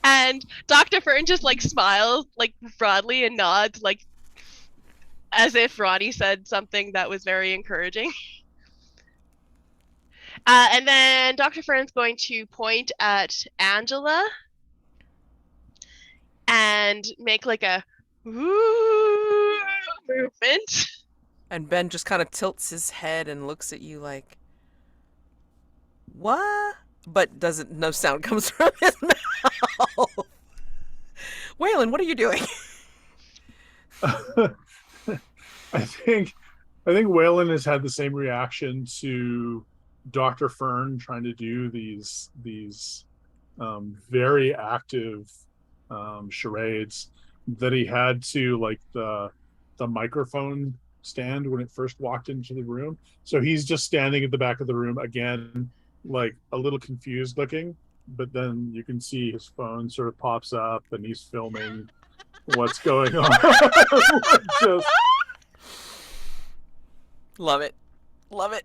And Dr. Fern just like smiles like broadly and nods like as if Ronnie said something that was very encouraging. And then Dr. Fern's going to point at Angela and make like a woo movement. And Ben just kind of tilts his head and looks at you like, "What?" But no sound comes from his mouth. Waylon, what are you doing? I think Weyland has had the same reaction to Dr. Fern trying to do these very active charades that he had to like the microphone stand when it first walked into the room. So he's just standing at the back of the room again, like a little confused looking, but then you can see his phone sort of pops up and he's filming what's going on. Just Love it. Love it.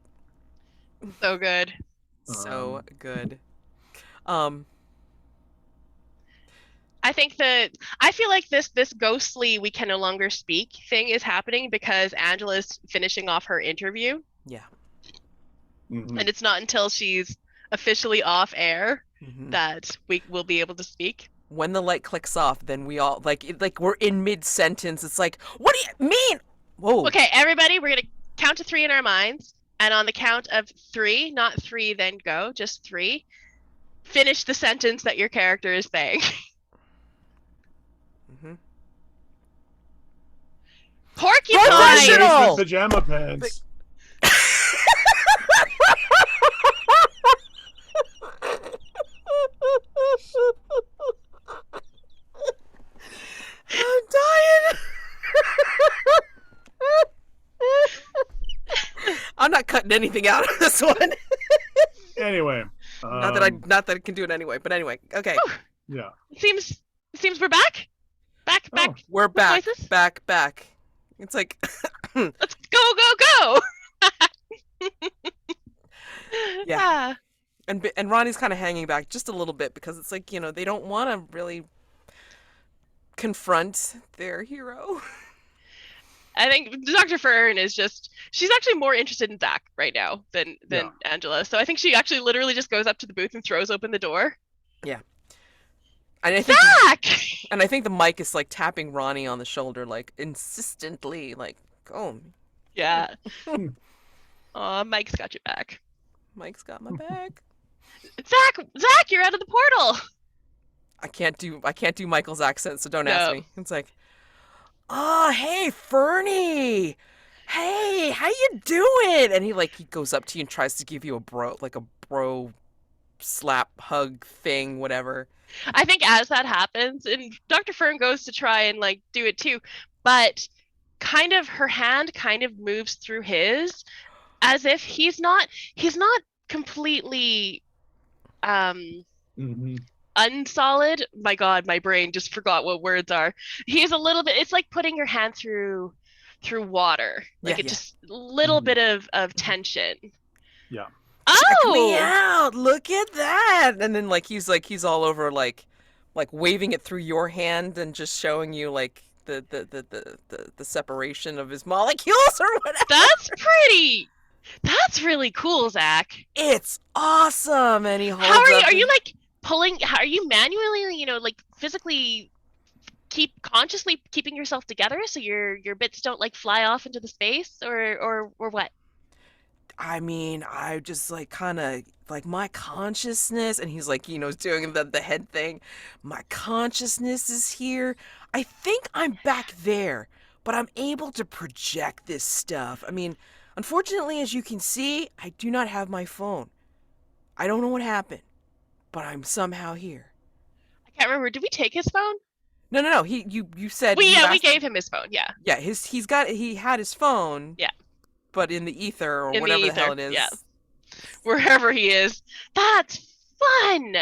So good. So good. I think I feel like this ghostly we can no longer speak thing is happening because Angela's finishing off her interview, Yeah. Mhm. and it's not until she's officially off air Hmm. that we will be able to speak. When the light clicks off, then we all like we're in mid sentence. It's like, what do you mean? Whoa. Okay, everybody, we're gonna count to 3 in our minds, and on the count of 3, not 3, then go, just 3. Finish the sentence that your character is saying. Hmm. Porcupine! Professional! With pajama pants. I'm dying. I'm not cutting anything out of this one. Anyway. Not that I can do it anyway. But anyway, okay. Yeah. Seems we're back. Back. We're back, voices? back. It's like, Let's go. Yeah. and Ronnie's kind of hanging back just a little bit because it's like, they don't want to really confront their hero. I think Dr. Fern is she's actually more interested in Zach right now than Yeah. Angela. So I think she actually literally just goes up to the booth and throws open the door. And I think Zach! and I think the mic is like tapping Ronnie on the shoulder, like insistently, like, oh, Yeah. Aw, Mike's got your back. Mike's got my back. Zach, you're out of the portal. I can't do Michael's accent, so don't ask No. me. It's like, oh, hey, Fernie. Hey, how you doing? And he goes up to you and tries to give you a bro slap hug thing, whatever. I think as that happens, and Dr. Fern goes to try and like do it too, but kind of her hand kind of moves through his as if he's not completely Mhm. unsolid. My God, my brain just forgot what words are. He's a little bit, it's like putting your hand through water. Like Yeah, it yeah. just little Mhm. bit of tension. Yeah. Check me Oh, out. Look at that. And then he's all over like waving it through your hand and just showing you like the separation of his molecules or whatever. that's really cool, Zach. It's awesome. And he holds How are you? up Are you his- like pulling? Are you manually, like physically consciously keeping yourself together so your bits don't like fly off into the space or what? I mean, I just like kind of like my consciousness, and he's like, doing the head thing. My consciousness is here. I think I'm back there, but I'm able to project this stuff. I mean, unfortunately, as you can see, I do not have my phone. I don't know what happened, but I'm somehow here. I can't remember. Did we take his phone? No. You said We you asked- gave him his phone. Yeah. Yeah, he had his phone. Yeah. But in the ether or In the whatever the hell ether, it is. yeah. Wherever he is. That's fun.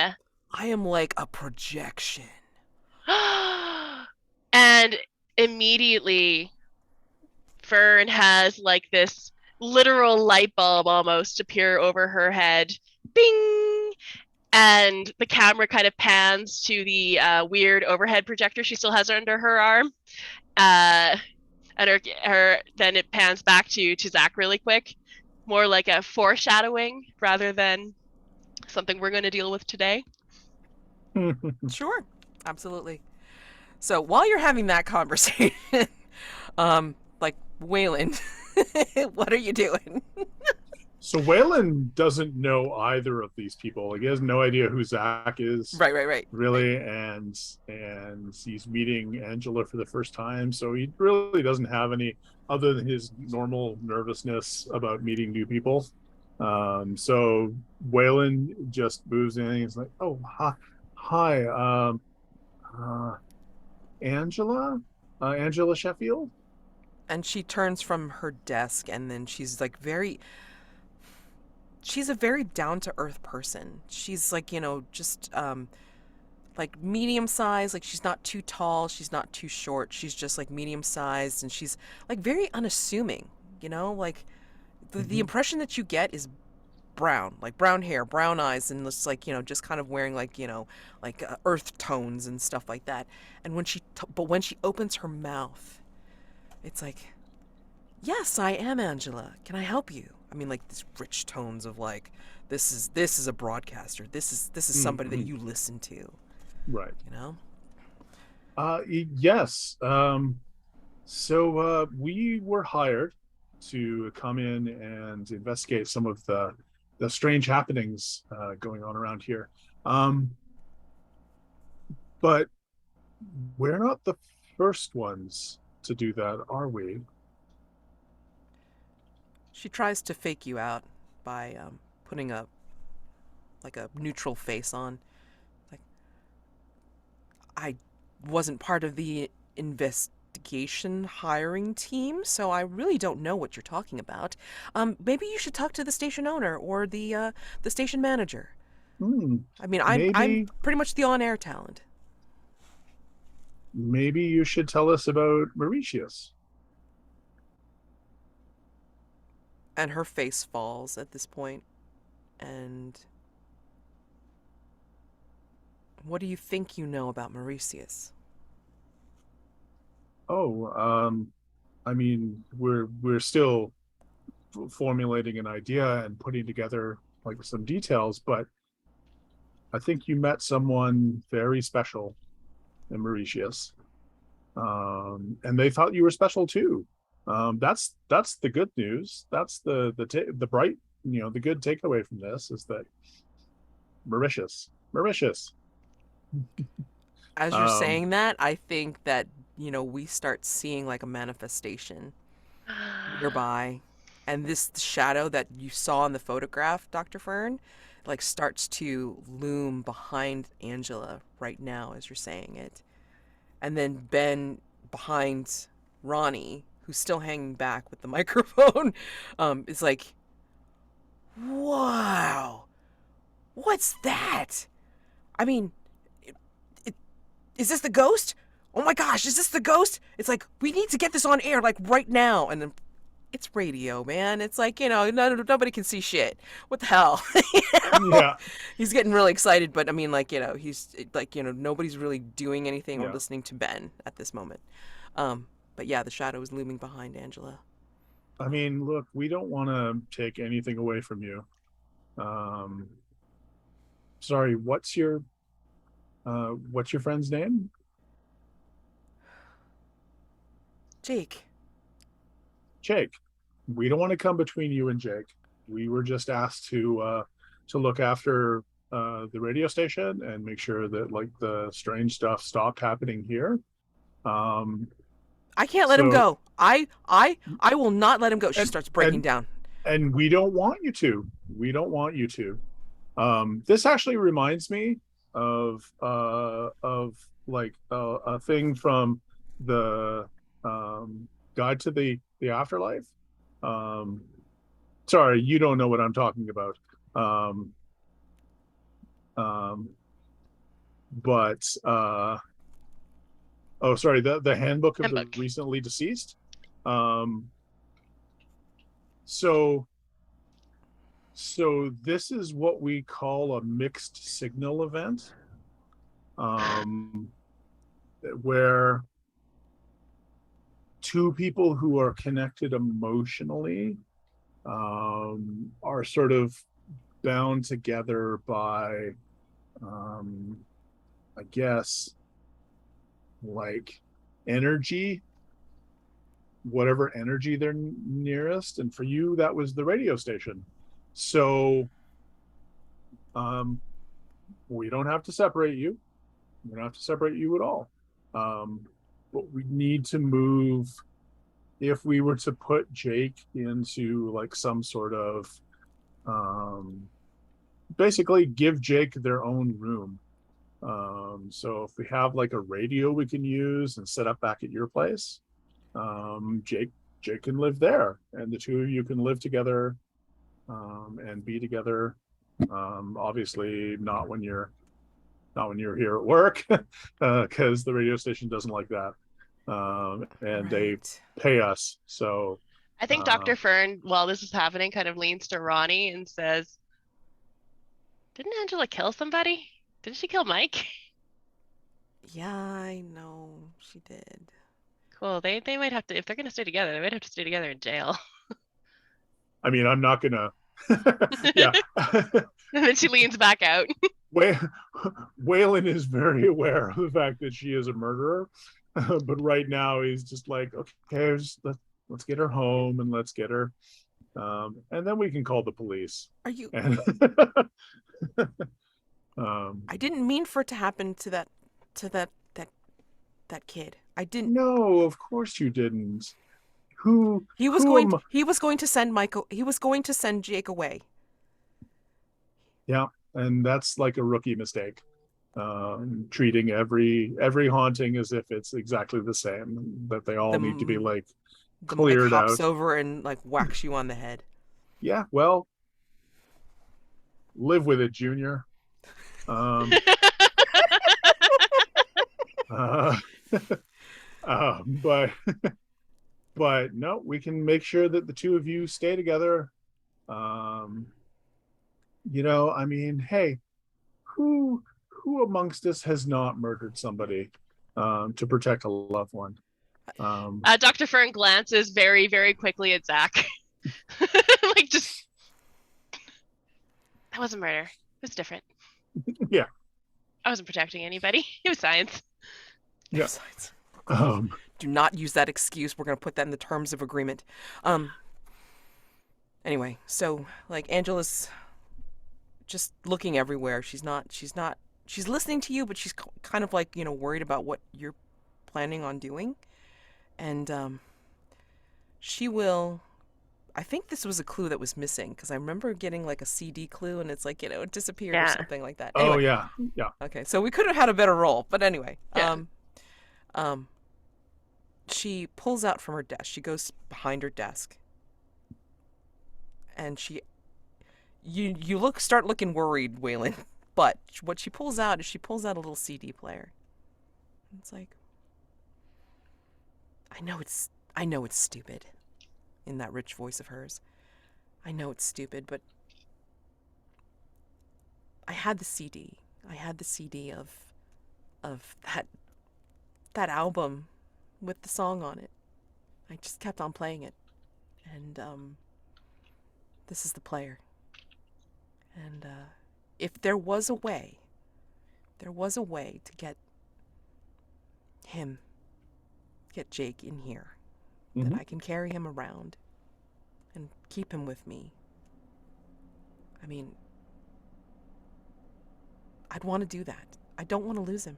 I am like a projection. And immediately Fern has like this literal light bulb almost appear over her head. Bing! And the camera kind of pans to the weird overhead projector she still has under her arm. And her then it pans back to Zach really quick. More like a foreshadowing rather than something we're going to deal with today. Sure, absolutely. So while you're having that conversation, like Weyland, what are you doing? So Weyland doesn't know either of these people. Like, he has no idea who Zach is. Right. Really, and he's meeting Angela for the first time, so he really doesn't have any other than his normal nervousness about meeting new people. So Weyland just moves in. He's like, "Oh, hi, Angela, Angela Sheffield." And she turns from her desk, and then she's like she's a very down-to-earth person. She's like, just like medium-sized. Like, she's not too tall, she's not too short. She's just like medium-sized, and she's like very unassuming, like the impression that you get is brown, like brown hair, brown eyes, and just like, just kind of wearing like, like earth tones and stuff like that. And but when she opens her mouth, it's like, yes, I am Angela. Can I help you? I mean, like these rich tones of like, this is a broadcaster. This is somebody that you listen to, Right. you know? Yes. So we were hired to come in and investigate some of the strange happenings going on around here. But we're not the first ones to do that, are we? She tries to fake you out by putting a neutral face on. Like, I wasn't part of the investigation hiring team, so I really don't know what you're talking about. Maybe you should talk to the station owner or the station manager. Hmm. I mean, I'm Maybe pretty much the on-air talent. maybe you should tell us about Mauritius. And her face falls at this point. And what do you think you know about Mauritius? Oh, I mean, we're still formulating an idea and putting together like some details, but I think you met someone very special in Mauritius, and they thought you were special too. That's the good news. That's the bright, the good takeaway from this is that Mauritius. As you're Um, saying that, I think that, we start seeing like a manifestation nearby. And this shadow that you saw in the photograph, Dr. Fern, like starts to loom behind Angela right now as you're saying it. And then Ben behind Ronnie, who's still hanging back with the microphone, is like, wow, what's that? I mean, it, is this the ghost? Oh my gosh, is this the ghost? It's like, we need to get this on air, like right now. And then it's radio, man. It's like, nobody can see shit. What the hell? yeah, He's getting really excited, but I mean, like, he's like, nobody's really doing anything or yeah. listening to Ben at this moment. But yeah, the shadow is looming behind Angela. I mean, look, we don't want to take anything away from you. Um, Sorry, what's your friend's name? Jake. Jake. We don't want to come between you and Jake. We were just asked to look after the radio station and make sure that like the strange stuff stopped happening here. Um, I can't let him so go. I will not let him go. She and starts breaking and down. and we don't want you to. We don't want you to. This actually reminds me of like a thing from the Guide to the Afterlife. Um, Sorry, you don't know what I'm talking about. Um, um, but oh, sorry, the Handbook of the Handbook. Recently Deceased. Um, so so this is what we call a mixed signal event, um, where two people who are connected emotionally are sort of bound together by, I guess, like energy, whatever energy they're nearest. And for you, that was the radio station. So we don't have to separate you. We don't have to separate you at all. But we need to move. If we were to put Jake into like some sort of, basically give Jake their own room. So if we have like a radio we can use and set up back at your place, Jake can live there, and the two of you can live together, and be together. Obviously not when you're here at work, because the radio station doesn't like that, and they Right. pay us. So I think Dr. Fern, while this is happening, kind of leans to Ronnie and says, Didn't Angela kill somebody? Didn't she kill Mike? Yeah, I know she did. Cool. They might have to, if they're gonna stay together, they might have to stay together in jail. I mean, I'm not gonna. Yeah. And then she leans back out. Way Weyland is very aware of the fact that she is a murderer, but right now he's just like, okay, let's get her home and let's get her, and then we can call the police. Are you? And I didn't mean for it to happen to that kid. I didn't. no, of course you didn't. Who He was who going. am- He was going to send Michael. He was going to send Jake away. Yeah, and that's like a rookie mistake. Treating every haunting as if it's exactly the same, that they all The need to be m- like The cleared Mike hops out. over and like whacks you on the head. Yeah, well, live with it, Junior. Um, uh, but but no, we can make sure that the two of you stay together. I mean, hey, who amongst us has not murdered somebody to protect a loved one? Dr. Fern glances very, very quickly at Zach. Like, just, that wasn't murder. It was different. Yeah. I wasn't protecting anybody. It was science. Yeah. Besides, Um, do not use that excuse. We're going to put that in the terms of agreement. Anyway, so like Angela's just looking everywhere. She's listening to you, but she's kind of like, worried about what you're planning on doing. And she will, I think this was a clue that was missing, because I remember getting like a CD clue and it's like, it disappeared or Yeah. something like that. oh Anyway, yeah. okay, so we could have had a better roll, but anyway. Yeah. She pulls out from her desk. She goes behind her desk. And you start looking worried, Weyland. But what she pulls out is a little CD player. It's like, I know it's stupid, in that rich voice of hers. I know it's stupid, but I had the CD. I had the CD of that album with the song on it. I just kept on playing it. And this is the player. And if there was a way to get Jake in here, that I can carry him around and keep him with me. I mean, I'd want to do that. I don't want to lose him.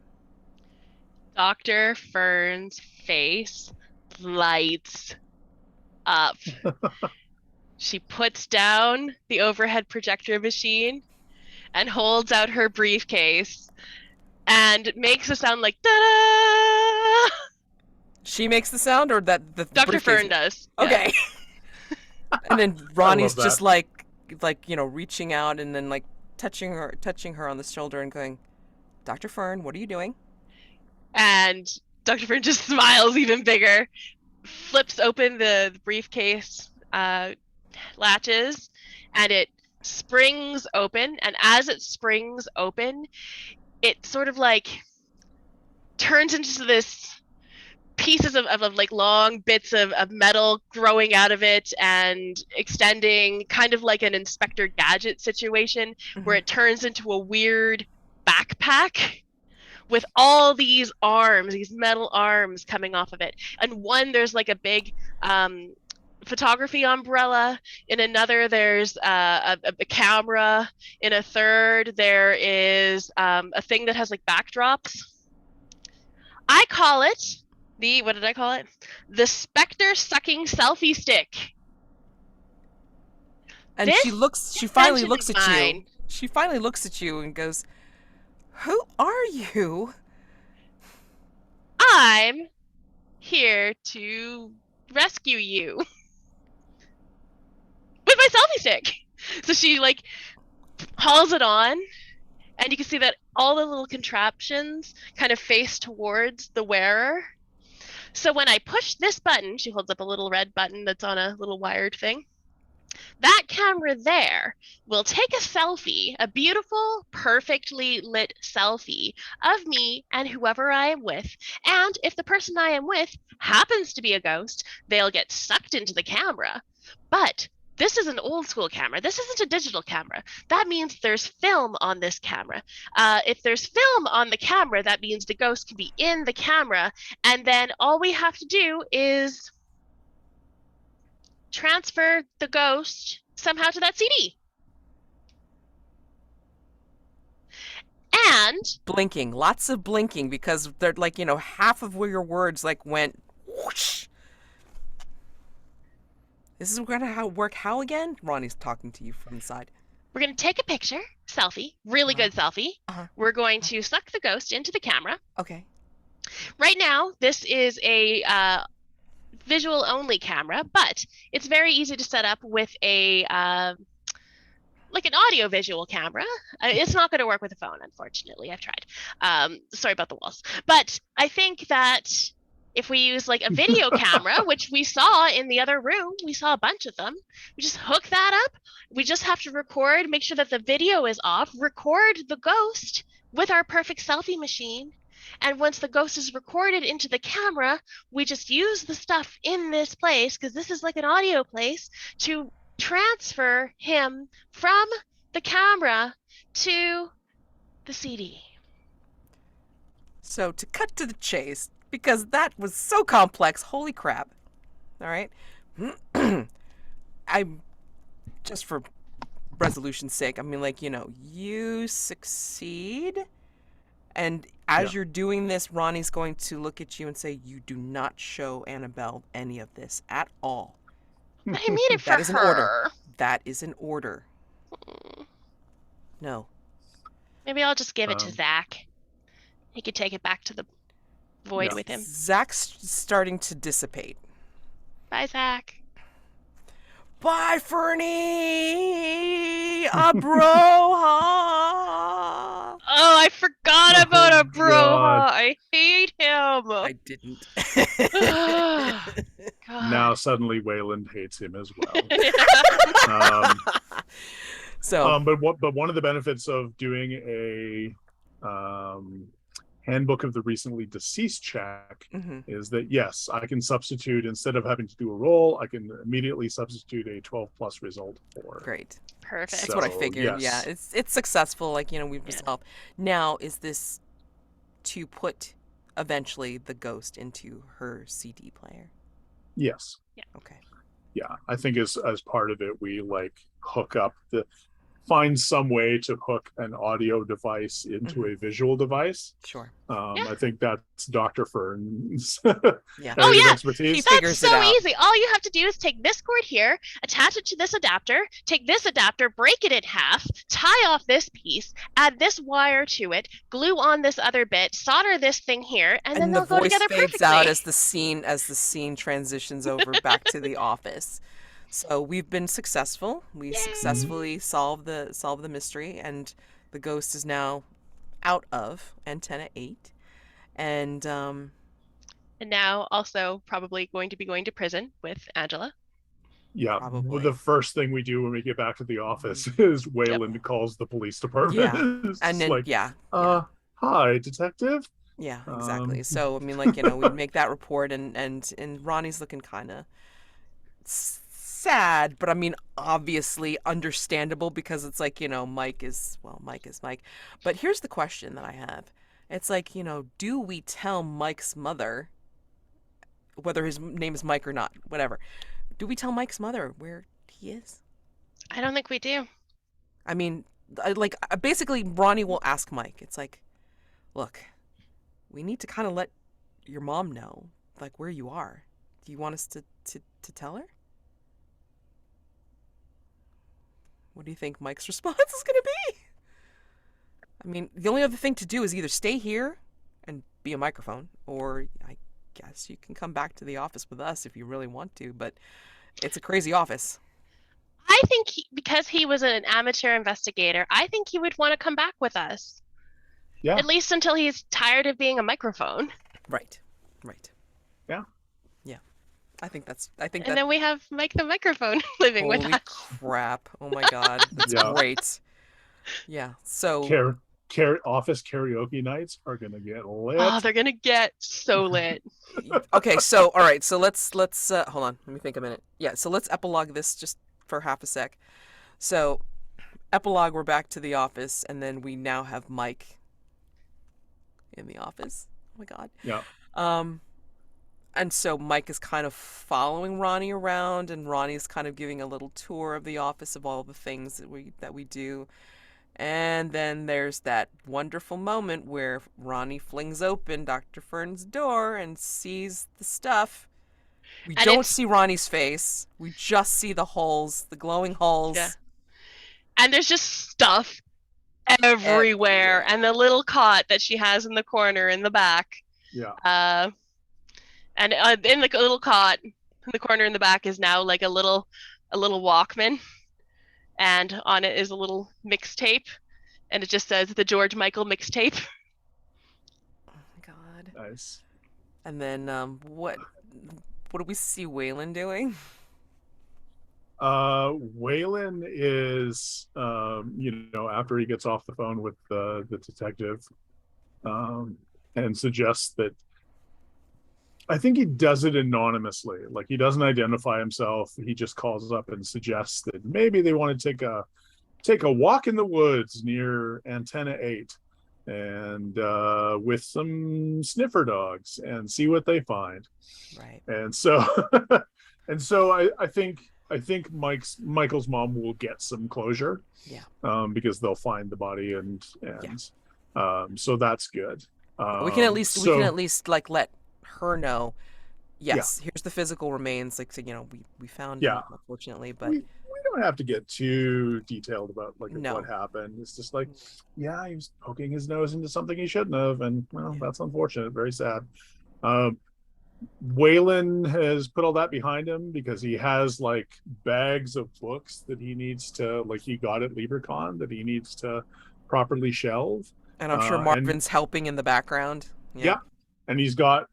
Dr. Fern's face lights up. She puts down the overhead projector machine and holds out her briefcase and makes a sound like da-da! She makes the sound, or that the Dr. briefcase- Fern does. Yeah. Okay. And then Ronnie's that. just like reaching out and then like touching her on the shoulder and going, Dr. Fern, what are you doing? And Dr. Fern just smiles even bigger, flips open the briefcase latches, and it springs open. And as it springs open, it sort of like turns into this pieces of like long bits of metal growing out of it and extending, kind of like an Inspector Gadget situation, where it turns into a weird backpack with all these arms, these metal arms coming off of it. And one, there's like a big photography umbrella. In another, there's a camera. In a third, there is a thing that has like backdrops. I call it what did I call it? The Spectre sucking selfie stick. And This she finally invention looks is at you. mine. She finally looks at you and goes, "Who are you?" I'm here to rescue you with my selfie stick. So she like hauls it on, and you can see that all the little contraptions kind of face towards the wearer. So when I push this button, she holds up a little red button that's on a little wired thing. That camera there will take a selfie, a beautiful, perfectly lit selfie of me and whoever I am with. And if the person I am with happens to be a ghost, they'll get sucked into the camera. But this is an old school camera. This isn't a digital camera. That means there's film on this camera. If there's film on the camera, that means the ghost can be in the camera. And then all we have to do is transfer the ghost somehow to that CD. And Blinking, lots of blinking, because they're like, half of where your words like went whoosh. This is gonna work how again? Ronnie's talking to you from the side. we're going to take a picture, selfie, really good selfie. We're going to suck the ghost into the camera. Okay. Right now, this is a visual only camera, but it's very easy to set up with a like an audio visual camera. It's not going to work with a phone, unfortunately. I've tried. Sorry about the walls. But I think that if we use like a video camera, which we saw in the other room, we saw a bunch of them. We just hook that up. We just have to record, make sure that the video is off, record the ghost with our perfect selfie machine. And once the ghost is recorded into the camera, we just use the stuff in this place, because this is like an audio place, to transfer him from the camera to the CD. So to cut to the chase, because that was so complex, holy crap. All right. I'm just for resolution's sake, I mean, like, you succeed. And as you're doing this, Ronnie's going to look at you and say, you do not show Annabelle any of this at all. But I made it for That is an her. order. That is an order. No. Maybe I'll just give it to Zach. He could take it back to the void with him. Zach's starting to dissipate. Bye, Zach. Bye, Fernie! Abroha! Oh, I forgot about a bro. God. I hate him. I didn't. God. Now suddenly Weyland hates him as well. So, But one of the benefits of doing a handbook of the recently deceased check is that, yes, I can substitute, instead of having to do a roll, I can immediately substitute a 12 plus result for. great. Perfect. That's what I So, figured. yes. Yeah, it's successful. Like, we've resolved. Now, is this to put eventually the ghost into her CD player? Yes. Okay. Yeah, I think as part of it, we like find some way to hook an audio device into a visual device. Sure. I think that's Dr. Fern's Yeah. Oh, yeah. expertise. figures That's it so out. easy. All you have to do is take this cord here, attach it to this adapter, take this adapter, break it in half, tie off this piece, add this wire to it, glue on this other bit, solder this thing here, and then the they'll go voice together fades perfectly. out as the scene transitions over back to the office. So we've been successful. We successfully solved the mystery, and the ghost is now out of Antenna 8. And And now also probably going to be going to prison with Angela. Yeah, Probably. the first thing we do when we get back to the office is Weyland calls the police department. Yeah. It's and then like, yeah, hi, detective. yeah, exactly. So I mean, like, we'd make that report, and Ronnie's looking kind of sad, but I mean, obviously understandable, because it's like, Mike is Mike. But here's the question that I have. It's like, do we tell Mike's mother, whether his name is Mike or not, whatever, do we tell Mike's mother where he is? I don't think we do. I mean, basically Ronnie will ask Mike. It's like, look, we need to kind of let your mom know, like, where you are. Do you want us to tell her? What do you think Mike's response is going to be? I mean, the only other thing to do is either stay here and be a microphone, or I guess you can come back to the office with us if you really want to, but it's a crazy office. I think because he was an amateur investigator, I think he would want to come back with us. Yeah. At least until he's tired of being a microphone. Right. Yeah. I think And then we have Mike the microphone living with holy us. crap. Oh my God. That's Yeah. great. Yeah. So, Office karaoke nights are gonna get lit. Oh, they're gonna get so lit. okay. So, all right. So let's, hold on. Let me think a minute. Yeah. So let's epilogue this just for half a sec. So, epilogue, we're back to the office, and then we now have Mike in the office. Oh my God. Yeah. And so Mike is kind of following Ronnie around, and Ronnie's kind of giving a little tour of the office of all the things that we do. And then there's that wonderful moment where Ronnie flings open Dr. Fern's door and sees the stuff. We And don't it's- see Ronnie's face. We just see the holes, the glowing holes. Yeah. And there's just stuff everywhere. And the little cot that she has in the corner in the back. Yeah. And in the little cot in the corner in the back is now like a little Walkman, and on it is a little mixtape, and it just says the George Michael mixtape. Oh my God. Nice. And then what do we see Weyland doing? Weyland is after he gets off the phone with the detective, and suggests that, I think he does it anonymously. Like, he doesn't identify himself. He just calls up and suggests that maybe they want to take a walk in the woods near Antenna 8 and with some sniffer dogs and see what they find. Right. And so I think Michael's mom will get some closure. Yeah. Because they'll find the body and so that's good. We can at least like let her know, yes, here's the physical remains, like, so, we found him, unfortunately, but we don't have to get too detailed about like No. what happened. It's just like, he was poking his nose into something he shouldn't have, and that's unfortunate, very sad. Weyland has put all that behind him because he has like bags of books that he needs to, like, he got at LibreCon, that he needs to properly shelve. and I'm sure Marvin's helping in the background. Yeah. And he's got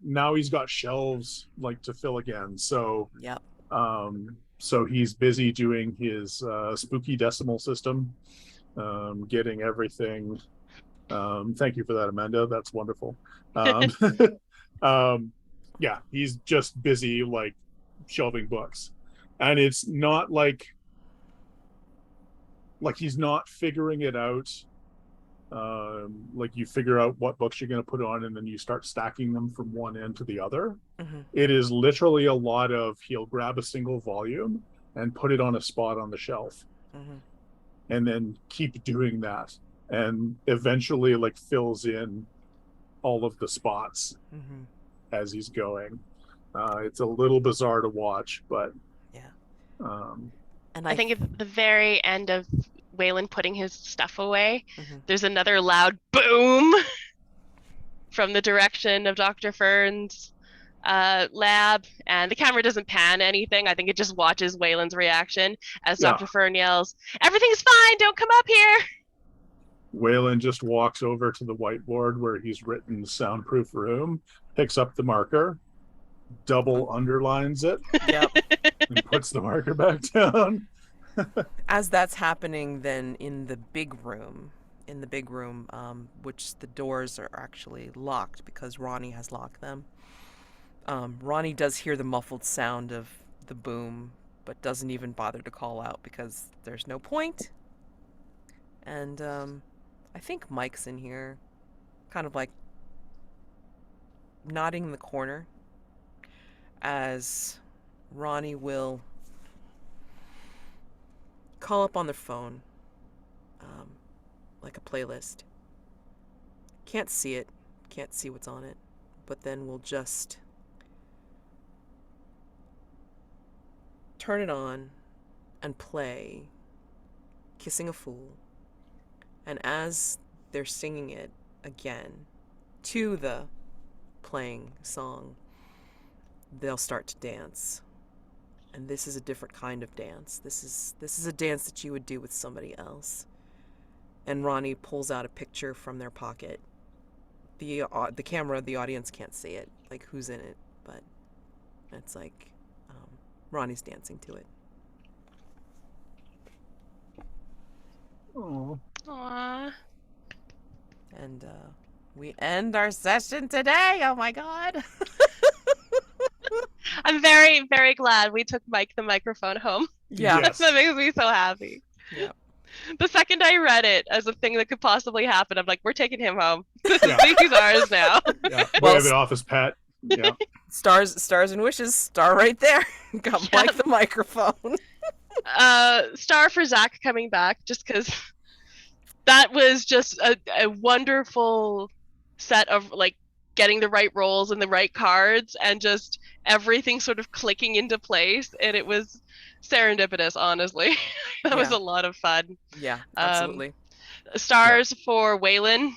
shelves like to fill again. So Yep. so he's busy doing his spooky decimal system, getting everything. Thank you for that, Amanda. That's wonderful. He's just busy like shelving books, and it's not like he's not figuring it out. Like, you figure out what books you're going to put on, and then you start stacking them from one end to the other. Mm-hmm. It is literally a lot of, he'll grab a single volume and put it on a spot on the shelf, Mm-hmm. and then keep doing that, and eventually like fills in all of the spots Mm-hmm. as he's going. It's a little bizarre to watch, but And I think at the very end of Weyland putting his stuff away, Mhm. there's another loud boom from the direction of Dr. Fern's lab, and the camera doesn't pan anything. I think it just watches Weyland's reaction as Dr. Fern yells, "Everything's fine, don't come up here!" Weyland just walks over to the whiteboard where he's written soundproof room, picks up the marker, double underlines it, Yep. and puts the marker back down. As that's happening, then in the big room, which the doors are actually locked because Ronnie has locked them. Ronnie does hear the muffled sound of the boom, but doesn't even bother to call out because there's no point. And I think Mike's in here, kind of like nodding in the corner, as Ronnie will call up on their phone, like a playlist. Can't see it, can't see what's on it, but then we'll just turn it on and play Kissing a Fool. And as they're singing it again to the playing song, they'll start to dance. And this is a different kind of dance. This is a dance that you would do with somebody else. And Ronnie pulls out a picture from their pocket. The camera, the audience can't see it, like who's in it, but it's like Ronnie's dancing to it. Oh, Aww. And we end our session today. Oh my god. I'm very, very glad we took Mike the microphone home. Yeah. Yes. That makes me so happy. Yeah. The second I read it as a thing that could possibly happen, I'm like, we're taking him home. Yeah. He's ours now. Yeah. Well, We have an office pet. Yeah. Stars and wishes. Star right there. Got Mike the microphone. Star for Zach coming back, just because that was just a wonderful set of like getting the right rolls and the right cards and just everything sort of clicking into place, and it was serendipitous, honestly. That was Yeah. a lot of fun. Yeah, absolutely. Stars for Weyland,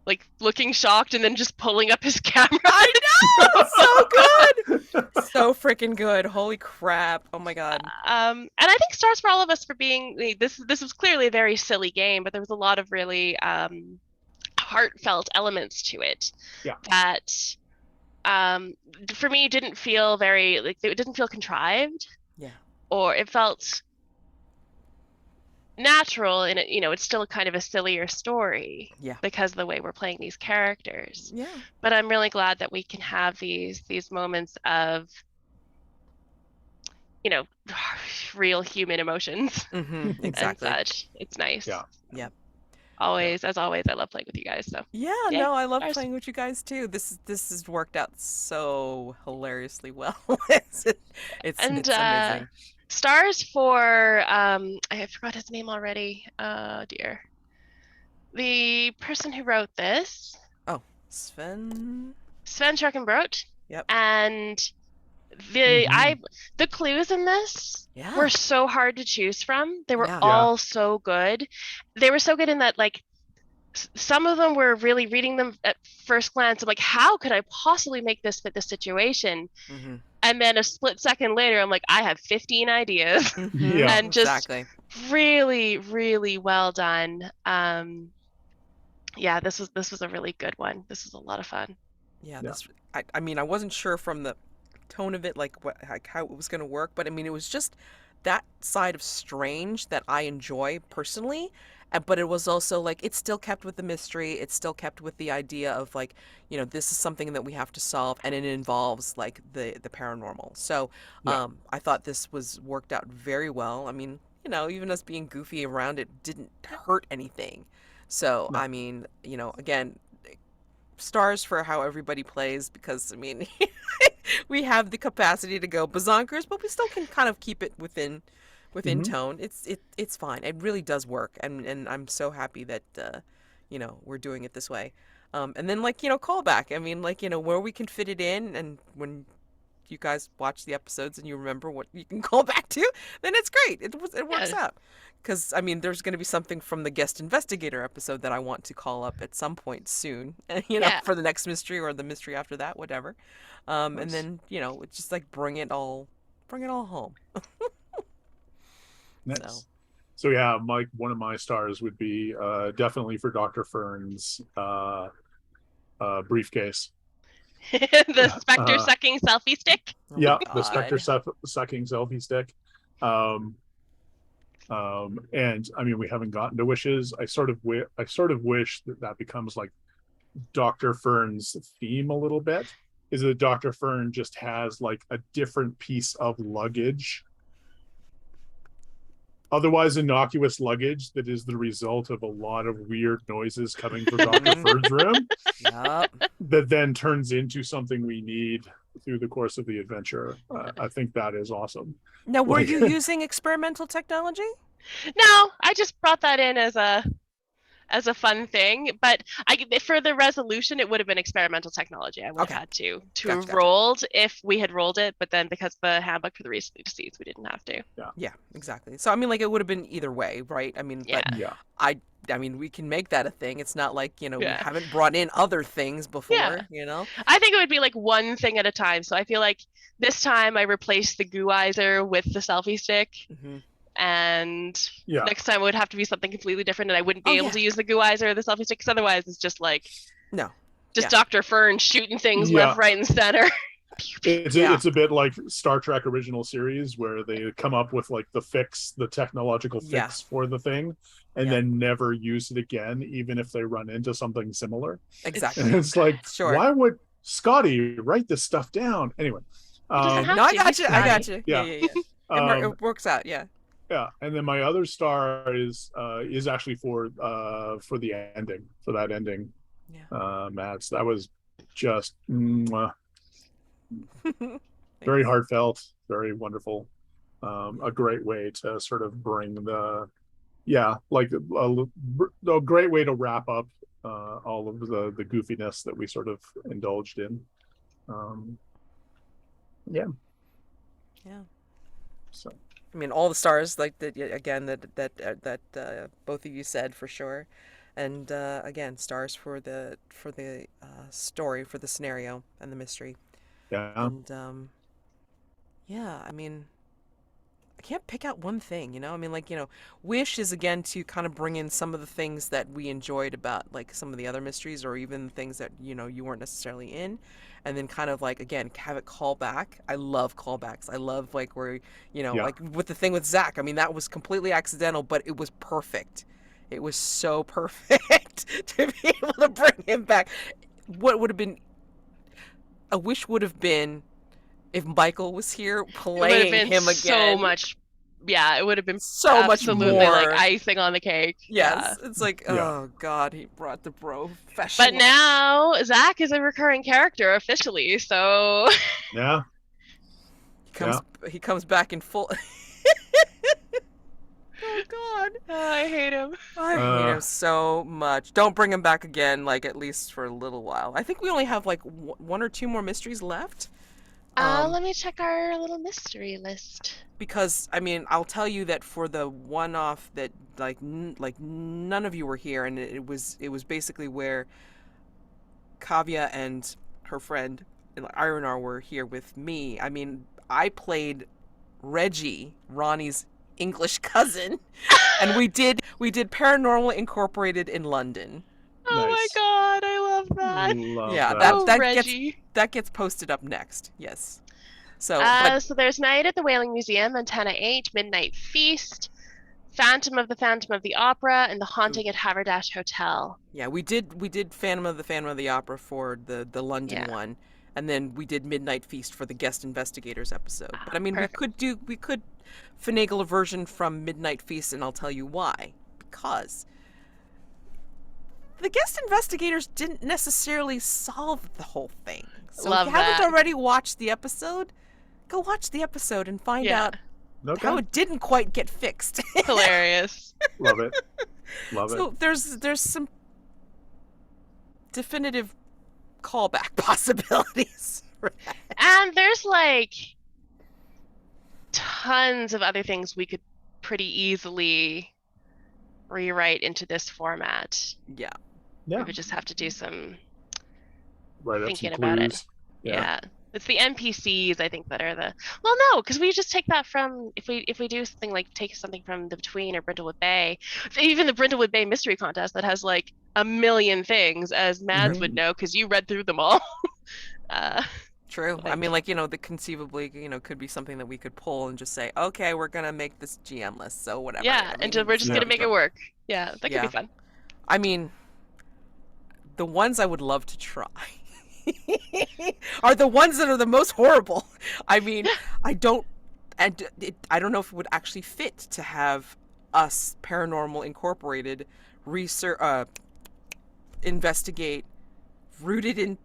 like looking shocked and then just pulling up his camera. I know. So good. So freaking good. Holy crap. Oh my god. And I think stars for all of us for being this was clearly a very silly game, but there was a lot of really heartfelt elements to it. Yeah. That for me didn't feel very like it didn't feel contrived. Yeah. Or it felt natural, and it's still kind of a sillier story. Yeah. Because of the way we're playing these characters. Yeah. But I'm really glad that we can have these moments of real human emotions Mm-hmm. and Exactly. such. It's nice. Yeah. Yep. Always, as always, I love playing with you guys. So Yeah, Yay, no, I love stars. playing with you guys too. This has worked out so hilariously well. it's amazing. Stars for I forgot his name already. Oh dear. The person who wrote this, Sven. Sven Truckenbrodt. Yep. And the clues in this Yeah. were so hard to choose from. They were Yeah. all so good. They were so good in that, like, some of them were really reading them at first glance. I'm like, how could I possibly make this fit the situation? Mm-hmm. And then a split second later, I'm like, I have 15 ideas. Mm-hmm. Yeah. And just exactly. really, really well done. Yeah, this was a really good one. This was a lot of fun. Yeah. Yeah. I mean, I wasn't sure from the tone of it, like how it was going to work, but I mean, it was just that side of strange that I enjoy personally. But it was also like it still kept with the mystery. It still kept with the idea of like, this is something that we have to solve, and it involves like the paranormal. So, Yeah. I thought this was worked out very well. I mean, even us being goofy around it didn't hurt anything. So, No. I mean, again, stars for how everybody plays, because I mean, we have the capacity to go bazonkers, but we still can kind of keep it within Mhm. tone. It's fine. It really does work, and I'm so happy that we're doing it this way. And then like callback. I mean, like where we can fit it in, and when you guys watch the episodes and you remember what you can call back to, then it's great. It works Yeah. out. Because I mean, there's going to be something from the guest investigator episode that I want to call up at some point soon. Yeah. For the next mystery or the mystery after that, whatever. And Nice. then it's just like bring it all home. Nice. So yeah, Mike, one of my stars would be definitely for Dr. Fern's briefcase. The specter sucking selfie stick. Oh my Yeah, the God. Spectre sucking selfie stick. And I mean, we haven't gotten to wishes. I sort of wish that becomes like Dr. Fern's theme a little bit. Is that Dr. Fern just has like a different piece of luggage, otherwise innocuous luggage, that is the result of a lot of weird noises coming from Dr. Fern's room, Yup. that then turns into something we need through the course of the adventure. I think that is awesome. Now, were Like- you using experimental technology? No, I just brought that in as a fun thing, but for the resolution, it would have been experimental technology. I would Okay. have had to Gotcha. have rolled if we had rolled it, but then because the handbook for the recently deceased, we didn't have to. Yeah, exactly. So I mean, like it would have been either way, right? I mean, Yeah. but Yeah. I mean, we can make that a thing. It's not like we Yeah. haven't brought in other things before. Yeah. I think it would be like one thing at a time. So I feel like this time I replaced the gooizer with the selfie stick, Hmm. and Yeah. next time it would have to be something completely different, and I wouldn't be Oh, able yeah. to use the gooizer or the selfie stick, because otherwise it's just like No. just Yeah. Dr. Fern shooting things Yeah. left, right, and center. Yeah. It's a bit like Star Trek original series where they come up with like the technological Yeah. fix for the thing, and Yeah. then never use it again, even if they run into something similar. Exactly. And it's like, Sure. why would Scotty write this stuff down anyway? He doesn't have No, I to. got He's you. I Scotty. got you. Yeah, Yeah. yeah, yeah. It works out. Yeah. Yeah, and then my other star is actually for the ending, for that ending. Yeah. Mads, that was just very heartfelt, very wonderful. A great way to sort of bring like a great way to wrap up all of the goofiness that we sort of indulged in. Yeah. Yeah. So. I mean, all the stars, like again, that both of you said for sure, and again, stars for the story, for the scenario and the mystery, Yeah. and yeah, I mean, I can't pick out one thing, you know. I mean, like, you know, Wish is again to kind of bring in some of the things that we enjoyed about like some of the other mysteries, or even things that you weren't necessarily in, and then kind of like again have it call back. I love callbacks. I love like where Yeah. like with the thing with Zach. I mean, that was completely accidental, but it was perfect. It was so perfect to be able to bring him back. What would have been a wish would have been if Michael was here It would playing have been him again. so much. Yeah, it would have been so much absolutely more like icing on the cake. Yes, Yeah. it's like, Yeah. oh god, he brought the professional. But now Zach is a recurring character officially, so Yeah. he comes back in full. Oh god, I hate him. I hate him so much. Don't bring him back again, like at least for a little while. I think we only have like one or two more mysteries left. Let me check our little mystery list. Because I mean, I'll tell you that for the one-off that like none of you were here, and it was basically where Kavya and her friend Ironar were here with me. I mean, I played Reggie, Ronnie's English cousin, and we did Paranormal Incorporated in London. Oh my Nice. god, I love that. Love Yeah, that. that Reggie. gets posted up next. Yes. So, So there's Night at the Whaling Museum, Antenna 8, Midnight Feast, Phantom of the Opera, and The Haunting at Haverdash Hotel. yeah, we did Phantom of the Opera for the London one, and then we did Midnight Feast for the guest investigators episode. But I mean, Perfect. we could finagle a version from Midnight Feast, and I'll tell you why. Because the guest investigators didn't necessarily solve the whole thing. So Love if you haven't that. already watched the episode, go watch the episode and find out Okay. how it didn't quite get fixed. Hilarious. Love it. Love it. So there's some definitive callback possibilities. And there's like tons of other things we could pretty easily rewrite into this format. Yeah. We Yeah. would just have to do some Write up thinking some about it. clues. Yeah. It's the NPCs I think that are the no, because we just take that from if we do something like take something from the Between or Brindlewood Bay, even the Brindlewood Bay Mystery Contest that has like a million things, as Mads would know because you read through them all. True. I Like- mean, like, that conceivably, could be something that we could pull and just say, okay, we're gonna make this GM list, so whatever. Yeah, I and mean, we're just yeah. gonna make it work. Yeah, that could Yeah. be fun. I mean, the ones I would love to try are the ones that are the most horrible. I mean, I don't know if it would actually fit to have us Paranormal Incorporated research, investigate, rooted in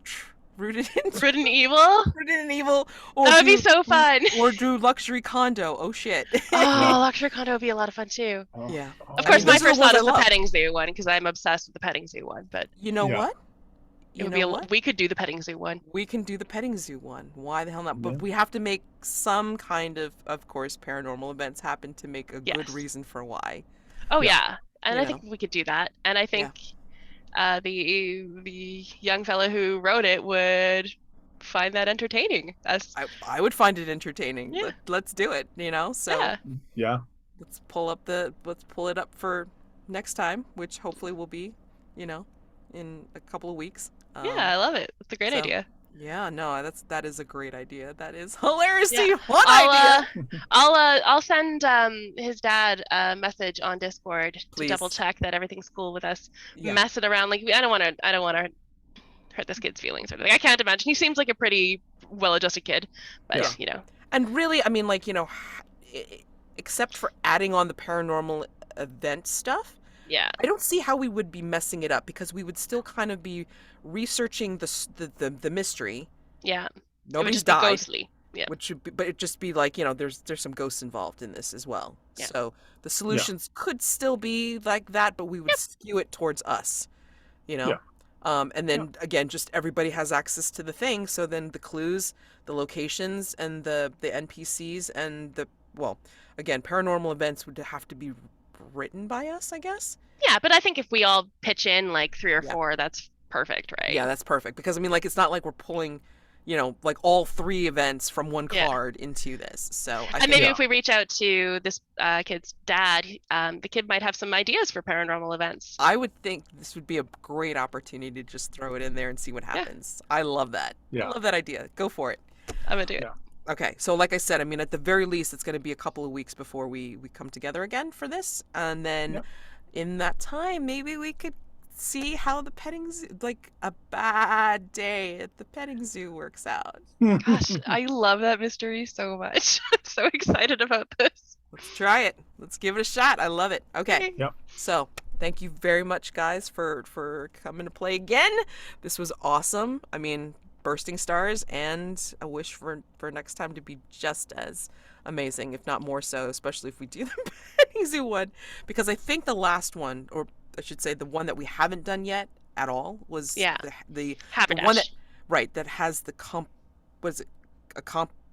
Written Evil? rooted in evil, or That would be do- so fun. or do luxury condo. Oh shit. Oh, Luxury Condo would be a lot of fun too. Oh, Yeah. oh, Of course, mean, my those are the first ones thought I is the love. petting zoo one because I'm obsessed with the petting zoo one. But You know Yeah. what? it You would know be what? we could do the petting zoo one. We can do the petting zoo one. Why the hell not? Yeah. But we have to make some kind of course, paranormal events happen to make a good Yes. reason for why. Oh Yeah. yeah, and You I think we could do that. And I think the young fellow who wrote it would find that entertaining. I would find it entertaining. Yeah. Let's do it. So Yeah. Yeah. let's pull it up for next time, which hopefully will be, in a couple of weeks. Yeah, I love it. It's a great so- idea. Yeah, no, that is a great idea. That is hilariously Yeah. one I'll idea. I'll send his dad a message on Discord to double Please. check that everything's cool with us Yeah. messing around. Like I don't want to hurt this kid's feelings or anything. I can't imagine. He seems like a pretty well-adjusted kid, but Yeah. you know. And really, I mean, like, except for adding on the paranormal event stuff, Yeah. I don't see how we would be messing it up because we would still kind of be researching the mystery. Yeah. It would Nobody's just be died, ghostly. Yeah. which should be, but it'd just be like, there's some ghosts involved in this as well. Yeah. So the solutions could still be like that, but we would skew it towards us, Yeah. And then again, just everybody has access to the thing. So then the clues, the locations, and the NPCs, and again, paranormal events would have to be written by us, I guess. Yeah, but I think if we all pitch in like 3 or Yeah. 4, that's perfect, right? Yeah, that's perfect because I mean, like, it's not like we're pulling, like all 3 events from one Yeah. card into this. So I And think, maybe if we reach out to this kid's dad, the kid might have some ideas for paranormal events. I would think this would be a great opportunity to just throw it in there and see what happens. I love that. Yeah. I love that idea. Go for it. I'm gonna do it. Yeah. Okay, so like I said, I mean, at the very least, it's going to be a couple of weeks before we come together again for this, and then Yep. in that time, maybe we could see how the petting zoo, like a bad day at the petting zoo, works out. Gosh, I love that mystery so much. I'm so excited about this. Let's try it. Let's give it a shot. I love it. Okay, Yep. so thank you very much, guys, for coming to play again. This was awesome. I mean, bursting stars, and a wish for next time to be just as amazing, if not more so, especially if we do the petting zoo one, because I think the last one, or I should say the one that we haven't done yet at all, was Yeah. the Haberdash. one that has the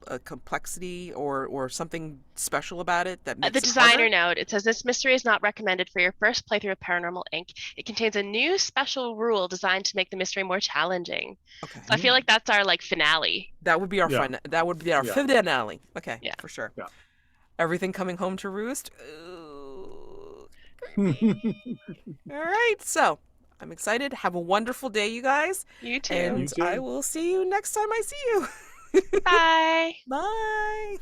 a complexity or something special about it that makes The it designer harder? note, it says this mystery is not recommended for your first playthrough of Paranormal Inc. It contains a new special rule designed to make the mystery more challenging. Okay, So I feel like that's our like finale. that would be our Yeah. that would be our Yeah. finale. Okay, Yeah. for sure. Yeah. Everything coming home to roost. Ooh. All right, so I'm excited. Have a wonderful day, you guys, You too. and You too. I will see you next time I see you. Bye. Bye.